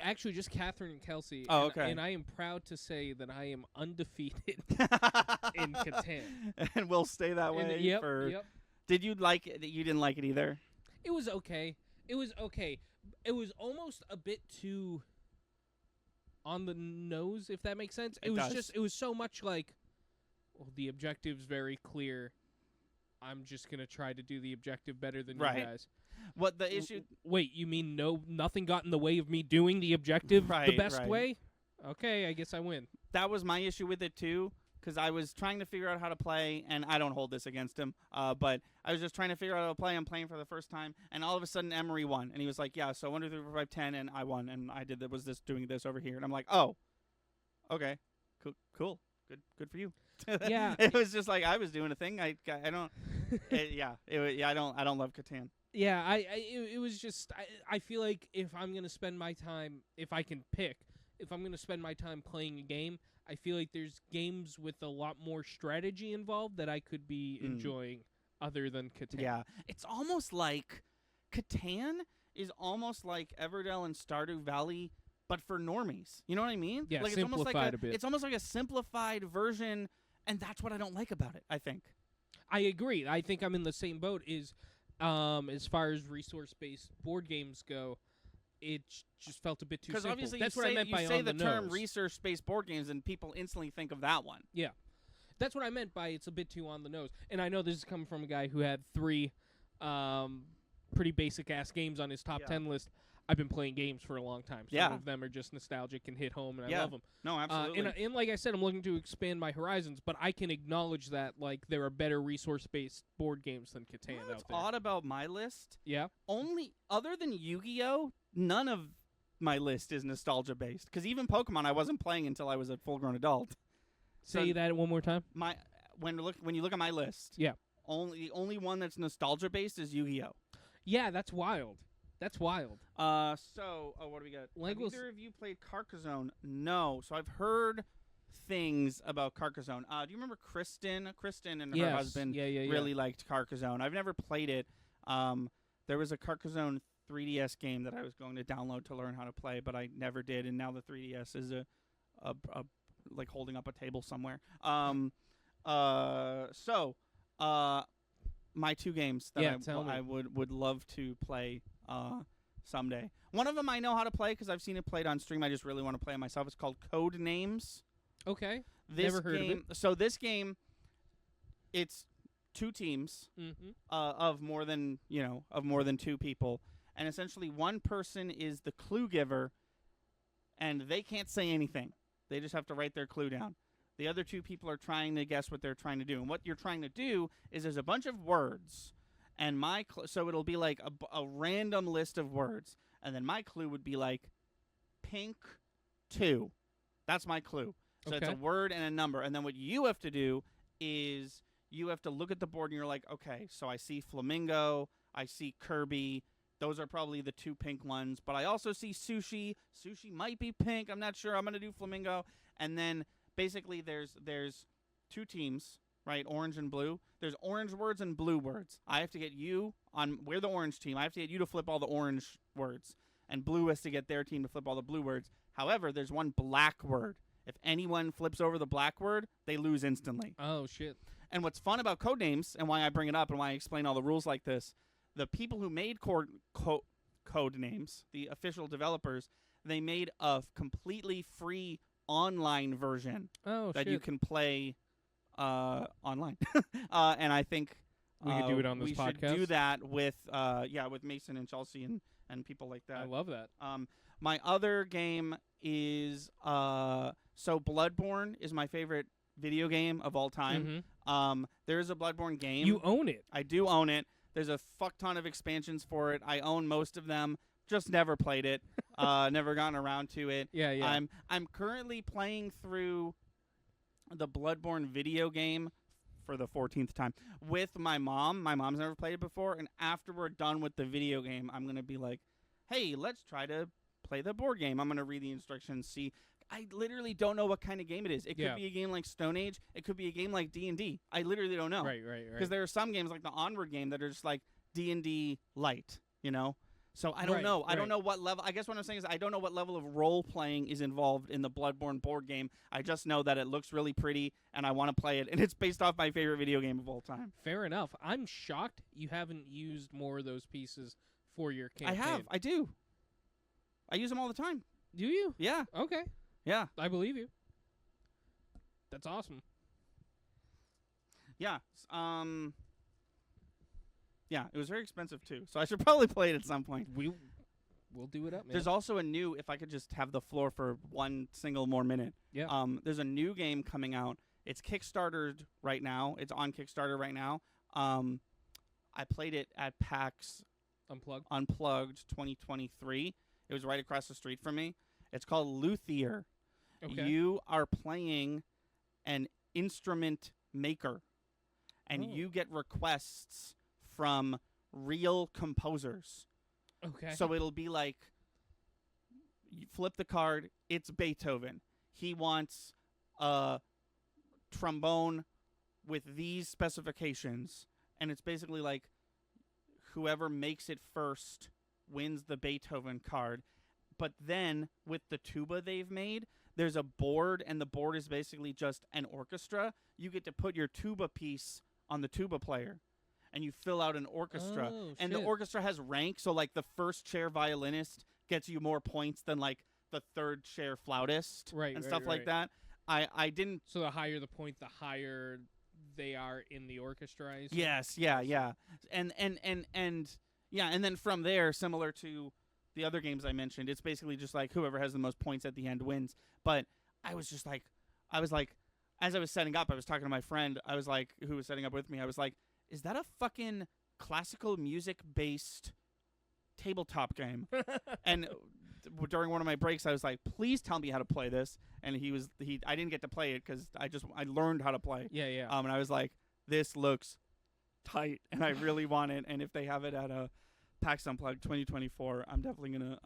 [SPEAKER 2] Actually, just Catherine and Kelsey.
[SPEAKER 1] Oh, okay.
[SPEAKER 2] And I am proud to say that I am undefeated in Catan.
[SPEAKER 1] And we'll stay that way.
[SPEAKER 2] Yep.
[SPEAKER 1] Did you like it? You didn't like it either?
[SPEAKER 2] It was okay. It was almost a bit too on the nose, if that makes sense. It was so much like, well, the objective's very clear. I'm just going to try to do the objective better than you guys.
[SPEAKER 1] What the issue?
[SPEAKER 2] Wait, you mean nothing got in the way of me doing the objective the best way? Okay, I guess I win.
[SPEAKER 1] That was my issue with it too, because I was trying to figure out how to play, and I don't hold this against him, but I was just trying to figure out how to play. I'm playing for the first time, and all of a sudden Emery won, and he was like, "Yeah, so 1, 2, 3, 4, 5, 10," and I won, and I did that. Was this doing this over here? And I'm like, "Oh, okay, cool, good for you."
[SPEAKER 2] Yeah,
[SPEAKER 1] it was just like I was doing a thing. I don't. I don't love Catan.
[SPEAKER 2] Yeah, it was just I feel like if I'm gonna spend my time, if I can pick, if I'm gonna spend my time playing a game, I feel like there's games with a lot more strategy involved that I could be enjoying other than Catan.
[SPEAKER 1] Yeah, it's almost like Catan is almost like Everdell and Stardew Valley, but for normies. You know what I mean?
[SPEAKER 2] Yeah,
[SPEAKER 1] like
[SPEAKER 2] simplified a bit.
[SPEAKER 1] It's almost like a simplified version, and that's what I don't like about it. I think.
[SPEAKER 2] I agree. I think I'm in the same boat. As far as resource-based board games go, it just felt a bit too simple.
[SPEAKER 1] Obviously
[SPEAKER 2] that's what I meant by
[SPEAKER 1] you say
[SPEAKER 2] on
[SPEAKER 1] the term
[SPEAKER 2] nose.
[SPEAKER 1] resource-based board games, and people instantly think of that one.
[SPEAKER 2] Yeah, that's what I meant by it's a bit too on the nose. And I know this is coming from a guy who had 3 pretty basic-ass games on his top 10 list. I've been playing games for a long time. Some of them are just nostalgic and hit home, and I love them.
[SPEAKER 1] No, absolutely.
[SPEAKER 2] And like I said, I'm looking to expand my horizons, but I can acknowledge that like there are better resource-based board games than Catan out there.
[SPEAKER 1] What's odd about my list?
[SPEAKER 2] Yeah.
[SPEAKER 1] Only other than Yu-Gi-Oh, none of my list is nostalgia-based. Because even Pokemon, I wasn't playing until I was a full-grown adult.
[SPEAKER 2] Say that one more time.
[SPEAKER 1] When you look at my list,
[SPEAKER 2] the
[SPEAKER 1] only one that's nostalgia-based is Yu-Gi-Oh.
[SPEAKER 2] Yeah, that's wild. That's wild.
[SPEAKER 1] What do we got? Have either of you played Carcassonne? No. So I've heard things about Carcassonne. Do you remember Kristen? Kristen and her husband really liked Carcassonne. I've never played it. There was a Carcassonne 3DS game that I was going to download to learn how to play, but I never did. And now the 3DS is a like holding up a table somewhere. My 2 games that I would love to play someday. One of them I know how to play because I've seen it played on stream. I just really want to play it myself. It's called Code Names.
[SPEAKER 2] Okay.
[SPEAKER 1] Never heard of it. So this game, it's 2 teams of more than 2 people, and essentially one person is the clue giver, and they can't say anything. They just have to write their clue down. The other 2 people are trying to guess what they're trying to do, and what you're trying to do is there's a bunch of words. And so it'll be like a random list of words. And then my clue would be like pink 2. That's my clue. So it's a word and a number. And then what you have to do is you have to look at the board and you're like, okay, so I see flamingo, I see Kirby. Those are probably the 2 pink ones. But I also see sushi. Sushi might be pink. I'm not sure. I'm going to do flamingo. And then basically there's 2 teams. Right, orange and blue. There's orange words and blue words. I have to get you we're the orange team. I have to get you to flip all the orange words. And blue has to get their team to flip all the blue words. However, there's one black word. If anyone flips over the black word, they lose instantly.
[SPEAKER 2] Oh, shit.
[SPEAKER 1] And what's fun about Codenames, and why I bring it up and why I explain all the rules like this, the people who made Codenames, the official developers, they made a completely free online version that you can play online. And I think
[SPEAKER 2] we could do it on this podcast.
[SPEAKER 1] We should do that with Mason and Chelsea and people like that.
[SPEAKER 2] I love that.
[SPEAKER 1] My other game is So Bloodborne is my favorite video game of all time. There's a Bloodborne game.
[SPEAKER 2] You own it.
[SPEAKER 1] I do own it. There's a fuck ton of expansions for it. I own most of them. Just never played it. Never gotten around to it.
[SPEAKER 2] Yeah.
[SPEAKER 1] I'm currently playing through the Bloodborne video game for the 14th time with my mom. My mom's never played it before, and after we're done with the video game, I'm gonna be like, "Hey, let's try to play the board game." I'm gonna read the instructions, see. I literally don't know what kind of game it is. It could be a game like Stone Age. It could be a game like D&D. I literally don't know.
[SPEAKER 2] Right.
[SPEAKER 1] Because there are some games like the Onward game that are just like D&D light, you know? So I don't know. I don't know what level. I guess what I'm saying is I don't know what level of role playing is involved in the Bloodborne board game. I just know that it looks really pretty and I want to play it. And it's based off my favorite video game of all time.
[SPEAKER 2] Fair enough. I'm shocked you haven't used more of those pieces for your campaign.
[SPEAKER 1] I have. I do. I use them all the time.
[SPEAKER 2] Do you?
[SPEAKER 1] Yeah.
[SPEAKER 2] Okay.
[SPEAKER 1] Yeah.
[SPEAKER 2] I believe you. That's awesome.
[SPEAKER 1] Yeah. Yeah, it was very expensive too. So I should probably play it at some point.
[SPEAKER 2] We'll do it up, man.
[SPEAKER 1] There's also a new, if I could just have the floor for one single more minute.
[SPEAKER 2] Yeah.
[SPEAKER 1] There's a new game coming out. It's Kickstartered right now. It's on Kickstarter right now. I played it at PAX Unplugged 2023. It was right across the street from me. It's called Luthier.
[SPEAKER 2] Okay.
[SPEAKER 1] You are playing an instrument maker, and you get requests from real composers.
[SPEAKER 2] Okay.
[SPEAKER 1] So it'll be like, you flip the card, it's Beethoven. He wants a trombone with these specifications, and it's basically like whoever makes it first wins the Beethoven card. But then with the tuba they've made, there's a board, and the board is basically just an orchestra. You get to put your tuba piece on the tuba player, and you fill out an orchestra. And the orchestra has rank, so like the first chair violinist gets you more points than like the third chair flautist, and stuff like that. I didn't.
[SPEAKER 2] So the higher the point, the higher they are in the orchestra.
[SPEAKER 1] Yes, yeah, and then from there, similar to the other games I mentioned, it's basically just like whoever has the most points at the end wins. But I was like, as I was setting up, I was talking to my friend. I was like, who was setting up with me. I was like, is that a fucking classical music-based tabletop game? And during one of my breaks, I was like, please tell me how to play this. And I didn't get to play it because I learned how to play.
[SPEAKER 2] Yeah.
[SPEAKER 1] And I was like, this looks tight, and I really want it. And if they have it at a PAX Unplugged 2024, I'm definitely gonna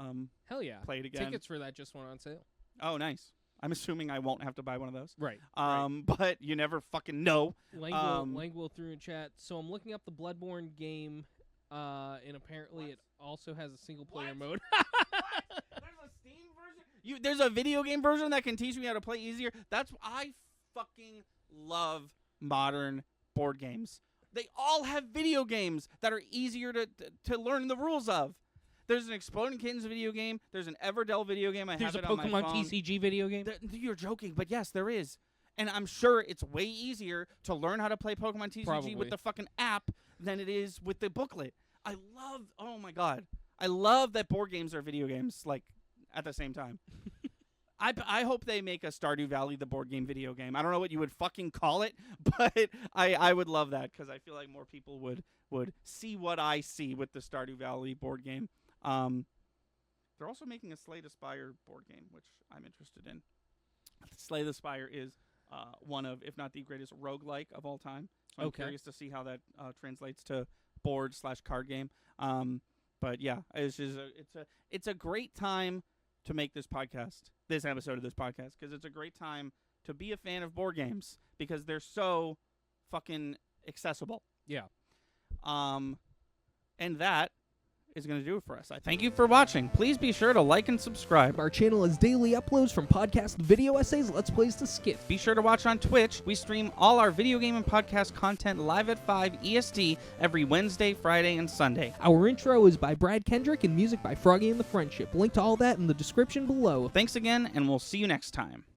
[SPEAKER 2] hell yeah
[SPEAKER 1] play it again.
[SPEAKER 2] Tickets for that just went on sale.
[SPEAKER 1] Oh, nice. I'm assuming I won't have to buy one of those.
[SPEAKER 2] Right.
[SPEAKER 1] But you never fucking know.
[SPEAKER 2] Langwell threw in chat. So I'm looking up the Bloodborne game, and apparently it also has a single player mode.
[SPEAKER 1] There's a Steam version? There's a video game version that can teach me how to play easier? I fucking love modern board games. They all have video games that are easier to learn the rules of. There's an Exploding Kittens video game. There's an Everdell video game.
[SPEAKER 2] There's
[SPEAKER 1] have
[SPEAKER 2] a
[SPEAKER 1] it on my
[SPEAKER 2] Pokemon
[SPEAKER 1] phone.
[SPEAKER 2] TCG video game.
[SPEAKER 1] You're joking, but yes, there is. And I'm sure it's way easier to learn how to play Pokemon TCG with the fucking app than it is with the booklet. Oh my God. I love that board games are video games, like, at the same time. I hope they make a Stardew Valley the board game video game. I don't know what you would fucking call it, but I would love that because I feel like more people would see what I see with the Stardew Valley board game. They're also making a Slay the Spire board game, which I'm interested in. Slay the Spire is one of, if not the greatest roguelike of all time. So I'm curious to see how that translates to board/card game. But yeah, it's a great time to make this episode of this podcast, because it's a great time to be a fan of board games because they're so fucking accessible.
[SPEAKER 2] Yeah.
[SPEAKER 1] And that is going to do it for us. I thank you for watching. Please be sure to like and subscribe.
[SPEAKER 2] Our channel has daily uploads from podcast video essays, Let's Plays to skits.
[SPEAKER 1] Be sure to watch on Twitch. We stream all our video game and podcast content live at 5 EST every Wednesday, Friday, and Sunday.
[SPEAKER 2] Our intro is by Brad Kendrick and music by Froggy and the Friendship. Link to all that in the description below.
[SPEAKER 1] Thanks again, and we'll see you next time.